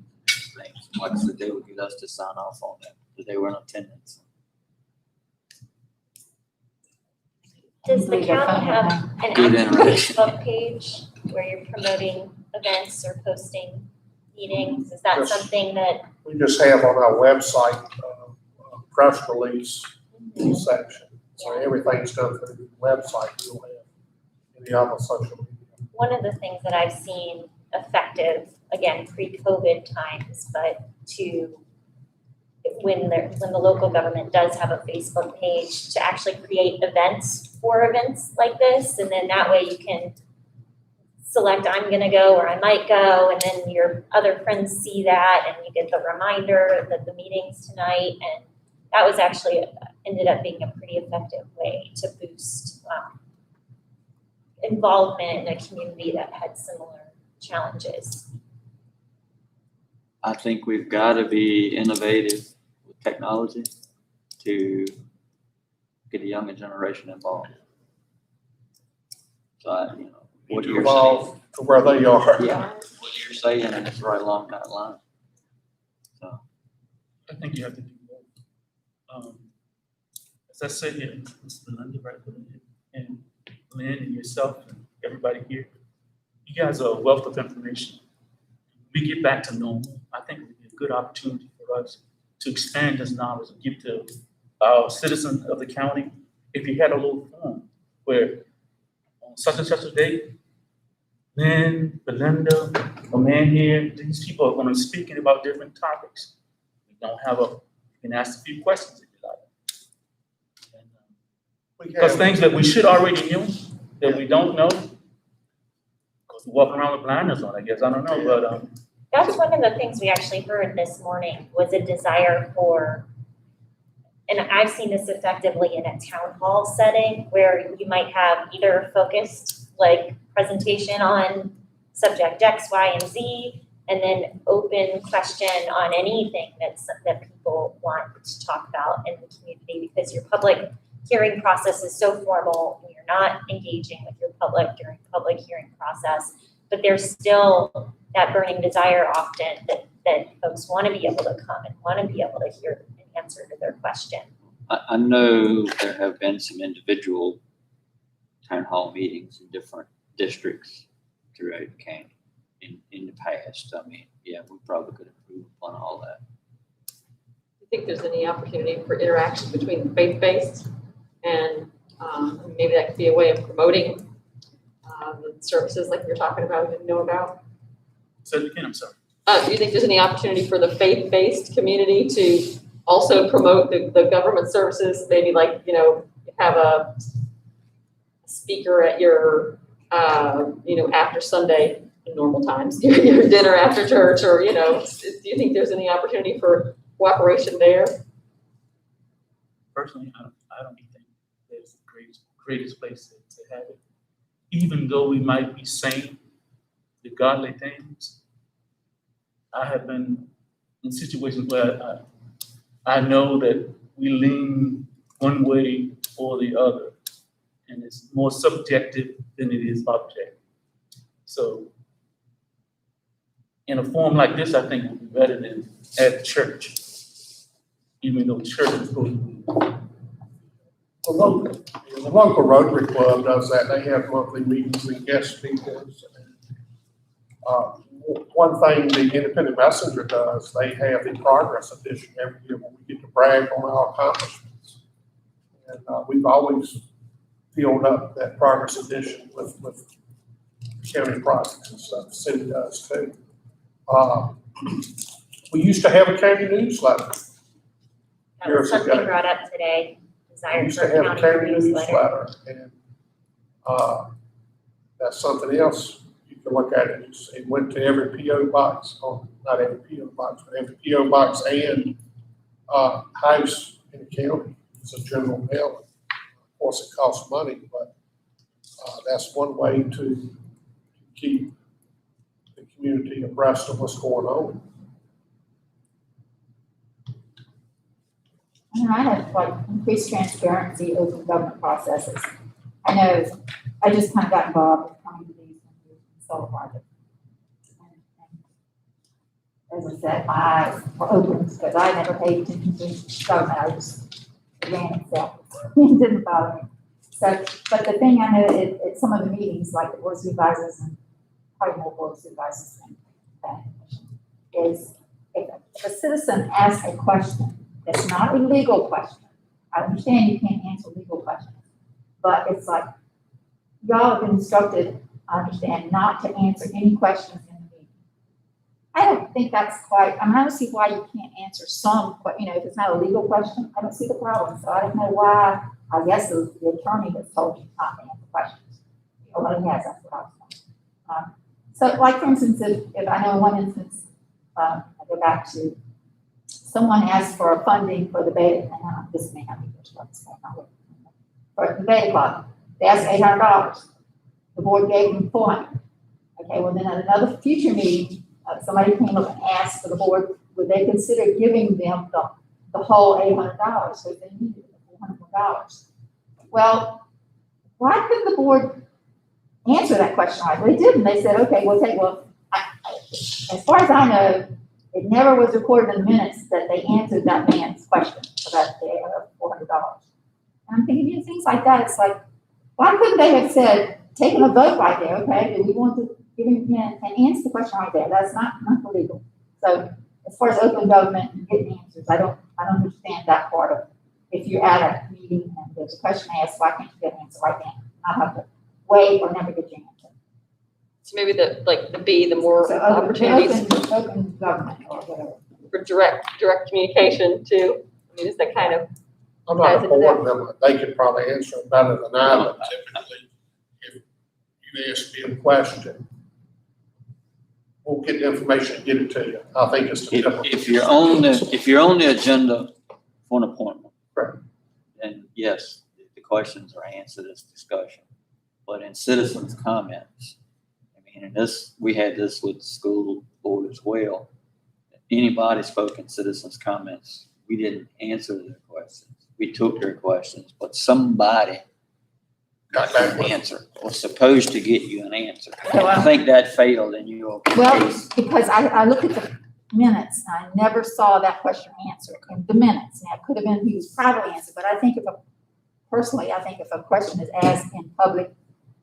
and things. Like I said, they would get us to sign off on that, because they were in attendance. Does the Believe they're county funding have that. an Good active interaction. Facebook page where you're promoting events or posting meetings? Is that Yes. something that? We just have on our website, a press release section. So everything's done through the website. We don't have any other social media. One of the things that I've seen effective, again, pre-COVID times, but when the local government does have a Facebook page, to actually create events for events like this, and then that way you can select, I'm gonna go, or I might go, and then your other friends see that, and you get the reminder that the meeting's tonight, and that was actually, ended up being a pretty effective way to boost involvement in a community that had similar challenges. I think we've got to be innovative with technology to get the younger generation involved. So I, you know, Need what to you're evolve saying, to where they are. yeah, what you're saying, and it's right along that line. So, I think you have to do both. As I said, here, Mr. Lundy, right, and Lynn and yourself and everybody here, you guys are a wealth of information. We get back to normal, I think it would be a good opportunity for us to expand this knowledge and give to our citizens of the county. If you had a little form where on such and such a date, Lynn, Belinda, a man here, these people are gonna be speaking about different topics. We don't have you can ask a few questions if you like. We Because have- things that we should already know, that we don't know, because we're walking around with blinders on, I guess, I don't know, but, That's one of the things we actually heard this morning, was a desire for, and I've seen this effectively in a town hall setting, where you might have either a focused, like, presentation on subject X, Y, and Z, and then open question on anything that people want to talk about in the community, because your public hearing process is so formal, and you're not engaging with your public during public hearing process, but there's still that burning desire often that folks want to be able to come and want to be able to hear an answer to their question. I know there have been some individual town hall meetings in different districts throughout the county in the past. I mean, yeah, we probably could improve upon all that. Do you think there's any opportunity for interaction between faith-based and maybe that could be a way of promoting the services like you're talking about, didn't know about? so again, I'm sorry. Do you think there's any opportunity for the faith-based community to also promote the government services? Maybe like, you know, have a speaker at your, you know, after Sunday in normal times, your dinner after church, or, you know, do you think there's any opportunity for cooperation there? Personally, I don't think that's the greatest place to have it. Even though we might be saying the godly things, I have been in situations where I know that we lean one way or the other, and it's more subjective than it is objective. So in a forum like this, I think would be better than at church, even though church is supposed to be. The local Rotary Club does that. They have monthly meetings and guest speakers. One thing the Independent Messenger does, they have the Progress Edition every year where we get to brag on our accomplishments. And we've always filled up that Progress Edition with county projects and stuff. The city does too. We used to have a county newsletter. That Years was something ago. brought up today, We desire used for to a have a county county newsletter. newsletter, and that's something else you can look at. It went to every PO box, or not every PO box, but every PO box and house in the county. It's a general mailing. Of course, it costs money, but that's one way to keep the community abreast of what's going on. And I have like increased transparency over government processes. I know, I just kind of got involved in coming to these solar projects. And as I said, my eyes were open because I never paid attention to government. I just ran itself. It didn't bother me. So, but the thing I know at some of the meetings, like the board of supervisors and probably more board of supervisors than planning commission, is if a citizen asks a question that's not a legal question. I understand you can't answer legal questions, but it's like, y'all have been instructed, I understand, not to answer any questions in the meeting. I don't think that's quite, I don't see why you can't answer some, you know, if it's not a legal question, I don't see the problem. So I don't know why, I guess the attorney has told you not to answer questions. Well, he has, that's what I was saying. So like, for instance, if I know one instance, I go back to, someone asked for funding for the Beta, and this may not be for the Beta Club. They asked $800. The board gave them $400. Okay, well then at another future meeting, somebody came up and asked for the board, would they consider giving them the whole $800? So they needed $400. Well, why couldn't the board answer that question right. They didn't. They said, okay, as far as I know, it never was recorded in the minutes that they answered that man's question about the $400. And I'm thinking, things like that, it's like, why couldn't they have said, taken a vote right there, okay, do we want to give him, and answer the question right there? That's not illegal. So as far as open government and getting answers, I don't understand that part of, if you're at a meeting and there's a question asked, why can't you get an answer right then? Not have to wait or never get your answer. So maybe the B, the more So opportunities open government or whatever. for direct communication too. I mean, is that kind of, I'm not a board member, they could probably answer it better than I, but typically, if you ask me a question, we'll get the information and get it to you. I think it's the typical. If you're on the agenda for an appointment. Correct. Then yes, the questions are answered as discussion. But in citizens' comments, I mean, we had this with the school board as well. Anybody spoke in citizens' comments, we didn't answer their questions. We took their questions, but somebody Got that one. answer, was supposed to get you an answer. So, I think that failed in your Well, case. because I looked at the minutes, and I never saw that question answered in the minutes. Now, it could have been he was privately answered, but I think if a question is asked in public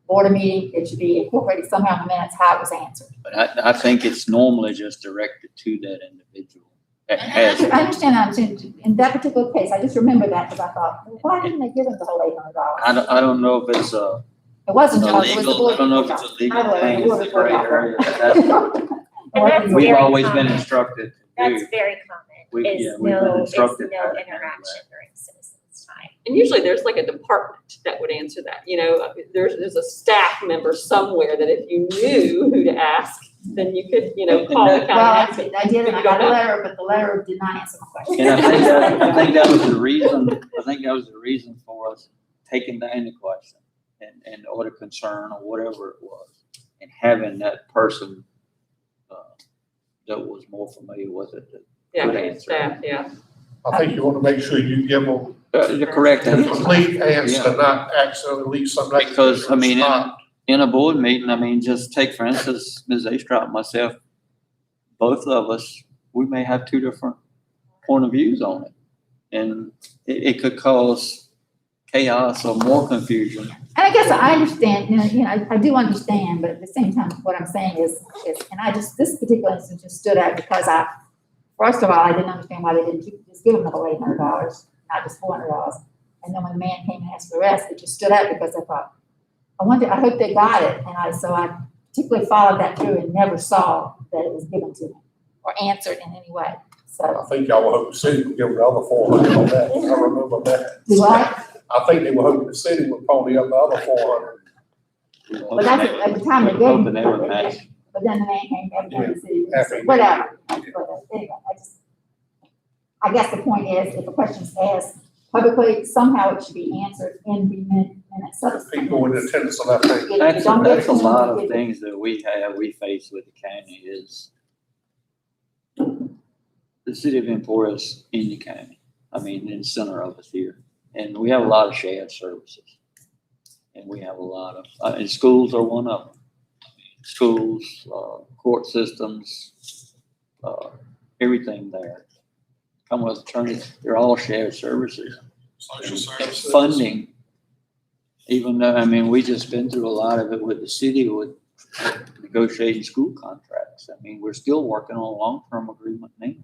board meeting, it should be incorporated somehow in the minutes how it was answered. But I think it's normally just directed to that individual. That And has I understand that, I'm saying, in that particular case, I just remember that because I thought, well, why didn't they give him the whole $800? I don't know if it's a It wasn't, John, it was the legal, board. I don't know if it's a legal By the way, thing, it was it's a the board gray member. area. That's- And that's We've very always been common. instructed to That's do. very common, We- is yeah, we've been no instructed interaction that. during citizens' time. and usually there's like a department that would answer that, there's a staff member somewhere that if you knew who to ask, then you could, call the county and Well, ask it. I did, and I You don't got a know? letter, but the letter did not answer my question. And I think that was the reason for us taking down the question and order concern or whatever it was, and having that person that was more familiar with it. Yeah, Good answer. staff, yeah. I think you want to make sure you give them The correct the answer. complete answer, Yeah. not accidentally leave something. Because, I mean, spot. In a board meeting, just take for instance, Ms. Astrop and myself, both of us, we may have two different point of views on it. And it could cause chaos or more confusion. And I guess I understand, I do understand, but at the same time, what I'm saying is, and this particular instance just stood out because first of all, I didn't understand why they didn't just give him the whole $800, not just $400. And then when the man came and asked for the rest, it just stood out because I thought, I hope they got it. And so I particularly followed that through and never saw that it was given to me or answered in any way. So, I think y'all will hope the city will give them the other 400 on that. I remember that. do I? I think they were hoping the city would pony up the other 400. But that's at the time they gave Hoping me. they would match. But then the man came, everybody said, Happy. whatever. But anyway, I guess the point is, if a question's asked publicly, somehow it should be answered in the minutes. of the People in attendance on that thing. If you That's don't get it a to lot them, of you get it. things that we face with the county is the city of Emporia's in the county. I mean, in the center of us here. And we have a lot of shared services. And we have a lot of, and schools are one of them. Schools, court systems, everything there. Commonwealth attorneys, they're all shared services. Social services. Funding, even though, we just been through a lot of it with the city with negotiating school contracts. We're still working on a long-term agreement now.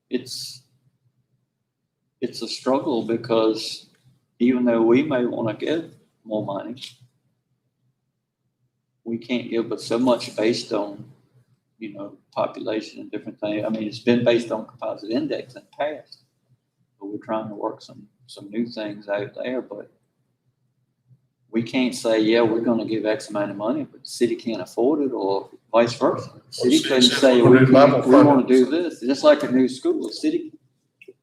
It's a struggle because even though we may want to give more money, we can't give but so much based on, population and different things. It's been based on composite index in the past, but we're trying to work some new things out there, but we can't say, yeah, we're going to give X amount of money, but the city can't afford it, or vice versa. The city couldn't say, we want to do this. Just like a new school, the city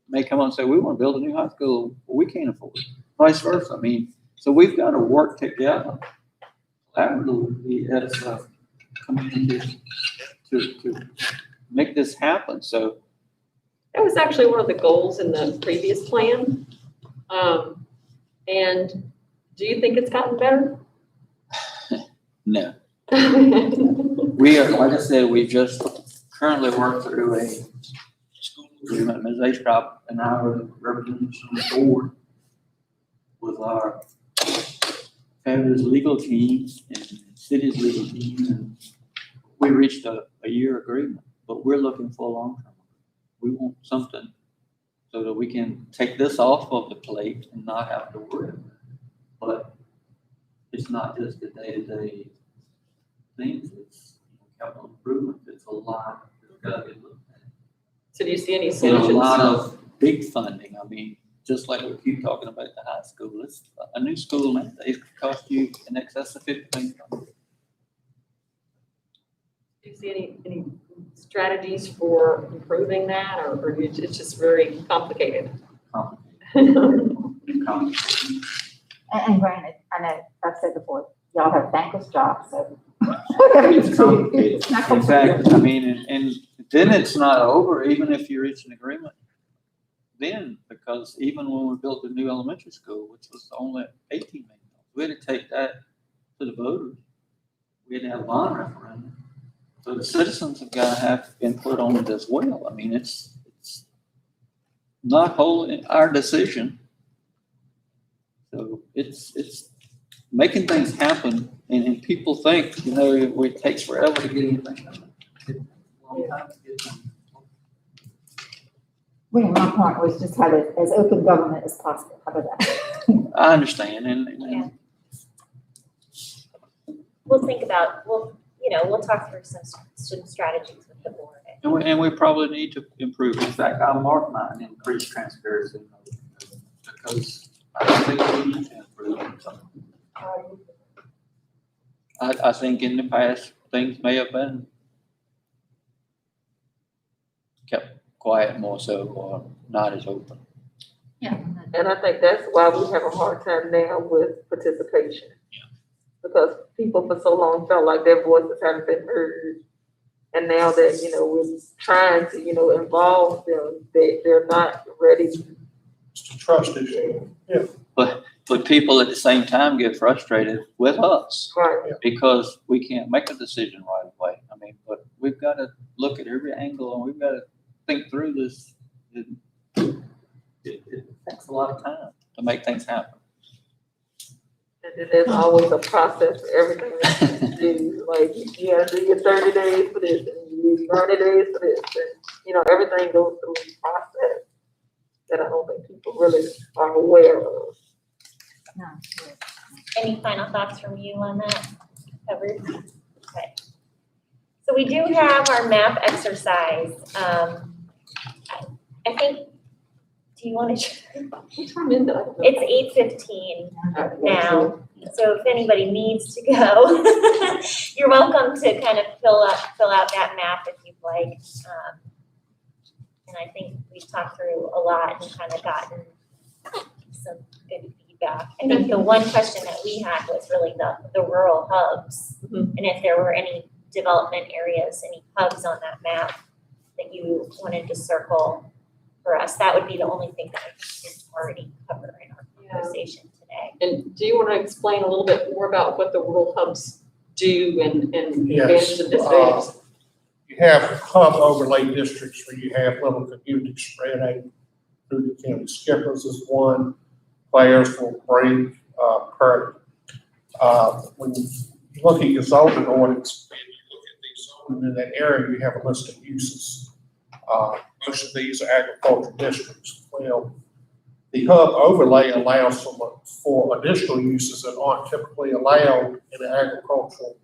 may come on and say, we want to build a new high school, but we can't afford it. Vice versa. So we've got to work together collaboratively as a community to make this happen. So That was actually one of the goals in the previous plan. And do you think it's gotten better? No. We are, like I said, we just currently work through a school agreement, Ms. Astrop and I are the representatives on the board with our fabulous legal team and city's legal team, and we reached a year agreement, but we're looking for a long term. We want something so that we can take this off of the plate and not have to worry about it. But it's not just the day-to-day things, it's capital improvement, it's a lot that's gotta be looked at. So do you see any And a solutions? lot of big funding, I mean, just like we keep talking about the high school, it's a new school nowadays could cost you in excess of $50 million. Do you see any strategies for improving that, or it's just very complicated? Complicated. And granted, I know, I've said before, y'all have thankless jobs, so. whatever you It's do, complicated. it's not In complicated. fact, I mean, and then it's not over, even if you reach an agreement. Then, because even when we built the new elementary school, which was only $18 million, we had to take that to the voters. We had to have a bond referendum. So the citizens have got to have input on it as well. I mean, it's not wholly our decision. So it's making things happen, and people think, it takes forever to get anything done. It's a long time to get done. Well, my point was just have it as open government as possible, how about that? I understand, and Yeah. We'll think about, we'll talk through some strategies with the board. and we probably need to improve. In fact, I'll mark mine increased transparency because I think we need to improve something. I think in the past, things may have been kept quiet more so, or not as open. Yeah. And I think that's why we have a hard time now with participation. Because people for so long felt like their voices hadn't been heard. And now that, we're trying to, involve them, they're not ready. It's a trust issue. But people at the same time get frustrated with us Right. because we can't make a decision right away. I mean, but we've got to look at every angle and we've got to think through this. It takes a lot of time to make things happen. And then there's always a process for everything that you do. Like, you gotta do your 30 days for this, and you do 90 days for this, and, everything goes through a process that I don't think people really are aware of. No. Any final thoughts from you on that? Covered? Okay. So we do have our map exercise. I think, do you want to? What time is it? It's 8:15 now, so if anybody needs to go, you're welcome to kind of fill out that map if you'd like. And I think we've talked through a lot and kind of gotten some good feedback. I think the one question that we had was really the rural hubs, Mhm. and if there were any development areas, any hubs on that map that you wanted to circle for us. That would be the only thing that I think we didn't already cover in our conversation today. And do you want to explain a little bit more about what the rural hubs do and Yes, advantages and disadvantages? You have hub overlay districts where you have little communities spread out through the county. Skippers is one, Claresville, Brink, Purdy. When you look at your zoning ordinance, and you look at these zoning in that area, you have a list of uses. Most of these are agricultural districts. Well, the hub overlay allows for additional uses that aren't typically allowed in an agricultural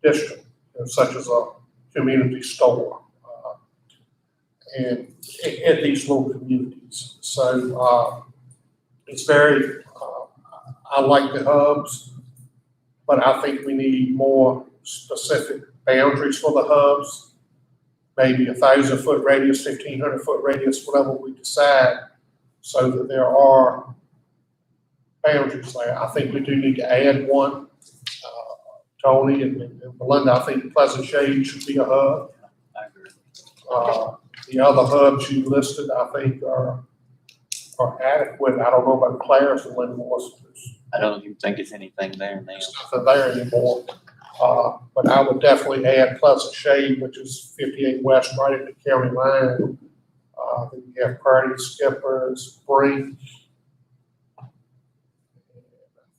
district, such as a community store, and at these little communities. So it's very, I like the hubs, but I think we need more specific boundaries for the hubs. Maybe 1,000-foot radius, 1,500-foot radius, whatever we decide, so that there are boundaries there. I think we do need to add one. Tony and Belinda, I think Pleasant Shade should be a hub. I agree. The other hubs you listed, I think are adequate. I don't know about Clarence and Linwood. I don't even think it's anything there now. There's nothing there anymore. But I would definitely add Pleasant Shade, which is 58 West, right at the county line. Then you have Purdy, Skippers, Brink. I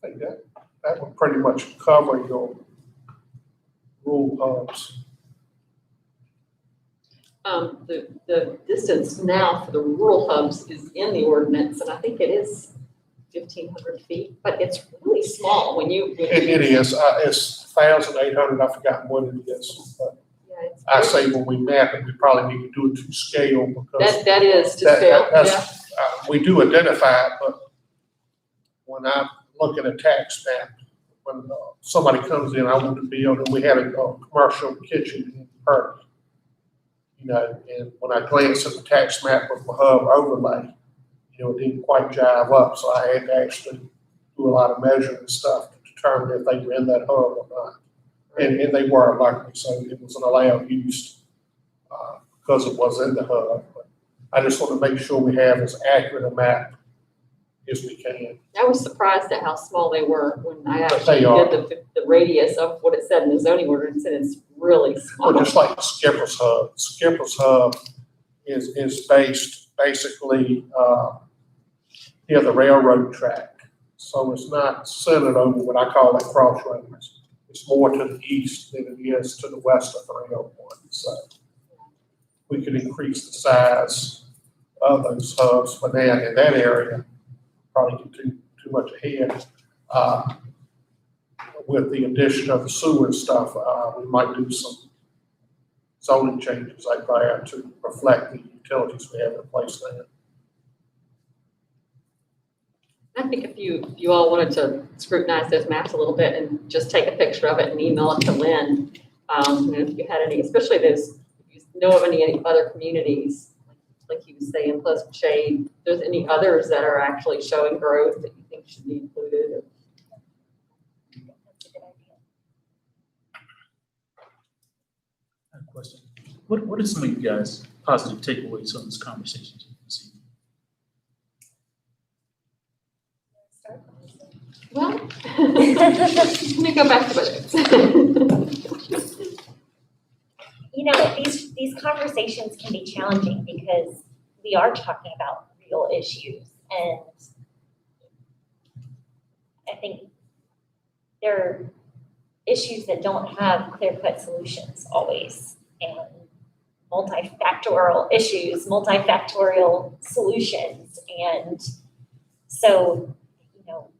think that would pretty much cover your rural hubs. The distance now for the rural hubs is in the ordinance, and I think it is 1,500 feet, but it's really small when you. It is, it's 1,800, I've forgotten what it is, but Yeah, it's I say when we map it, we probably need to do it to scale because. that is to that- scale, that's- yeah. We do identify it, but when I look at a tax map, when somebody comes in, I want to build, and we had a commercial kitchen in Perth. You know, and when I glanced at the tax map with my hub overlay, you know, it didn't quite jive up, so I had to actually do a lot of measuring and stuff to determine if they were in that hub or not. And they were luckily, so it was an allowed use, because it was in the hub. But I just want to make sure we have as accurate a map as we can. I was surprised at how small they were when I But actually they are. did the radius of what it said in the zoning ordinance, and it's really small. Well, just like Skipper's Hub. Skipper's Hub is based basically near the railroad track. So it's not centered over what I call like crossroads. It's more to the east than it is to the west of 301. So we could increase the size of those hubs, but now in that area, probably get too much ahead. With the addition of the sewer and stuff, we might do some zoning changes like that to reflect the utilities we have in place now. I think if you all wanted to scrutinize those maps a little bit and just take a picture of it and email it to Lynn, and if you had any, especially those, if you know of any other communities, like you was saying, Pleasant Shade, if there's any others that are actually showing growth that you think should be included. I have a question. What are some of you guys' positive takeaways on this conversation this evening? Well, let me go back to budgets. You know, these conversations can be challenging because we are talking about real issues, and I think there are issues that don't have clear-cut solutions always, and multifactorial issues, multifactorial solutions, and so, you know,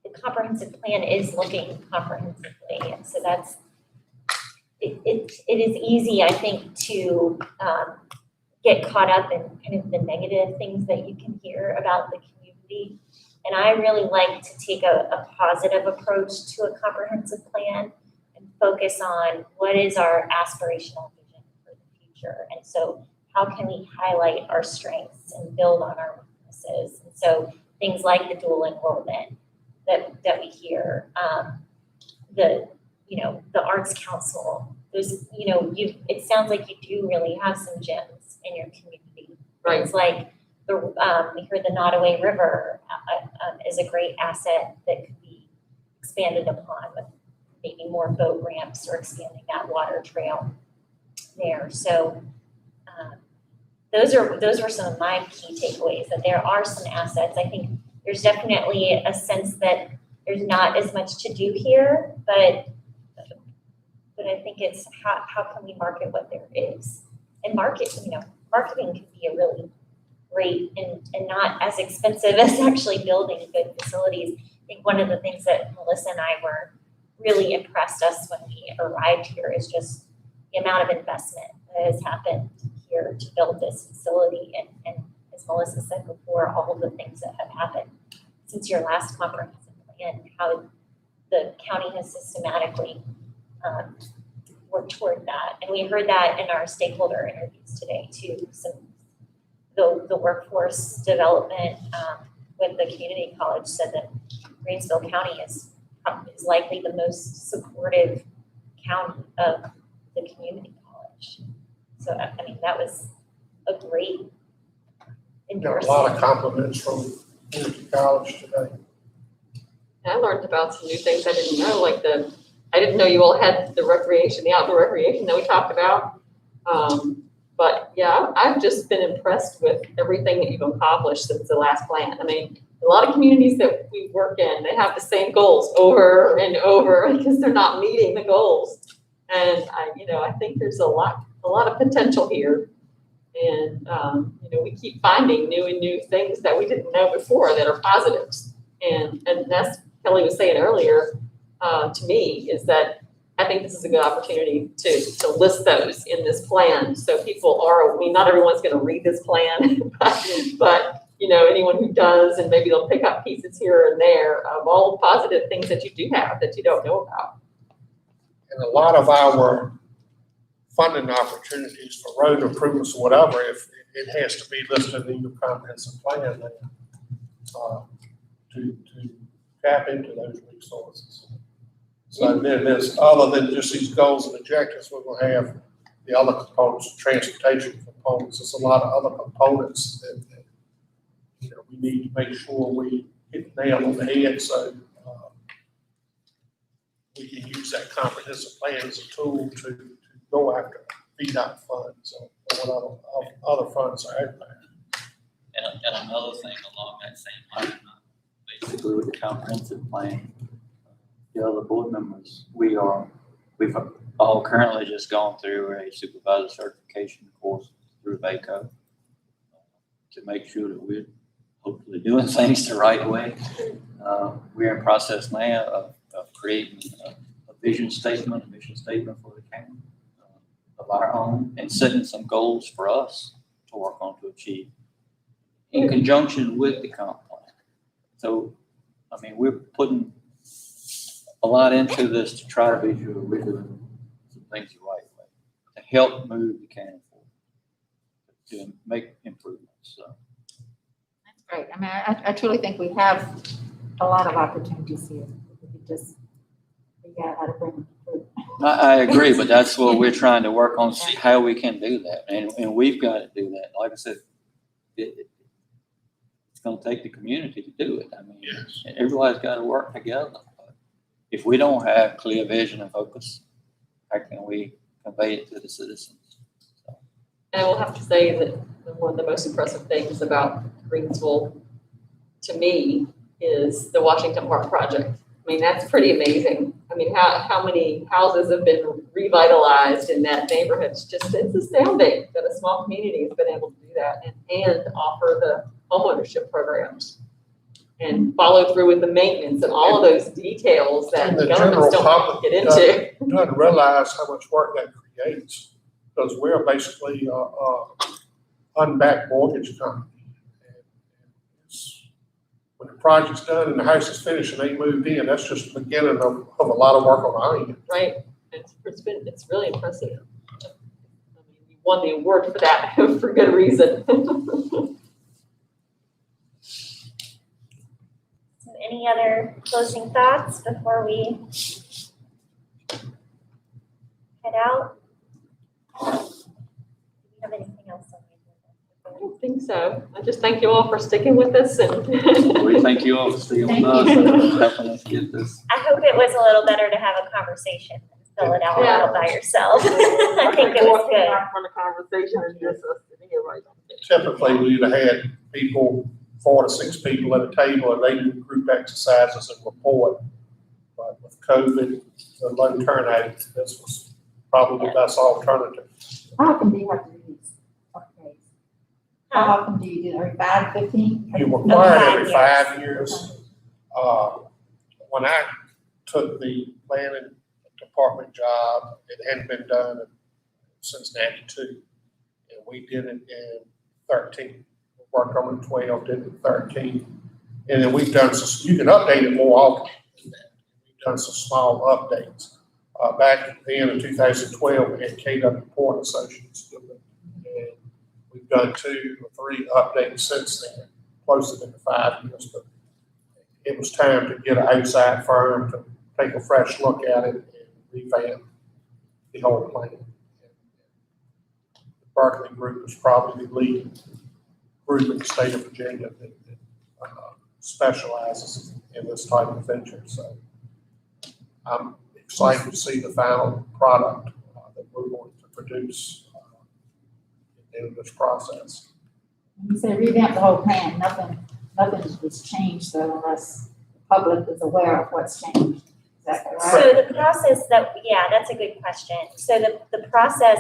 the comprehensive plan is looking comprehensively, and so that's it is easy, I think, to get caught up in kind of the negative things that you can hear about the community. And I really like to take a positive approach to a comprehensive plan and focus on what is our aspirational vision for the future. And so how can we highlight our strengths and build on our weaknesses? And so things like the dual enrollment that we hear, the Arts Council, there's, it sounds like you do really have some gems in your community. Right. It's like we heard the Nottoway River is a great asset that could be expanded upon with maybe more boat ramps or expanding that water trail there. So those were some of my key takeaways, that there are some assets. I think there's definitely a sense that there's not as much to do here, but I think it's how can we market what there is? And marketing can be a really great and not as expensive as actually building good facilities. I think one of the things that Melissa and I were really impressed us when we arrived here is just the amount of investment that has happened here to build this facility. And as Melissa said before, all of the things that have happened since your last comprehensive plan, how the county has systematically worked toward that. And we heard that in our stakeholder interviews today too. The workforce development with the community college said that Greensville County is likely the most supportive county of the community college. So, I mean, that was a great Got a endorsement. lot of compliments from community college today. And I learned about some new things I didn't know, like I didn't know you all had the recreation, the outdoor recreation that we talked about. But yeah, I've just been impressed with everything that you've accomplished since the last plan. I mean, a lot of communities that we work in, they have the same goals over and over because they're not meeting the goals. And I think there's a lot of potential here. And, we keep finding new things that we didn't know before that are positives. And that's, Kelly was saying earlier, to me, is that I think this is a good opportunity to list those in this plan. So people not everyone's going to read this plan, but anyone who does, and maybe they'll pick up pieces here and there of all the positive things that you do have that you don't know about. And a lot of our funding opportunities for road improvements or whatever, if it has to be listed in your comprehensive plan then, to tap into those resources. So then there's, other than just these goals and objectives, we're gonna have the other components, transportation components. There's a lot of other components that we need to make sure we hit the nail on the head, so we can use that comprehensive plan as a tool to go after VDOT funds or whatever other funds are out there. And another thing along that same line, basically with the comprehensive plan, the other board members, we've all currently just gone through a supervisor certification course through VACO to make sure that we're hopefully doing things the right way. We're in process now of creating a mission statement for the county of our own, and setting some goals for us to work on to achieve in conjunction with the comp plan. So, I mean, we're putting a lot into this to try to be sure we're doing some things the right way to help move the county forward, to make improvements. So. That's great. I mean, I truly think we have a lot of opportunities here. We just figure out how to bring them through. I agree, but that's what we're trying to work on, see how we can do that. And we've got to do that. Like I said, it's going to take the community to do it. I mean, Yes. everybody's got to work together. But if we don't have clear vision and focus, how can we convey it to the citizens? So. And I will have to say that one of the most impressive things about Greensville, to me, is the Washington Park project. I mean, that's pretty amazing. I mean, how many houses have been revitalized in that neighborhood? It's astounding that a small community has been able to do that and offer the homeownership programs and follow through with the maintenance and all of those details that And the governments general don't public get into. Doesn't realize how much work that creates, because we're basically unbacked mortgage company. When the project's done and the house is finished and they moved in, that's just the beginning of a lot of work on our end. Right, it's really impressive. I mean, you won the award for that for good reason. So any other closing thoughts before we head out? Do we have anything else on the I don't think so. I just thank you all for sticking with us and. We thank you all for staying with Thank us you. and helping us get this. I hope it was a little better to have a conversation than fill it out Yeah. all by yourself. I think it was good. From the conversation and just us sitting here right on there. Typically, we'd have had people, 4 to 6 people at a table, and they do group exercises and report. But with COVID, the low turnout, this was probably the best alternative. How often do you have to do these upgrades? How often do you do, every 5, 15? You require it every 5 5 years. When I took the planning department job, it hadn't been done since 92. And we did it in 13. We worked on it in 12, did it in 13. And then we've done some, you can update it more often than that. We've done some small updates. Back at the end of 2012, we had KW Port Associates do it. And we've done 2 or 3 updates since then, closer than 5 years. But it was time to get an outside firm to take a fresh look at it and revamp the whole plan. The Berkeley group is probably the leading group in the state of Virginia that specializes in this type of venture, so I'm excited to see the final product that we're going to produce in this process. You say revamp the whole plan, nothing was changed though unless the public is aware of what's changed. Is that correct? So the process that, yeah, that's a good question. So the process,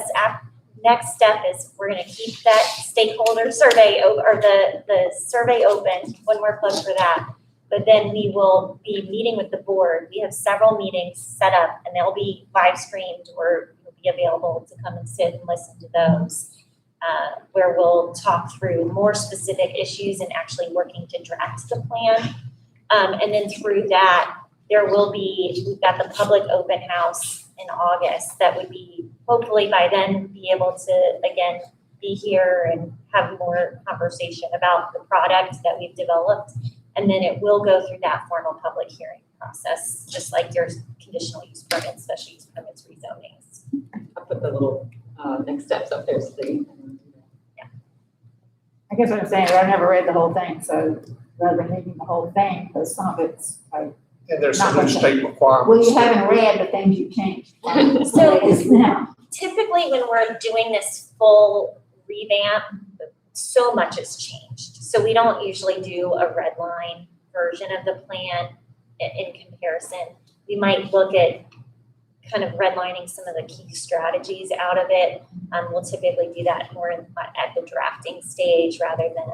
next step is we're gonna keep that stakeholder survey, or the survey open, one more plug for that. But then we will be meeting with the board. We have several meetings set up and they'll be live streamed or you'll be available to come and sit and listen to those. Where we'll talk through more specific issues and actually working to draft the plan. And then through that, we've got the public open house in August that would be, hopefully by then, be able to, again, be here and have more conversation about the product that we've developed. And then it will go through that formal public hearing process, just like your conditional use permits, special use permits, rezonings. I'll put the little, next steps up there, so you. I guess what I'm saying, I never read the whole thing, so rather than reading the whole thing, because some of it's like, And there's some Not new much. state requirements. well, you haven't read the things you changed. So- it is now. Typically, when we're doing this full revamp, so much has changed. So we don't usually do a red line version of the plan in comparison. We might look at kind of redlining some of the key strategies out of it. We'll typically do that more at the drafting stage rather than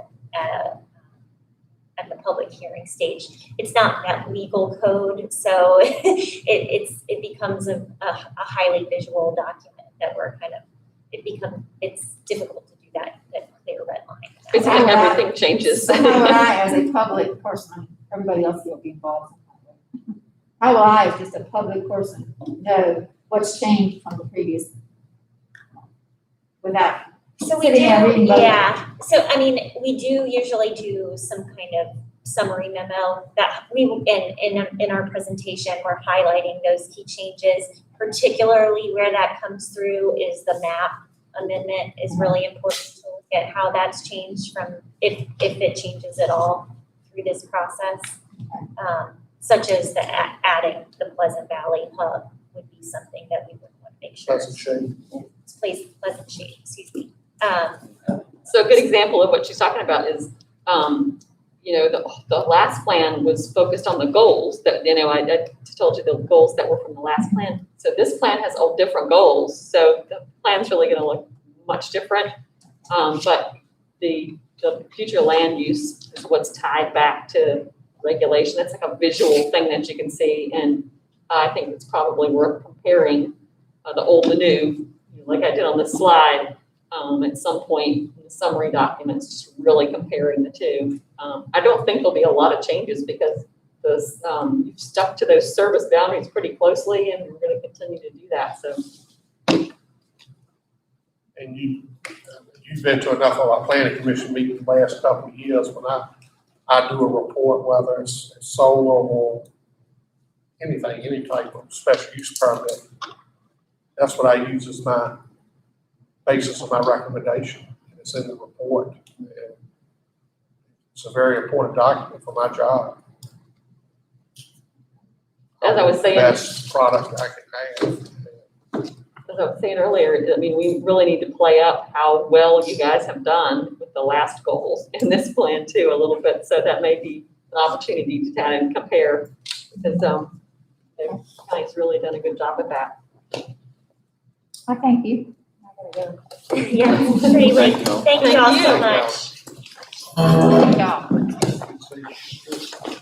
at the public hearing stage. It's not that legal code, so it becomes a highly visual document that it's difficult to do that clear red line. Basically, everything changes. So how would I, as a public person, everybody else will be involved? How will I, as just a public person, know what's changed from the previous? Without, So we do, Sitting there reading both. yeah. So, I mean, we do usually do some kind of summary memo that in our presentation, we're highlighting those key changes. Particularly where that comes through is the map amendment is really important to look at how that's changed from, if it changes at all through this process. Such as adding the Pleasant Valley hub would be something that we would want to make sure. Pleasant shade. It's Pleasant Shade, excuse me. So a good example of what she's talking about is, the last plan was focused on the goals that, I told you the goals that were from the last plan. So this plan has all different goals. So the plan's really gonna look much different. But the future land use is what's tied back to regulation. That's like a visual thing that you can see. And I think it's probably worth comparing the old and new, like I did on this slide, at some point in the summary documents, just really comparing the two. I don't think there'll be a lot of changes because you've stuck to those service boundaries pretty closely and we're going to continue to do that. So. And you've been to enough of our planning commission meetings the last couple of years when I do a report, whether it's solar or anything, any type of special use permit. That's what I use as my basis of my recommendation. It's in the report. And it's a very important document for my job. As I was saying. Best product I can have. As I was saying earlier, I mean, we really need to play up how well you guys have done with the last goals in this plan too, a little bit. So that may be an opportunity to kind of compare because the county's really done a good job with that. I thank you. I gotta go. Yeah, pretty late. Thank you. Thank you all so Thank much. Thank y'all. See,